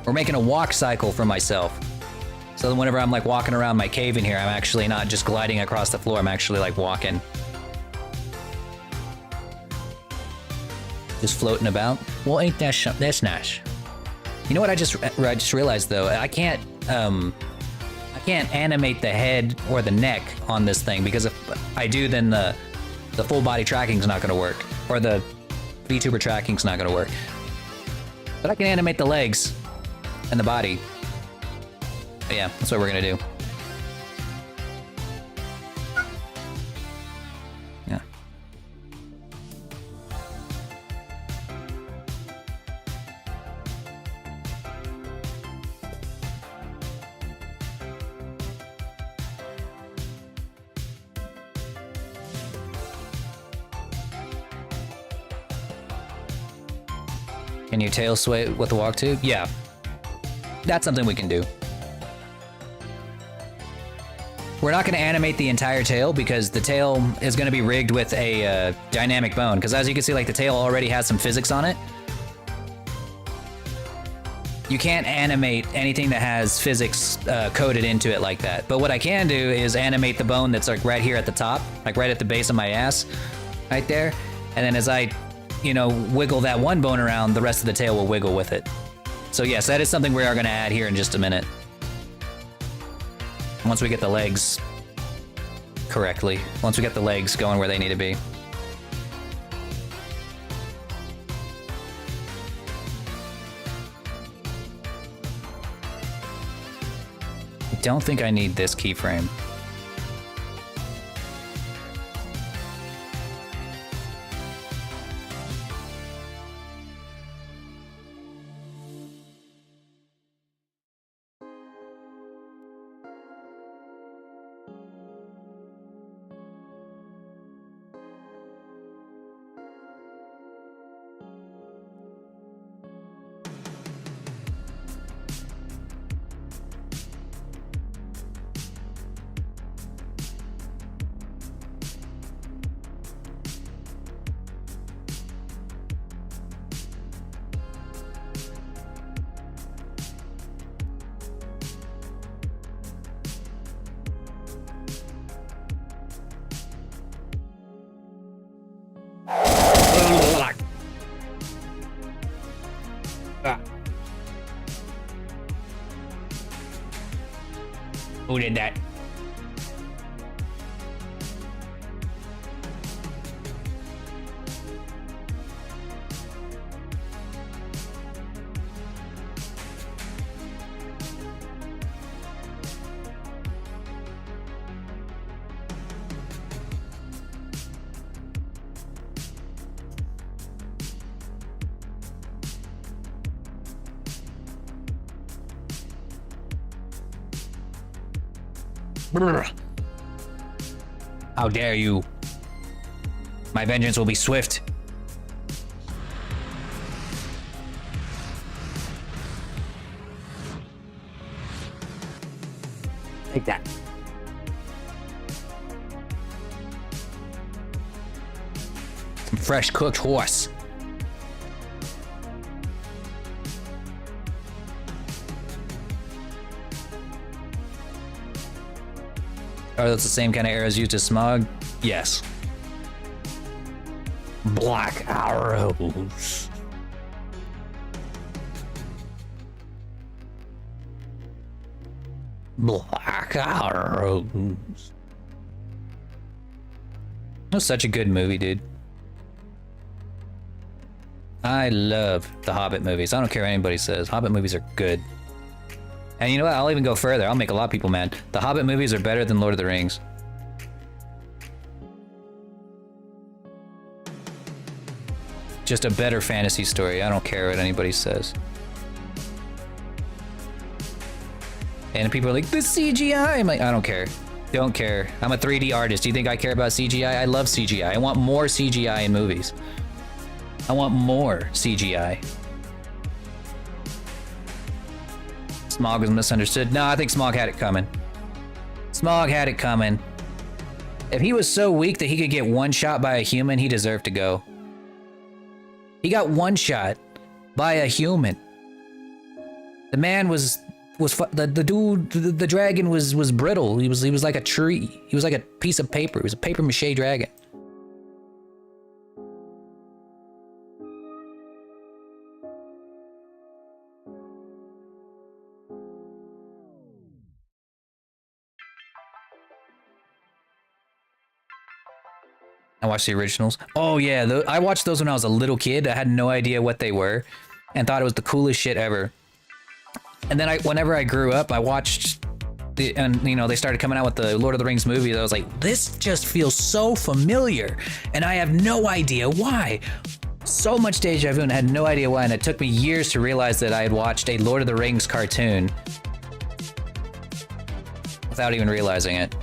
We're making a walk cycle for myself. So whenever I'm like walking around my cave in here, I'm actually not just gliding across the floor, I'm actually like walking. Just floating about. Well, ain't that's nice. You know what I just realized though? I can't animate the head or the neck on this thing, because if I do, then the full body tracking's not gonna work. Or the VTuber tracking's not gonna work. But I can animate the legs and the body. But yeah, that's what we're gonna do. Yeah. Can you tail sway with the walk tube? Yeah. That's something we can do. We're not going to animate the entire tail because the tail is going to be rigged with a dynamic bone. Because as you can see, like the tail already has some physics on it. You can't animate anything that has physics coded into it like that. But what I can do is animate the bone that's like right here at the top, like right at the base of my ass, right there. And then as I, you know, wiggle that one bone around, the rest of the tail will wiggle with it. So yes, that is something we are going to add here in just a minute. Once we get the legs correctly. Once we get the legs going where they need to be. I don't think I need this keyframe. Who did that? How dare you? My vengeance will be swift. Take that. Some fresh cooked horse. Are those the same kind of arrows used as smog? Yes. Black arrows. Black arrows. That was such a good movie, dude. I love the Hobbit movies. I don't care what anybody says. Hobbit movies are good. And you know what? I'll even go further. I'll make a lot of people mad. The Hobbit movies are better than Lord of the Rings. Just a better fantasy story. I don't care what anybody says. And people are like, the CGI! I'm like, I don't care. Don't care. I'm a 3D artist. Do you think I care about CGI? I love CGI. I want more CGI in movies. I want more CGI. Smog was misunderstood. No, I think Smog had it coming. Smog had it coming. If he was so weak that he could get one shot by a human, he deserved to go. He got one shot by a human. The man was was the dude, the dragon was brittle. He was like a tree. He was like a piece of paper. He was a paper mache dragon. I watched the originals. Oh yeah, I watched those when I was a little kid. I had no idea what they were, and thought it was the coolest shit ever. And then whenever I grew up, I watched and you know, they started coming out with the Lord of the Rings movies. I was like, this just feels so familiar, and I have no idea why. So much deja vu, and I had no idea why, and it took me years to realize that I had watched a Lord of the Rings cartoon without even realizing it.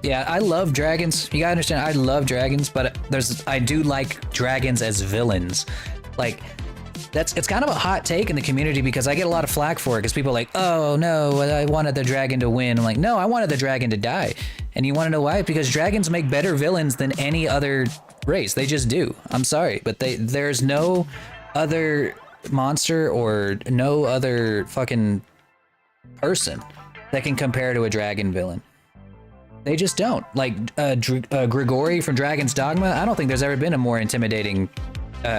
Yeah, I love dragons. You gotta understand, I love dragons, but I do like dragons as villains. Like, it's kind of a hot take in the community because I get a lot of flack for it because people are like, oh no, I wanted the dragon to win. I'm like, no, I wanted the dragon to die. And you wanna know why? Because dragons make better villains than any other race. They just do. I'm sorry, but there's no other monster or no other fucking person that can compare to a dragon villain. They just don't. Like Grigori from Dragon's Dogma, I don't think there's ever been a more intimidating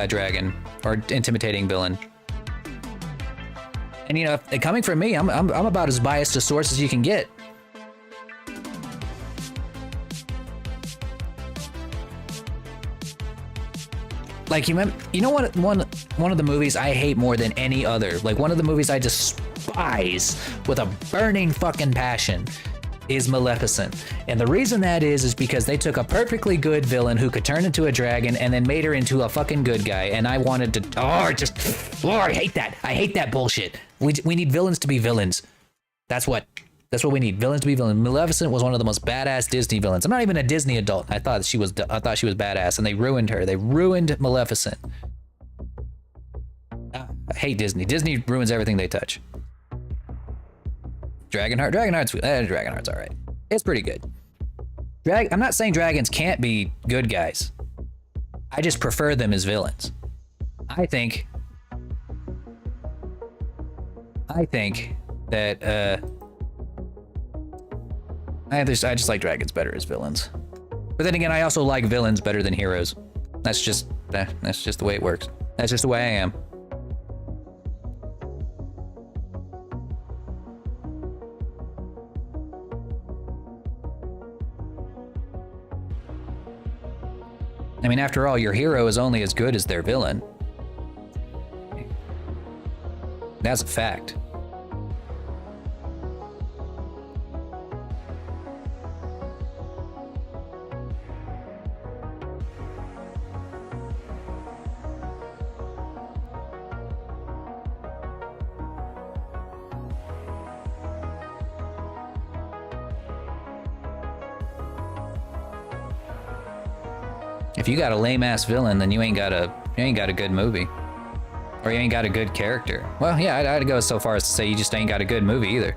dragon or intimidating villain. And you know, coming from me, I'm about as biased a source as you can get. Like you know what? One of the movies I hate more than any other, like one of the movies I despise with a burning fucking passion, is Maleficent. And the reason that is because they took a perfectly good villain who could turn into a dragon and then made her into a fucking good guy. And I wanted to, I hate that. I hate that bullshit. We need villains to be villains. That's what we need. Villains to be villains. Maleficent was one of the most badass Disney villains. I'm not even a Disney adult. I thought she was badass, and they ruined her. They ruined Maleficent. I hate Disney. Disney ruins everything they touch. Dragonheart's all right. It's pretty good. I'm not saying dragons can't be good guys. I just prefer them as villains. I think that I just like dragons better as villains. But then again, I also like villains better than heroes. That's just the way it works. That's just the way I am. I mean, after all, your hero is only as good as their villain. That's a fact. If you got a lame ass villain, then you ain't got a good movie, or you ain't got a good character. Well, yeah, I'd go so far as to say you just ain't got a good movie either.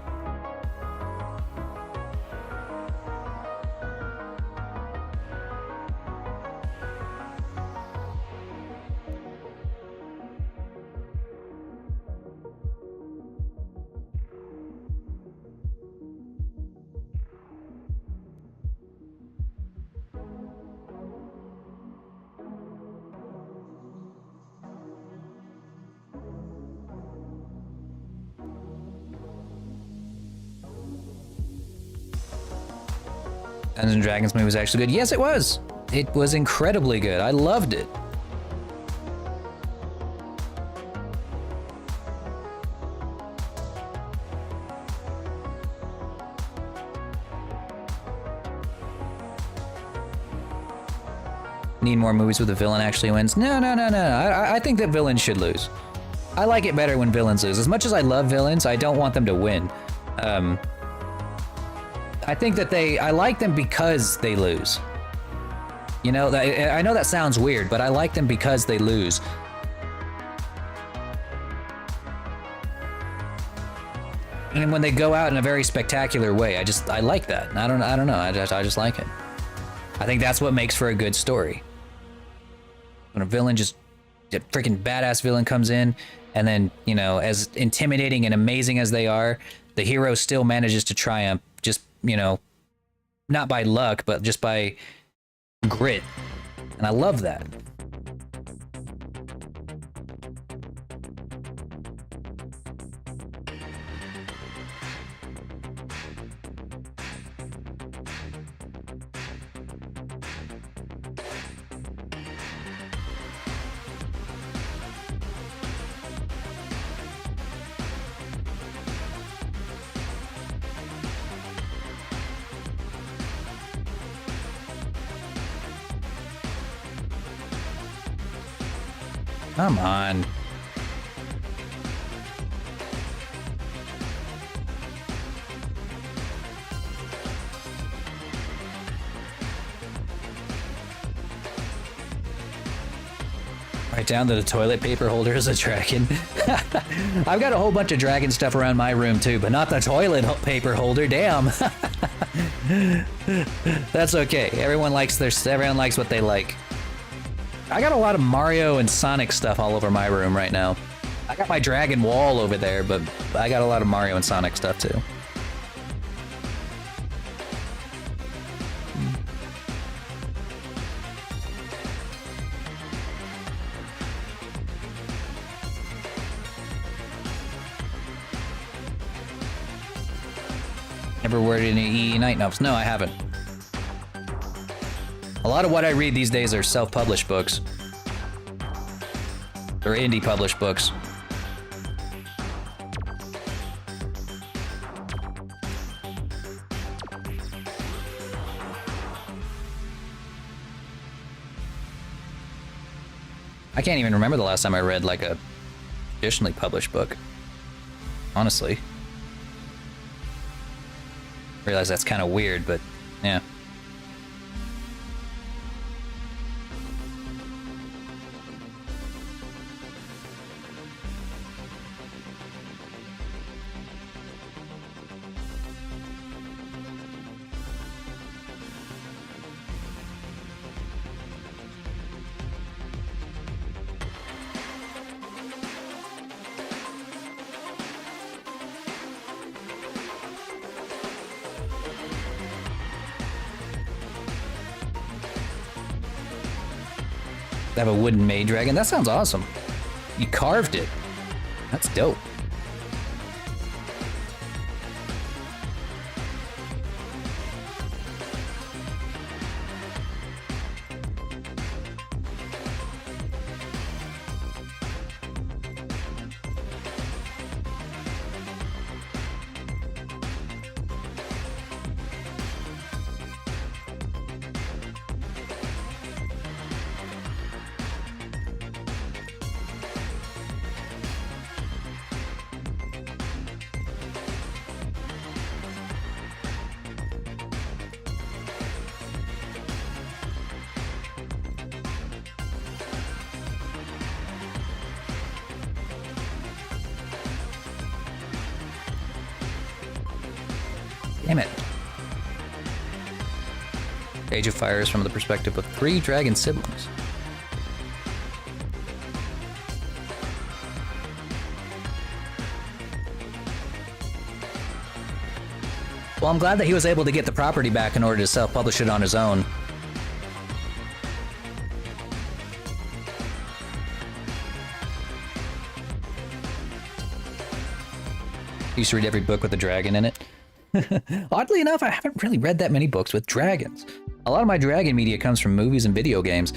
Dungeons and Dragons movie was actually good. Yes, it was. It was incredibly good. I loved it. Need more movies where the villain actually wins. No. I think that villains should lose. I like it better when villains lose. As much as I love villains, I don't want them to win. I think that I like them because they lose. You know, I know that sounds weird, but I like them because they lose. And when they go out in a very spectacular way, I like that. I don't know. I just like it. I think that's what makes for a good story. When a villain a freaking badass villain comes in, and then, you know, as intimidating and amazing as they are, the hero still manages to triumph, just, you know, not by luck, but just by grit. And I love that. Come on. Right down to the toilet paper holder is a dragon. I've got a whole bunch of dragon stuff around my room too, but not the toilet paper holder, damn. That's okay. Everyone likes what they like. I got a lot of Mario and Sonic stuff all over my room right now. I got my dragon wall over there, but I got a lot of Mario and Sonic stuff too. Never read any EE Night novels. No, I haven't. A lot of what I read these days are self-published books. Or indie published books. I can't even remember the last time I read like a traditionally published book. Honestly. I realize that's kind of weird, but yeah. Have a wooden maid dragon. That sounds awesome. You carved it. That's dope. Damn it. Age of Fire is from the perspective of 3 dragon siblings. Well, I'm glad that he was able to get the property back in order to self-publish it on his own. I used to read every book with a dragon in it. Oddly enough, I haven't really read that many books with dragons. A lot of my dragon media comes from movies and video games.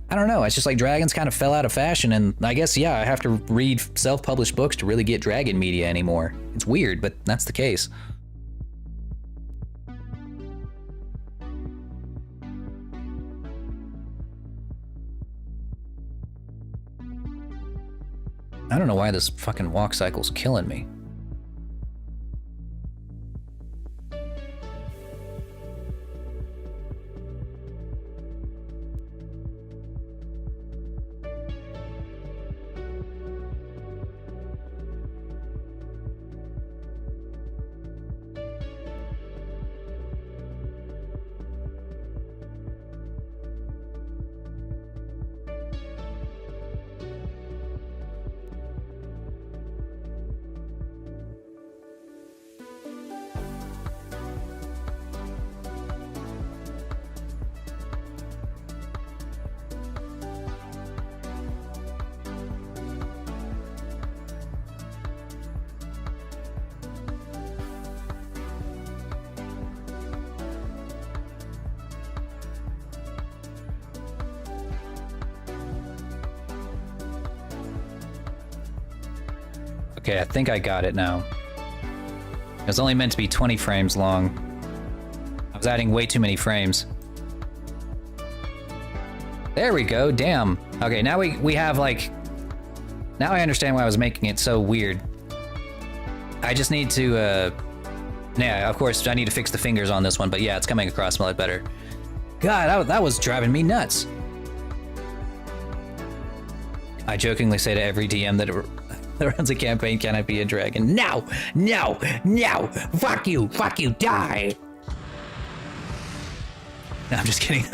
I don't know, it's just like dragons kind of fell out of fashion, and I guess, yeah, I have to read self-published books to really get dragon media anymore. It's weird, but that's the case. I don't know why this fucking walk cycle's killing me. Okay, I think I got it now. It was only meant to be 20 frames long. I was adding way too many frames. There we go, damn. Okay, now we have like... Now I understand why I was making it so weird. I just need to, yeah, of course, I need to fix the fingers on this one, but yeah, it's coming across a lot better. God, that was driving me nuts. I jokingly say to every DM that runs a campaign, can I be a dragon? No! No! No! Fuck you! Fuck you! Die! No, I'm just kidding.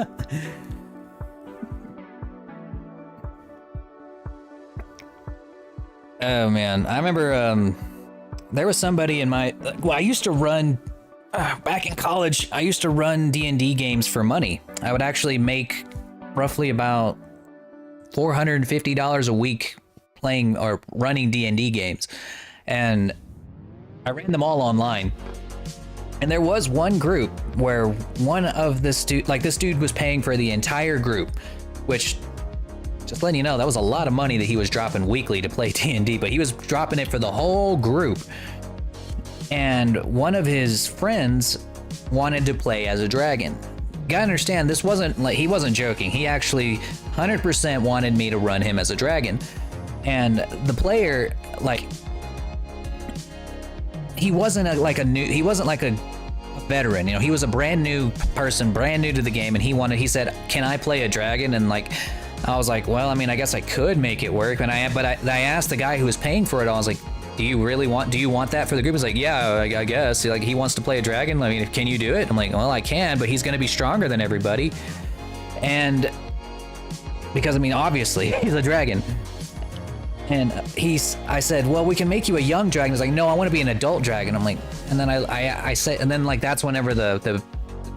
Oh man, I remember there was somebody in my... Well, I used to run... back in college, I used to run D&D games for money. I would actually make roughly about $450 a week playing or running D&D games. And I ran them all online. And there was one group where one of this dude, like this dude was paying for the entire group, which, just letting you know, that was a lot of money that he was dropping weekly to play D&D, but he was dropping it for the whole group. And one of his friends wanted to play as a dragon. You gotta understand, this wasn't like, he wasn't joking. He actually 100% wanted me to run him as a dragon. And the player, like, he wasn't he wasn't like a veteran, you know, he was a brand new person, brand new to the game, and he said, can I play a dragon? And like, I was like, well, I mean, I guess I could make it work. And I asked the guy who was paying for it, I was like, do you want that for the group? He's like, yeah, I guess. Like, he wants to play a dragon. I mean, can you do it? I'm like, well, I can, but he's going to be stronger than everybody. And because, I mean, obviously he's a dragon. And I said, well, we can make you a young dragon. He's like, no, I want to be an adult dragon. I'm like, and then I said, and then like, that's whenever the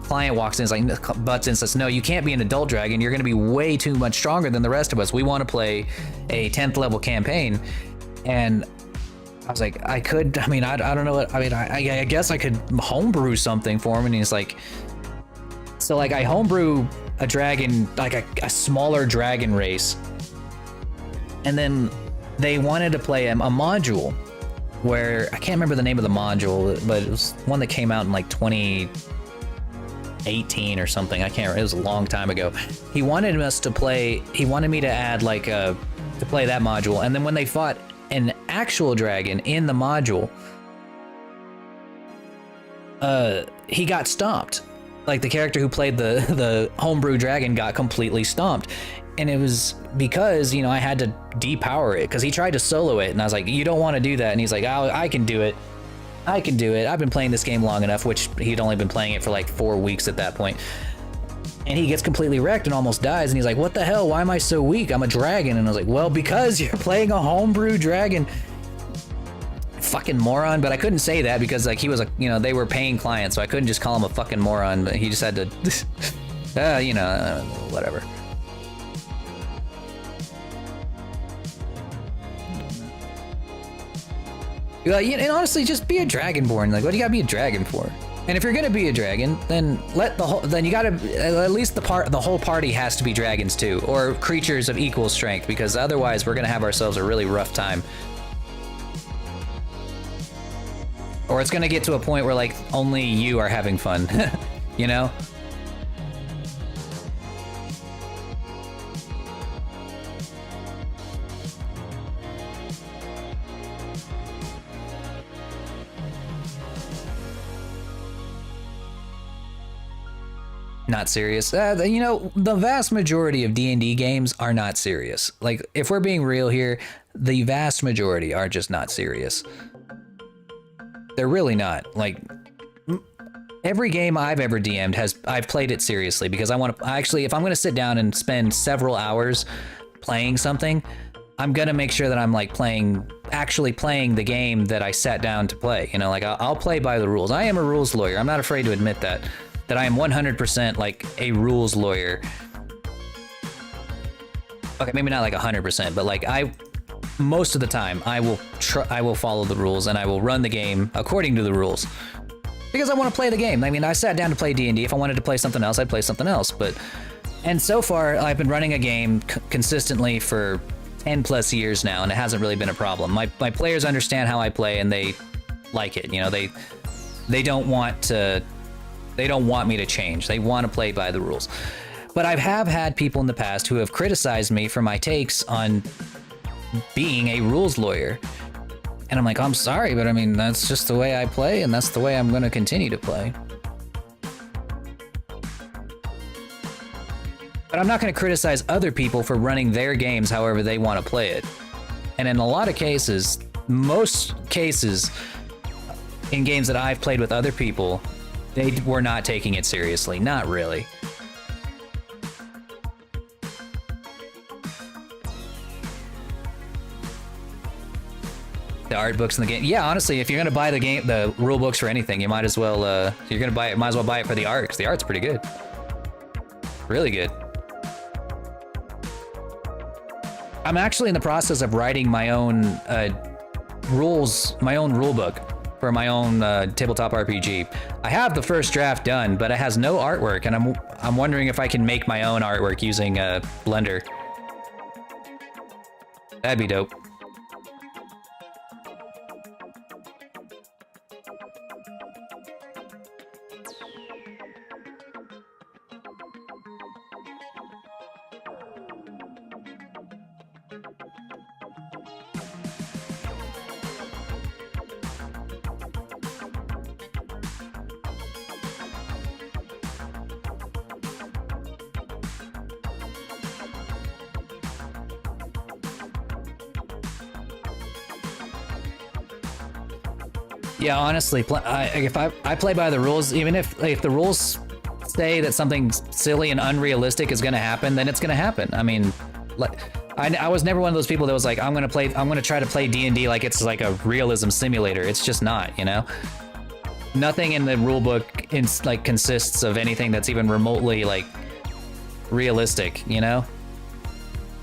client walks in, is like, butts in, says, no, you can't be an adult dragon. You're going to be way too much stronger than the rest of us. We want to play a 10th level campaign. And I was like, I don't know what, I mean, I guess I could homebrew something for him. And he's like, so like I homebrew a dragon, like a smaller dragon race. And then they wanted to play a module where, I can't remember the name of the module, but it was one that came out in like 2018 or something. I can't remember, it was a long time ago. He wanted me to add like to play that module. And then when they fought an actual dragon in the module, he got stomped. Like the character who played the homebrew dragon got completely stomped. And it was because, you know, I had to depower it because he tried to solo it. And I was like, you don't want to do that. And he's like, oh, I can do it. I can do it. I've been playing this game long enough, which he'd only been playing it for like 4 weeks at that point. And he gets completely wrecked and almost dies. And he's like, what the hell? Why am I so weak? I'm a dragon. And I was like, well, because you're playing a homebrew dragon. Fucking moron. But I couldn't say that because like he was you know, they were paying clients, so I couldn't just call him a fucking moron. But he just had to, you know, whatever. And honestly, just be a dragonborn. Like, what do you gotta be a dragon for? And if you're gonna be a dragon, then you gotta, at least the whole party has to be dragons too, or creatures of equal strength, because otherwise we're gonna have ourselves a really rough time. Or it's gonna get to a point where like only you are having fun, you know? not serious. You know, the vast majority of D&D games are not serious. Like, if we're being real here, the vast majority are just not serious. They're really not. Like, every game I've ever DM'd I've played it seriously because I want to actually, if I'm going to sit down and spend several hours playing something, I'm going to make sure that I'm like actually playing the game that I sat down to play. You know, like I'll play by the rules. I am a rules lawyer. I'm not afraid to admit that I am 100% like a rules lawyer. Okay, maybe not like 100%, but like most of the time I will follow the rules and I will run the game according to the rules. Because I want to play the game. I mean, I sat down to play D&D. If I wanted to play something else, I'd play something else. And so far, I've been running a game consistently for 10 plus years now, and it hasn't really been a problem. My players understand how I play, and they like it. You know, they don't want me to change. They want to play by the rules. But I have had people in the past who have criticized me for my takes on being a rules lawyer. And I'm like, I'm sorry, but I mean, that's just the way I play, and that's the way I'm going to continue to play. But I'm not going to criticize other people for running their games however they want to play it. And in a lot of cases, most cases in games that I've played with other people, they were not taking it seriously. Not really. The art books in the game. Yeah, honestly, if you're gonna buy the rule books for anything, you might as well. You're gonna buy it. Might as well buy it for the art, because the art's pretty good. Really good. I'm actually in the process of writing my own my own rule book for my own tabletop RPG. I have the first draft done, but it has no artwork, and I'm wondering if I can make my own artwork using Blender. That'd be dope. Yeah, honestly, if I play by the rules, even if the rules say that something silly and unrealistic is going to happen, then it's going to happen. I mean, like, I was never one of those people that was like, I'm going to try to play D&D like it's like a realism simulator. It's just not, you know? Nothing in the rule book consists of anything that's even remotely like realistic, you know?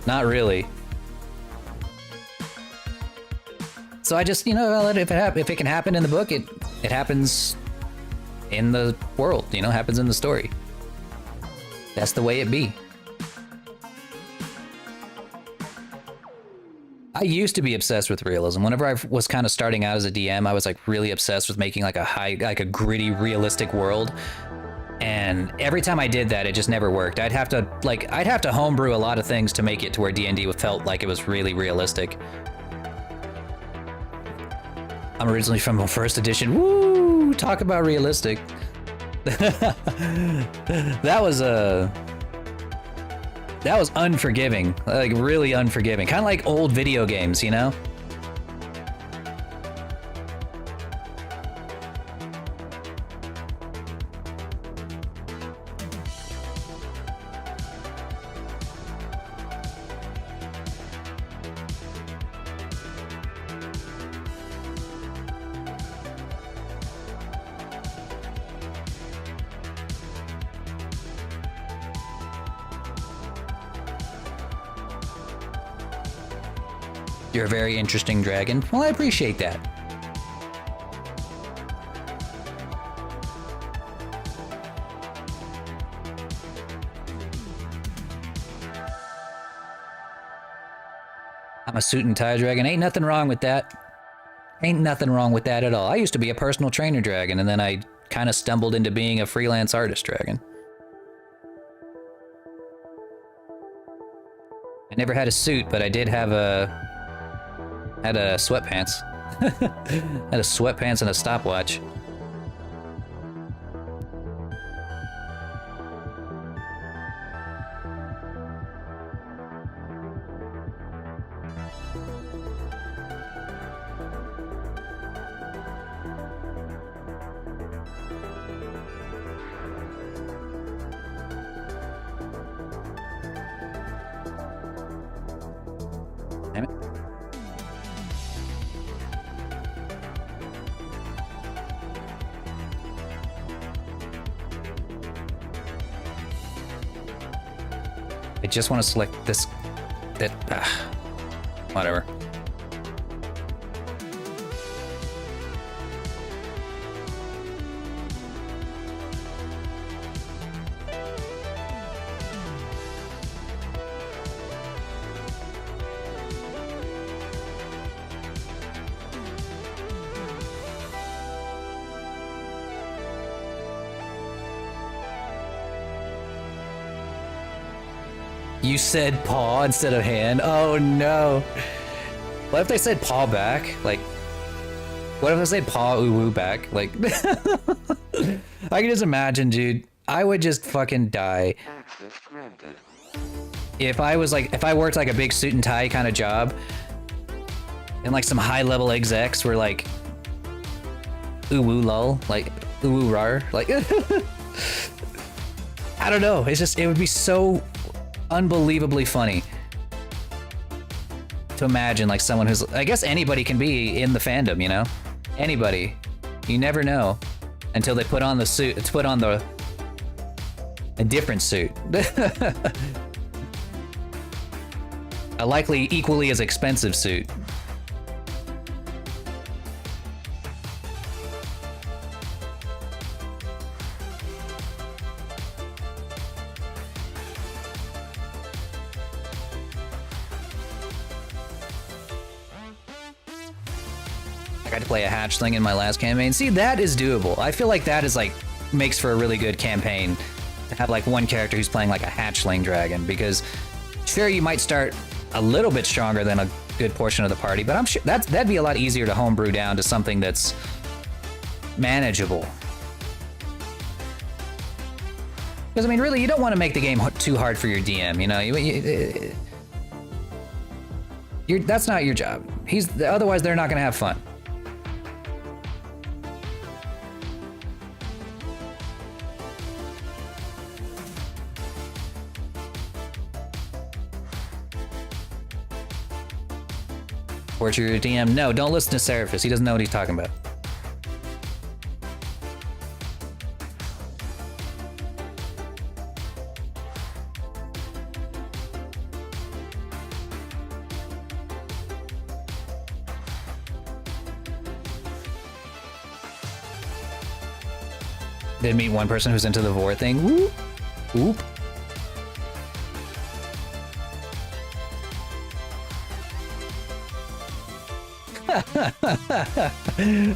Not really. So I just, you know, if it can happen in the book, it happens in the world, you know, happens in the story. That's the way it be. I used to be obsessed with realism. Whenever I was kind of starting out as a DM, I was like really obsessed with making like a gritty, realistic world. And every time I did that, it just never worked. I'd have to homebrew a lot of things to make it to where D&D felt like it was really realistic. I'm originally from first edition. Woo! Talk about realistic. That was unforgiving. Like, really unforgiving. Kind of like old video games, you know? You're a very interesting dragon. Well, I appreciate that. I'm a suit and tie dragon. Ain't nothing wrong with that. Ain't nothing wrong with that at all. I used to be a personal trainer dragon, and then I kind of stumbled into being a freelance artist dragon. I never had a suit, but I did have had a sweatpants. Had a sweatpants and a stopwatch. Damn it. I just want to select this. Whatever. You said paw instead of hand. Oh no. What if they said paw back? Like, what if they said paw ooh woo back? Like, I can just imagine, dude. I would just fucking die. If I worked like a big suit and tie kind of job, and like some high level execs were like, ooh woo lol, like ooh woo rar, like, I don't know. It's just, it would be so unbelievably funny to imagine like someone who's, I guess anybody can be in the fandom, you know? Anybody. You never know until they put on the suit, put on a different suit. A likely equally as expensive suit. I got to play a hatchling in my last campaign. See, that is doable. I feel like that is like, makes for a really good campaign to have like one character who's playing like a hatchling dragon, because sure, you might start a little bit stronger than a good portion of the party, but I'm sure that'd be a lot easier to homebrew down to something that's manageable. Because I mean, really, you don't want to make the game too hard for your DM. You know, that's not your job. Otherwise, they're not going to have fun. Torture your DM? No, don't listen to Seraphis. He doesn't know what he's talking about. Did meet one person who's into the vor thing. Whoop. Whoop.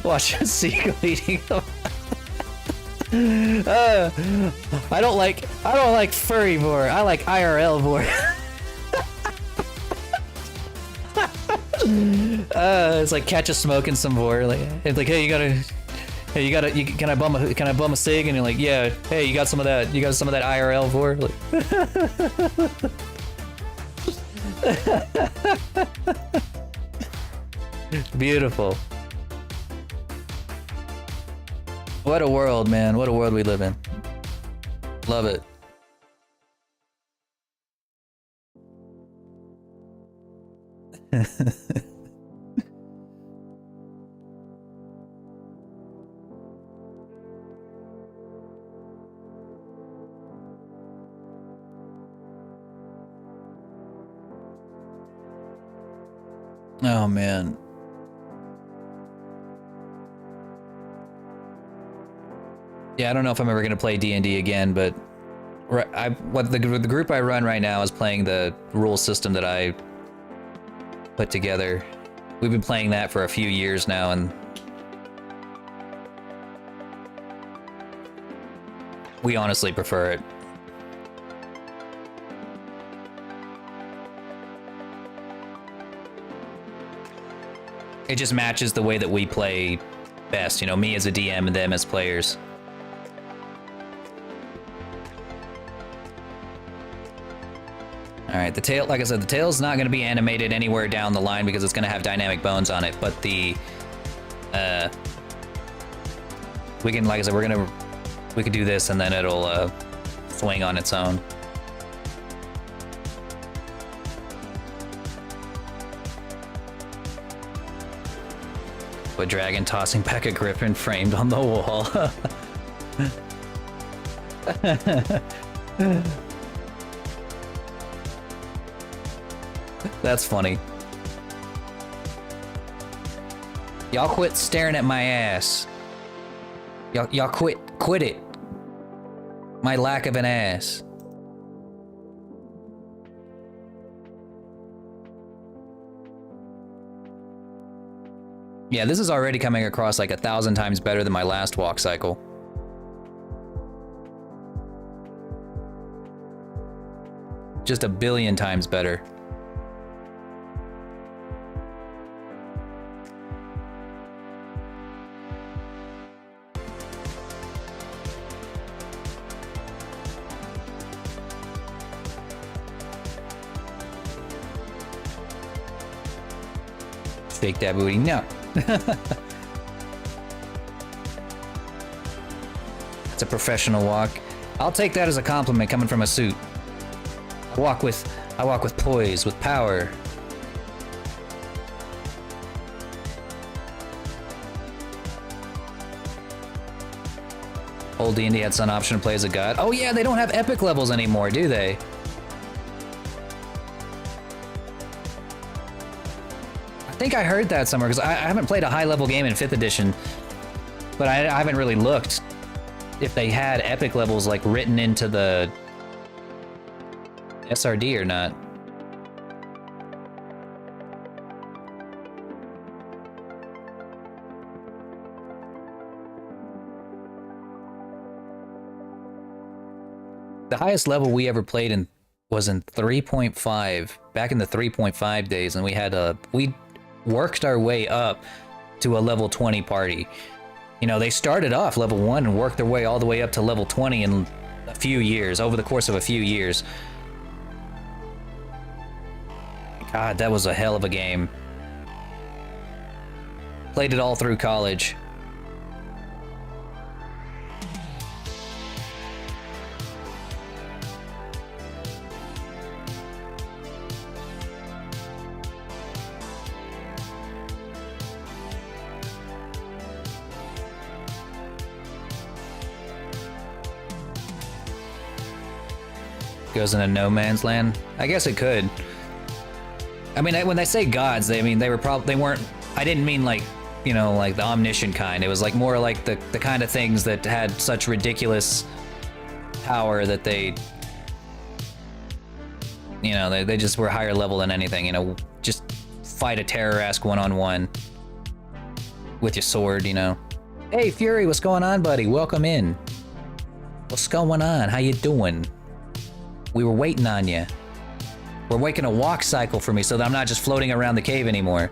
Watch us secret eating them. I don't like furry vor. I like IRL vor. It's like catch a smoke and some vor. Like it's like, hey, can I bum a cig? And you're like, yeah. Hey, you got some of that IRL vor? Like, beautiful. What a world, man. What a world we live in. Love it. Oh, man. Yeah, I don't know if I'm ever gonna play D&D again, but the group I run right now is playing the rule system that I put together. We've been playing that for a few years now, and we honestly prefer it. It just matches the way that we play best, you know, me as a DM and them as players. All right, the tail, like I said, the tail's not going to be animated anywhere down the line because it's going to have dynamic bones on it. But the, we can, like I said, we could do this and then it'll swing on its own. A dragon tossing back a griffin framed on the wall. That's funny. Y'all quit staring at my ass. Y'all quit it. My lack of an ass. Yeah, this is already coming across like 1,000 times better than my last walk cycle. Just 1,000,000,000 times better. Shake that booty. No. It's a professional walk. I'll take that as a compliment coming from a suit. I walk with poise, with power. Old D&D had some option to play as a god. Oh yeah, they don't have epic levels anymore, do they? I think I heard that somewhere, because I haven't played a high-level game in 5th edition, but I haven't really looked if they had epic levels, like, written into the SRD or not. The highest level we ever played in was in 3.5, back in the 3.5 days, and we worked our way up to a level 20 party. You know, they started off level 1 and worked their way all the way up to level 20 in a few years, over the course of a few years. God, that was a hell of a game. Played it all through college. Goes into no man's land. I guess it could. I mean, when they say gods, they weren't. I didn't mean like, you know, like the omniscient kind. It was like more like the kind of things that had such ridiculous power that they, you know, they just were higher level than anything. You know, just fight a terror-esque one-on-one with your sword. You know. Hey Fury, what's going on, buddy? Welcome in. What's going on? How you doing? We were waiting on you. We're making a walk cycle for me so that I'm not just floating around the cave anymore.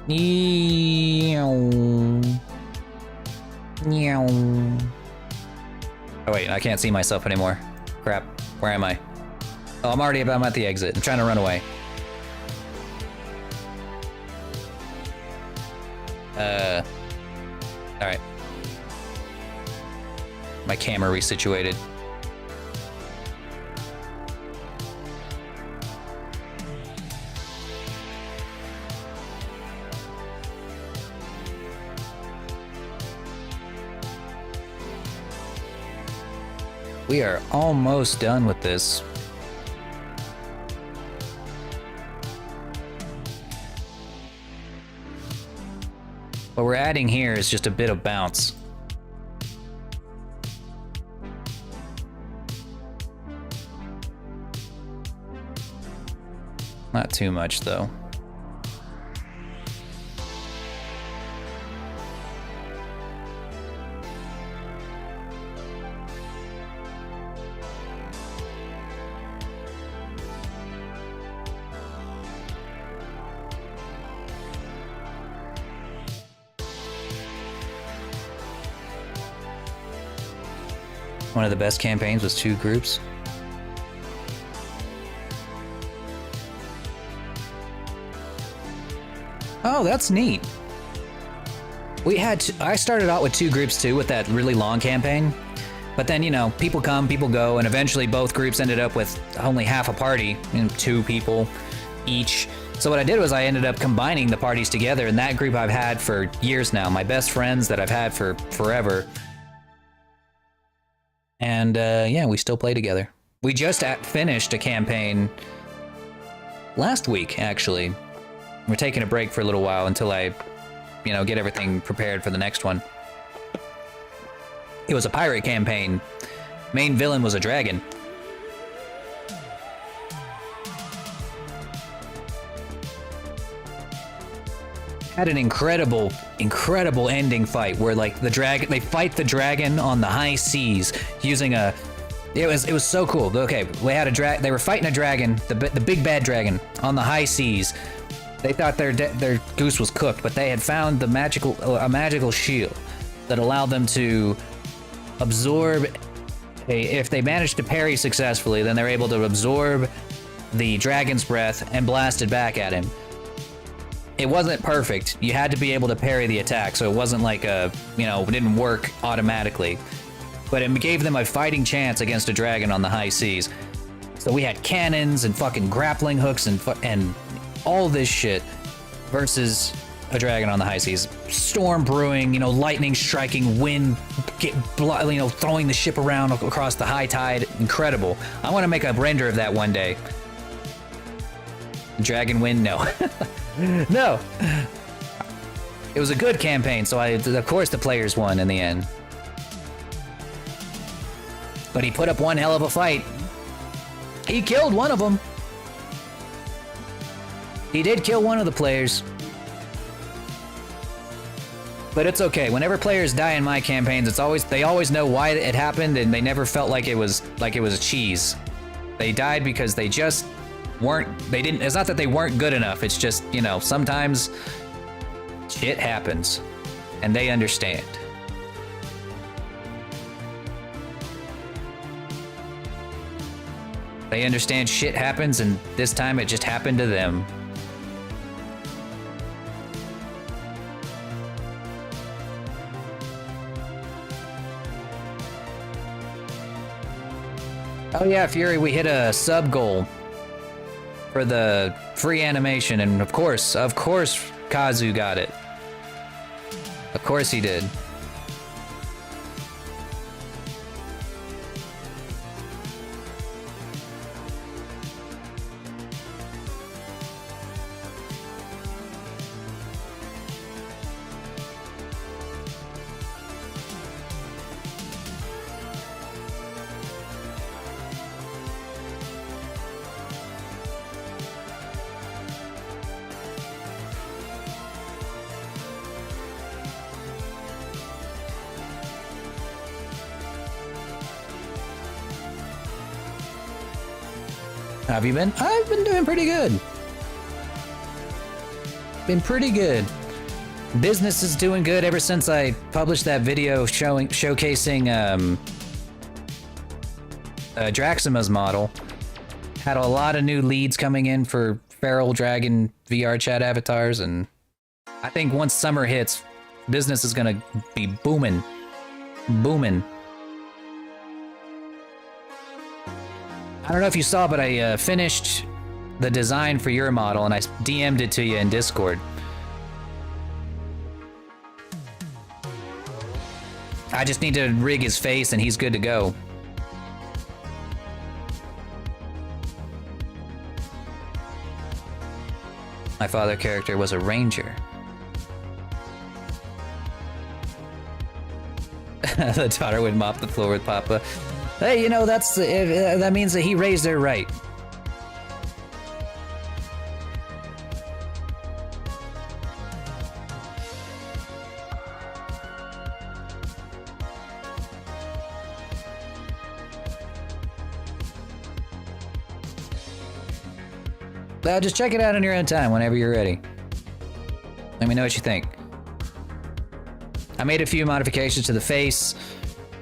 Oh wait, I can't see myself anymore. Crap, where am I? Oh, I'm at the exit. I'm trying to run away. Alright. My camera resituated. We are almost done with this. What we're adding here is just a bit of bounce. Not too much, though. One of the best campaigns was 2 groups. Oh, that's neat. I started out with 2 groups too with that really long campaign. But then, you know, people come, people go, and eventually both groups ended up with only half a party, 2 people each. So what I did was I ended up combining the parties together, and that group I've had for years now. My best friends that I've had for forever. And yeah, we still play together. We just finished a campaign last week, actually. We're taking a break for a little while until I, you know, get everything prepared for the next one. It was a pirate campaign. Main villain was a dragon. Had an incredible ending fight where like they fight the dragon on the high seas using a. It was so cool. Okay, we had they were fighting a dragon, the big bad dragon on the high seas. They thought their goose was cooked, but they had found a magical shield that allowed them to absorb. If they managed to parry successfully, then they're able to absorb the dragon's breath and blast it back at him. It wasn't perfect. You had to be able to parry the attack, so it wasn't like it didn't work automatically. But it gave them a fighting chance against a dragon on the high seas. So we had cannons and fucking grappling hooks and all this shit versus a dragon on the high seas. Storm brewing, lightning striking, wind, throwing the ship around across the high tide. Incredible. I want to make a render of that one day. Dragon win? No. No. It was a good campaign, so of course the players won in the end. But he put up one hell of a fight. He killed one of them. He did kill one of the players. But it's okay. Whenever players die in my campaigns, they always know why it happened, and they never felt like it was a cheese. They died because they just it's not that they weren't good enough. It's just, sometimes shit happens and they understand. They understand shit happens, and this time it just happened to them. Oh yeah, Fury, we hit a sub goal for the free animation, and of course, Kazu got it. Of course he did. How have you been? I've been doing pretty good. Been pretty good. Business is doing good ever since I published that video showcasing Draxima's model. Had a lot of new leads coming in for Feral Dragon VR chat avatars, and I think once summer hits, business is gonna be booming. Booming. I don't know if you saw, but I finished the design for your model, and I DM'd it to you in Discord. I just need to rig his face, and he's good to go. My father character was a ranger. The daughter would mop the floor with Papa. Hey, that means that he raised her right. Just check it out on your own time whenever you're ready. Let me know what you think. I made a few modifications to the face.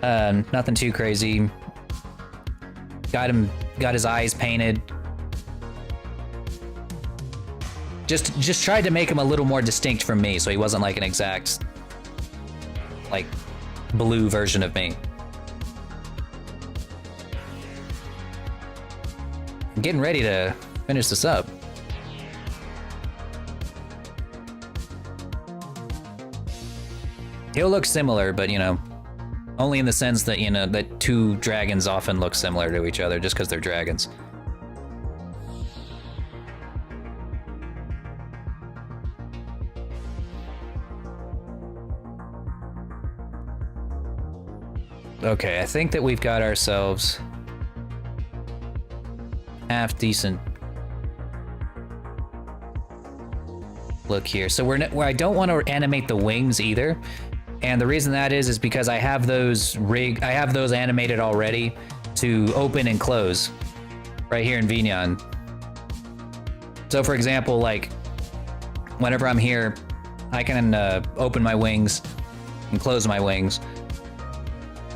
Nothing too crazy. Got his eyes painted. Just tried to make him a little more distinct from me, so he wasn't like an exact, like, blue version of me. I'm getting ready to finish this up. He'll look similar, but, you know, only in the sense that, you know, that two dragons often look similar to each other just because they're dragons. Okay, I think that we've got ourselves half decent look here. So I don't want to animate the wings either. And the reason that is because I have those animated already to open and close right here in Vignon. So for example, like whenever I'm here, I can open my wings and close my wings.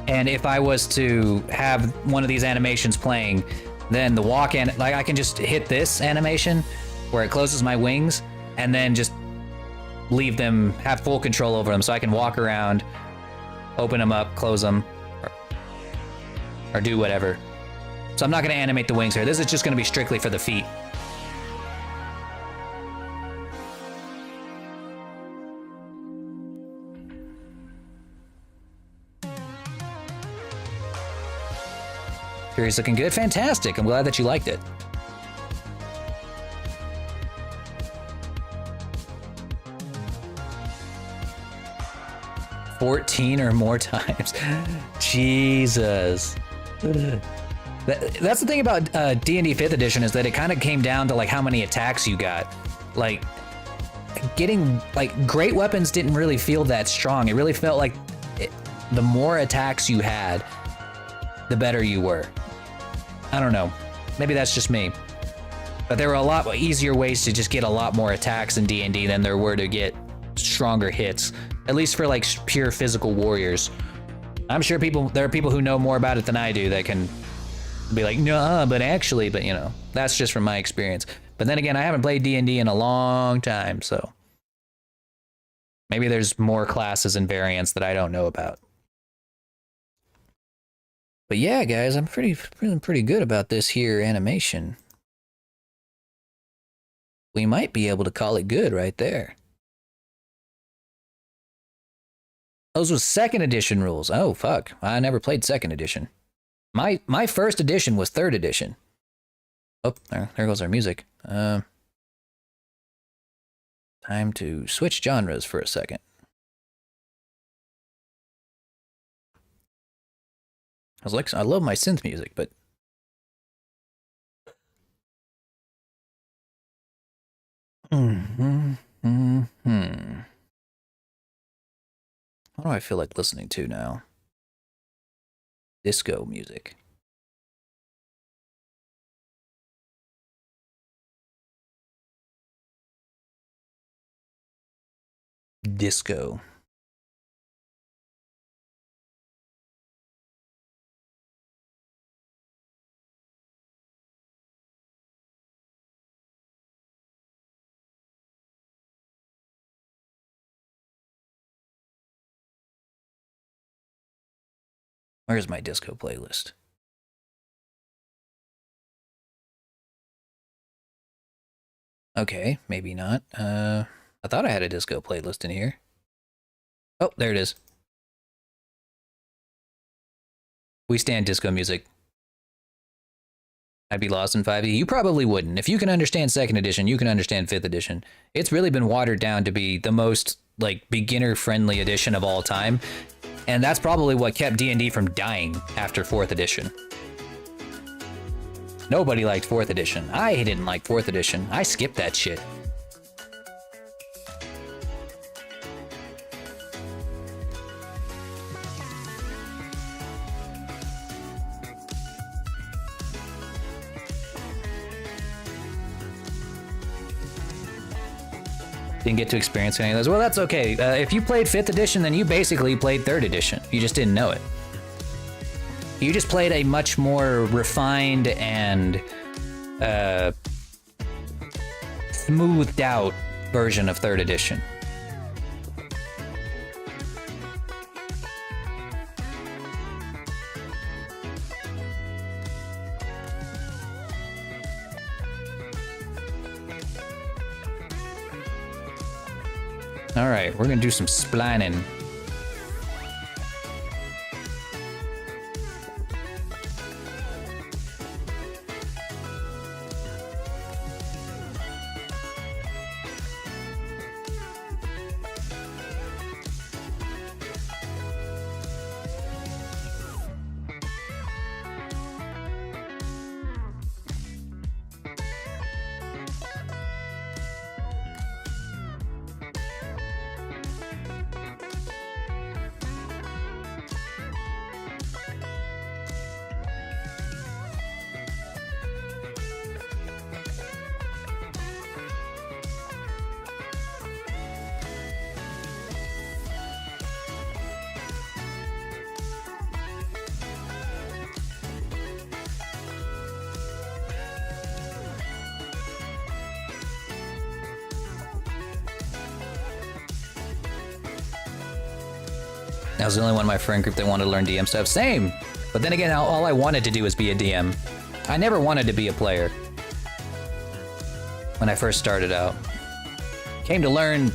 And if I was to have one of these animations playing, then the walk and like I can just hit this animation where it closes my wings and then just leave them, have full control over them, so I can walk around, open them up, close them, or do whatever. So I'm not going to animate the wings here. This is just going to be strictly for the feet. Fury's looking good. Fantastic. I'm glad that you liked it. "14 or more times." Jesus. That's the thing about D&D 5th edition, is that it kind of came down to like how many attacks you got. Like getting like great weapons didn't really feel that strong. It really felt like the more attacks you had, the better you were. I don't know. Maybe that's just me. But there were a lot easier ways to just get a lot more attacks in D&D than there were to get stronger hits. At least for like pure physical warriors. I'm sure there are people who know more about it than I do that can be like, no, but actually, but you know, that's just from my experience. But then again, I haven't played D&D in a long time, so maybe there's more classes and variants that I don't know about. But yeah, guys, I'm feeling pretty good about this here animation. We might be able to call it good right there. Those was 2nd edition rules. Oh, fuck. I never played 2nd edition. My 1st edition was 3rd edition. Oh, there goes our music. Time to switch genres for a second. I love my synth music, but... What do I feel like listening to now? Disco music. Disco. Where's my disco playlist? Okay, maybe not. I thought I had a disco playlist in here. Oh, there it is. We stand disco music. I'd be lost in 5e. You probably wouldn't. If you can understand 2nd edition, you can understand 5th edition. It's really been watered down to be the most, like, beginner-friendly edition of all time. And that's probably what kept D&D from dying after 4th edition. Nobody liked 4th edition. I didn't like 4th edition. I skipped that shit. Didn't get to experience any of those. Well, that's okay. If you played 5th edition, then you basically played 3rd edition. You just didn't know it. You just played a much more refined and smoothed out version of 3rd edition. All right, we're gonna do some splining. I was the only one in my friend group that wanted to learn DM stuff. Same! But then again, all I wanted to do was be a DM. I never wanted to be a player. When I first started out. Came to learn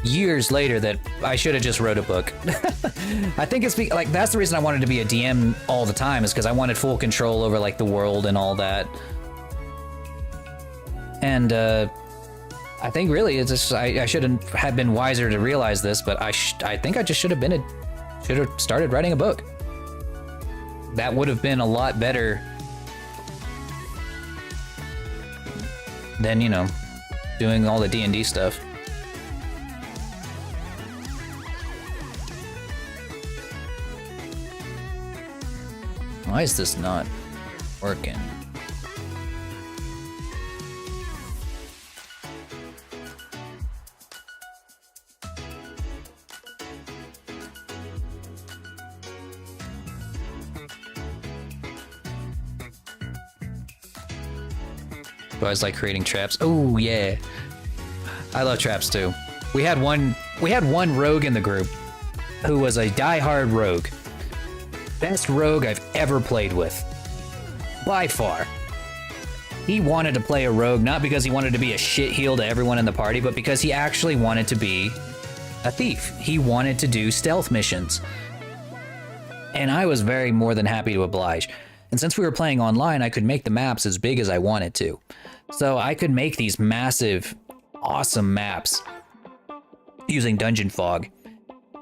years later that I should have just wrote a book. I think it's like that's the reason I wanted to be a DM all the time, is because I wanted full control over like the world and all that. And I think really it's just I should have been wiser to realize this, but I think I just should have started writing a book. That would have been a lot better than, you know, doing all the D&D stuff. Why is this not working? I always like creating traps. Oh yeah, I love traps too. We had one rogue in the group who was a die-hard rogue. Best rogue I've ever played with, by far. He wanted to play a rogue not because he wanted to be a shitheel to everyone in the party, but because he actually wanted to be a thief. He wanted to do stealth missions, and I was very more than happy to oblige. And since we were playing online, I could make the maps as big as I wanted to. So I could make these massive, awesome maps using Dungeon Fog.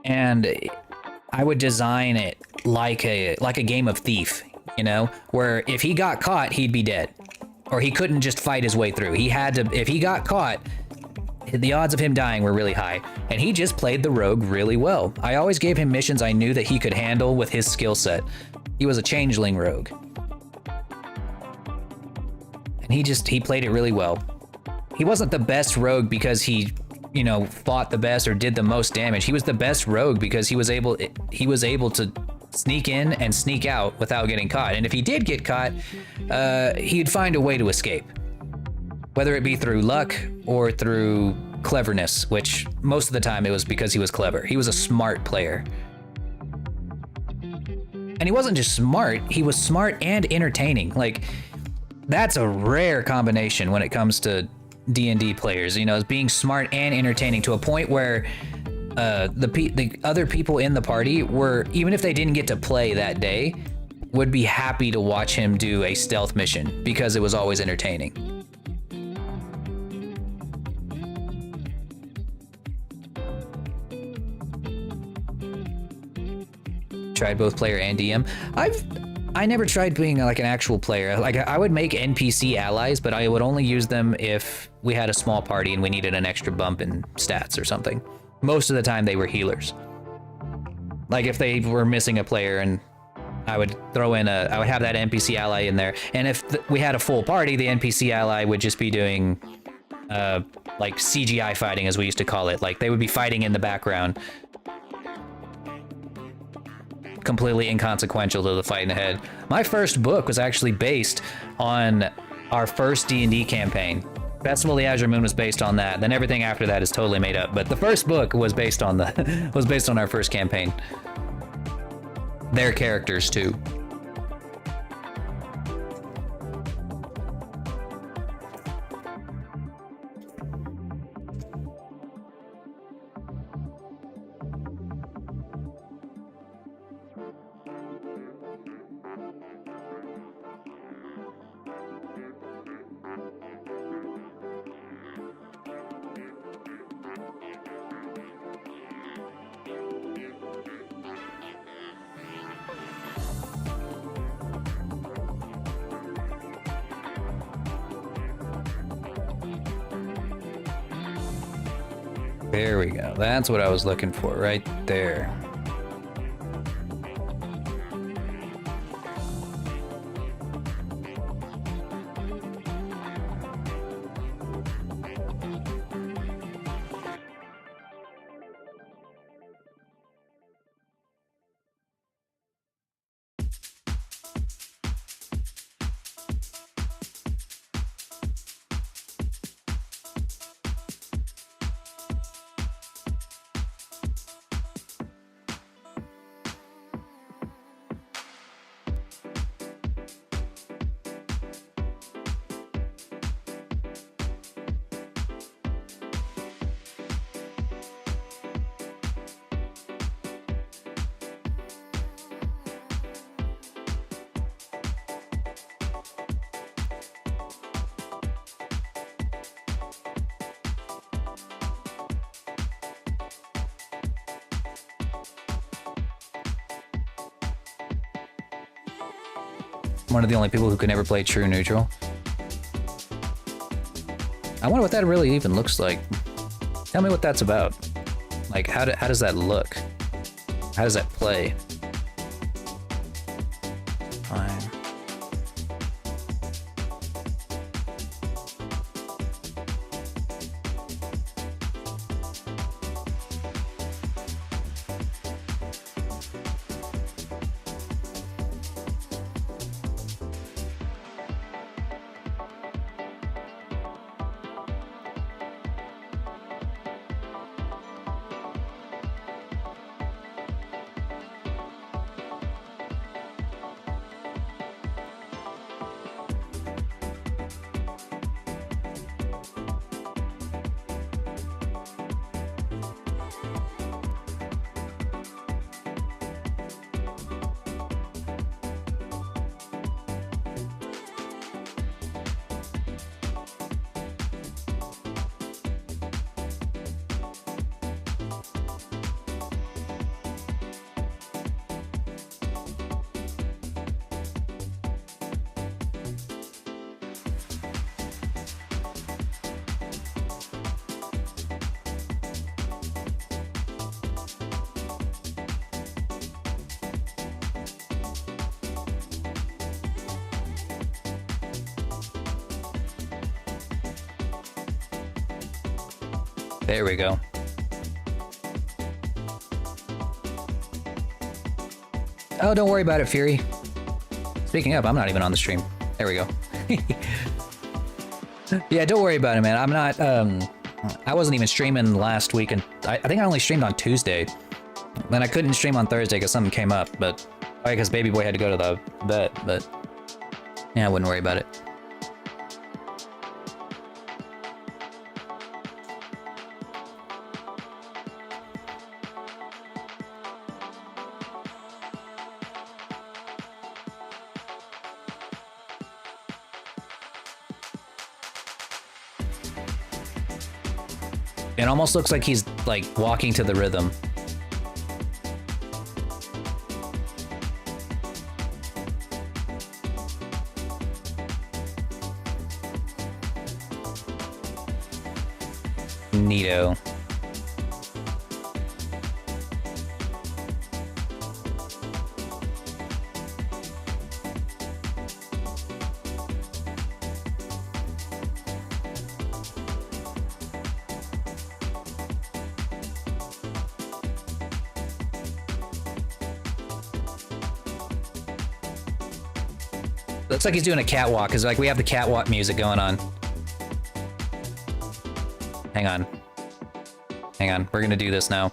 And I would design it like a game of Thief, you know, where if he got caught, he'd be dead. Or he couldn't just fight his way through. He had to, if he got caught, the odds of him dying were really high. And he just played the rogue really well. I always gave him missions I knew that he could handle with his skill set. He was a changeling rogue. And he played it really well. He wasn't the best rogue because he, you know, fought the best or did the most damage. He was the best rogue because he was able to sneak in and sneak out without getting caught. And if he did get caught, he'd find a way to escape. Whether it be through luck or through cleverness, which most of the time it was because he was clever. He was a smart player. And he wasn't just smart, he was smart and entertaining. Like, that's a rare combination when it comes to D&D players, you know, being smart and entertaining to a point where the other people in the party were, even if they didn't get to play that day, would be happy to watch him do a stealth mission because it was always entertaining. Tried both player and DM. I never tried being like an actual player. Like, I would make NPC allies, but I would only use them if we had a small party and we needed an extra bump in stats or something. Most of the time they were healers. Like if they were missing a player, and I would I would have that NPC ally in there. And if we had a full party, the NPC ally would just be doing like CGI fighting, as we used to call it. Like they would be fighting in the background, completely inconsequential to the fight ahead. My first book was actually based on our first D&D campaign. Festival of the Azure Moon was based on that. Then everything after that is totally made up. But the first book was based on the was based on our first campaign. Their characters too. There we go. That's what I was looking for right there. One of the only people who can never play true neutral. I wonder what that really even looks like. Tell me what that's about. Like, how does that look? How does that play? Fine. There we go. Oh, don't worry about it, Fury. Speaking of, I'm not even on the stream. There we go. Yeah, don't worry about it, man. I'm not, I wasn't even streaming last week, and I think I only streamed on Tuesday. Then I couldn't stream on Thursday because something came up, but, because Baby Boy had to go to the vet, but, yeah, I wouldn't worry about it. It almost looks like he's, like, walking to the rhythm. Neato. Looks like he's doing a catwalk, because like we have the catwalk music going on. Hang on. Hang on. We're gonna do this now.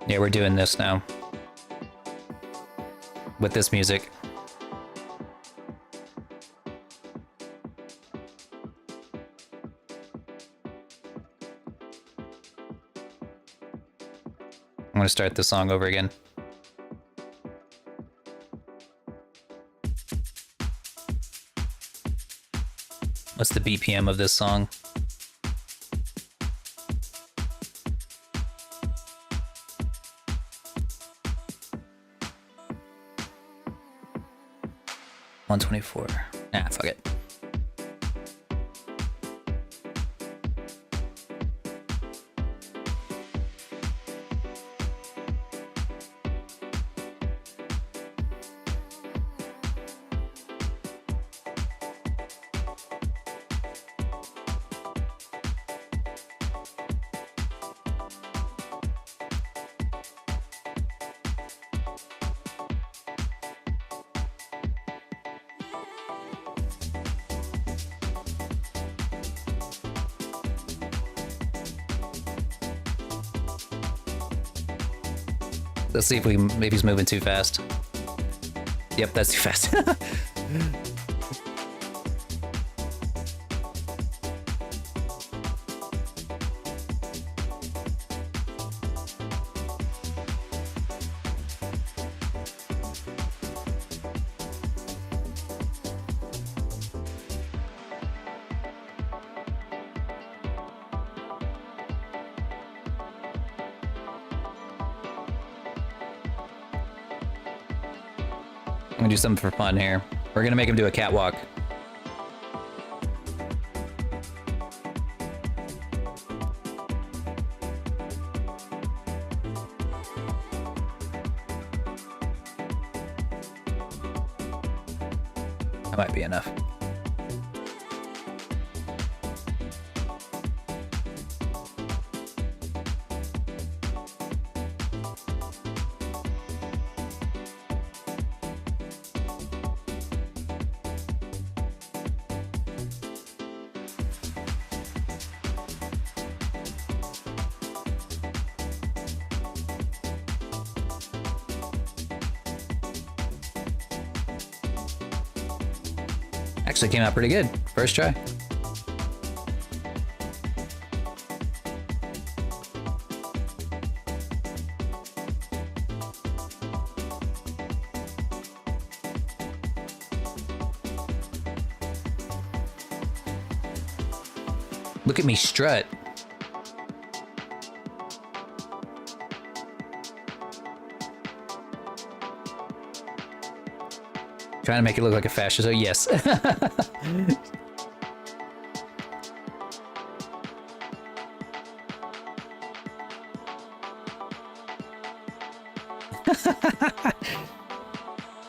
Yeah, we're doing this now. With this music. I'm gonna start this song over again. What's the BPM of this song? $124. Nah, fuck it. Let's see if we maybe he's moving too fast. Yep, that's too fast. I'm gonna do something for fun here. We're gonna make him do a catwalk. That might be enough. Actually came out pretty good. First try. Look at me strut. Trying to make it look like a fascist. Oh, yes.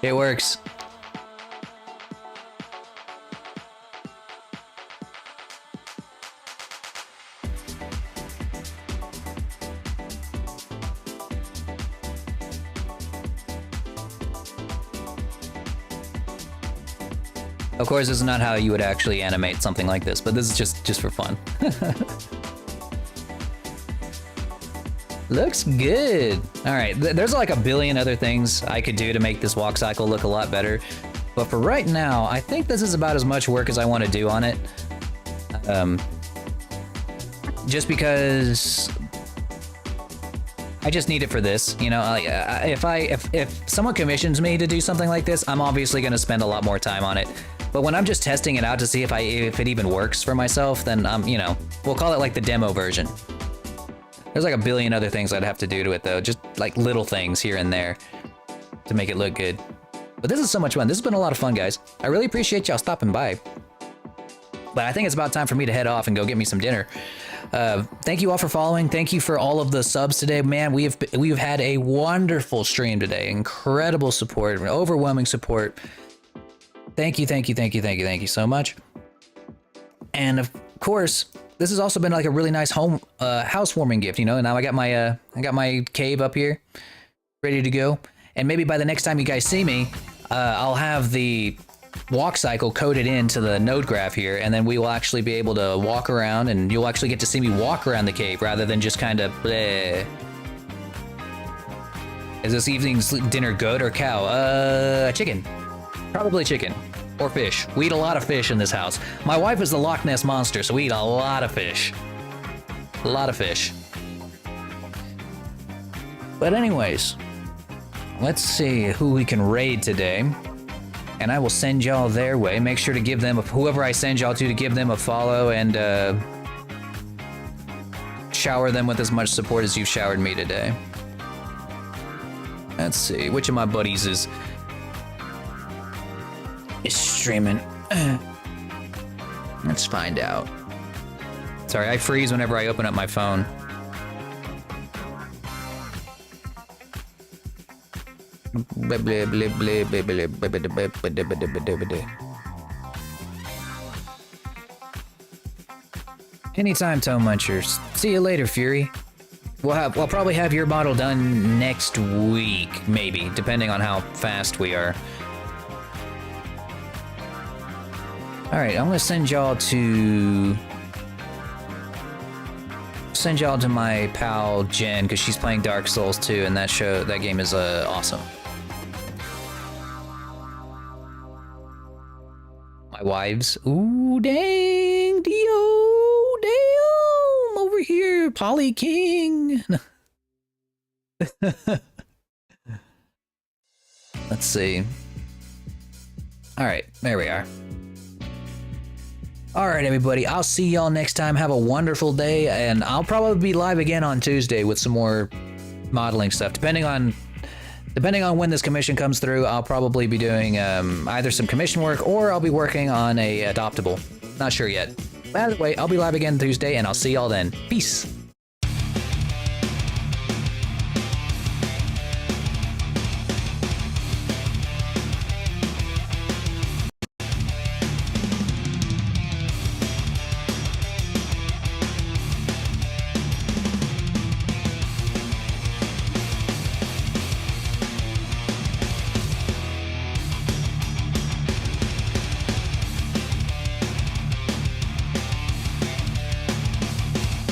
It works. Of course, this is not how you would actually animate something like this, but this is just for fun. Looks good. All right, there's like a billion other things I could do to make this walk cycle look a lot better. But for right now, I think this is about as much work as I want to do on it. Just because I just need it for this, you know. If someone commissions me to do something like this, I'm obviously going to spend a lot more time on it. But when I'm just testing it out to see if it even works for myself, then you know, we'll call it like the demo version. There's like a billion other things I'd have to do to it though, just like little things here and there to make it look good. But this is so much fun. This has been a lot of fun, guys. I really appreciate y'all stopping by. But I think it's about time for me to head off and go get me some dinner. Thank you all for following. Thank you for all of the subs today. Man, we've had a wonderful stream today. Incredible support, overwhelming support. Thank you so much. And of course, this has also been like a really nice housewarming gift, you know. And now I got my cave up here, ready to go. And maybe by the next time you guys see me, I'll have the walk cycle coded into the node graph here, and then we will actually be able to walk around, and you'll actually get to see me walk around the cave rather than just kind of bleh. Is this evening's dinner good or cow? Chicken. Probably chicken. Or fish. We eat a lot of fish in this house. My wife is the Loch Ness Monster, so we eat a lot of fish. A lot of fish. But anyways, let's see who we can raid today. And I will send y'all their way. Make sure to give them, whoever I send y'all to give them a follow and shower them with as much support as you've showered me today. Let's see, which of my buddies is streaming? Let's find out. Sorry, I freeze whenever I open up my phone. Anytime, Toe Munchers. See you later, Fury. We'll probably have your model done next week, maybe, depending on how fast we are. Alright, I'm gonna send y'all to my pal Jen, because she's playing Dark Souls 2, and that game is awesome. My wives. Ooh, dang, Dio, damn, over here, Polly King. Let's see. All right, there we are. All right, everybody, I'll see y'all next time. Have a wonderful day, and I'll probably be live again on Tuesday with some more modeling stuff. Depending on when this commission comes through, I'll probably be doing either some commission work or I'll be working on a adoptable. Not sure yet. By the way, I'll be live again Tuesday, and I'll see y'all then. Peace.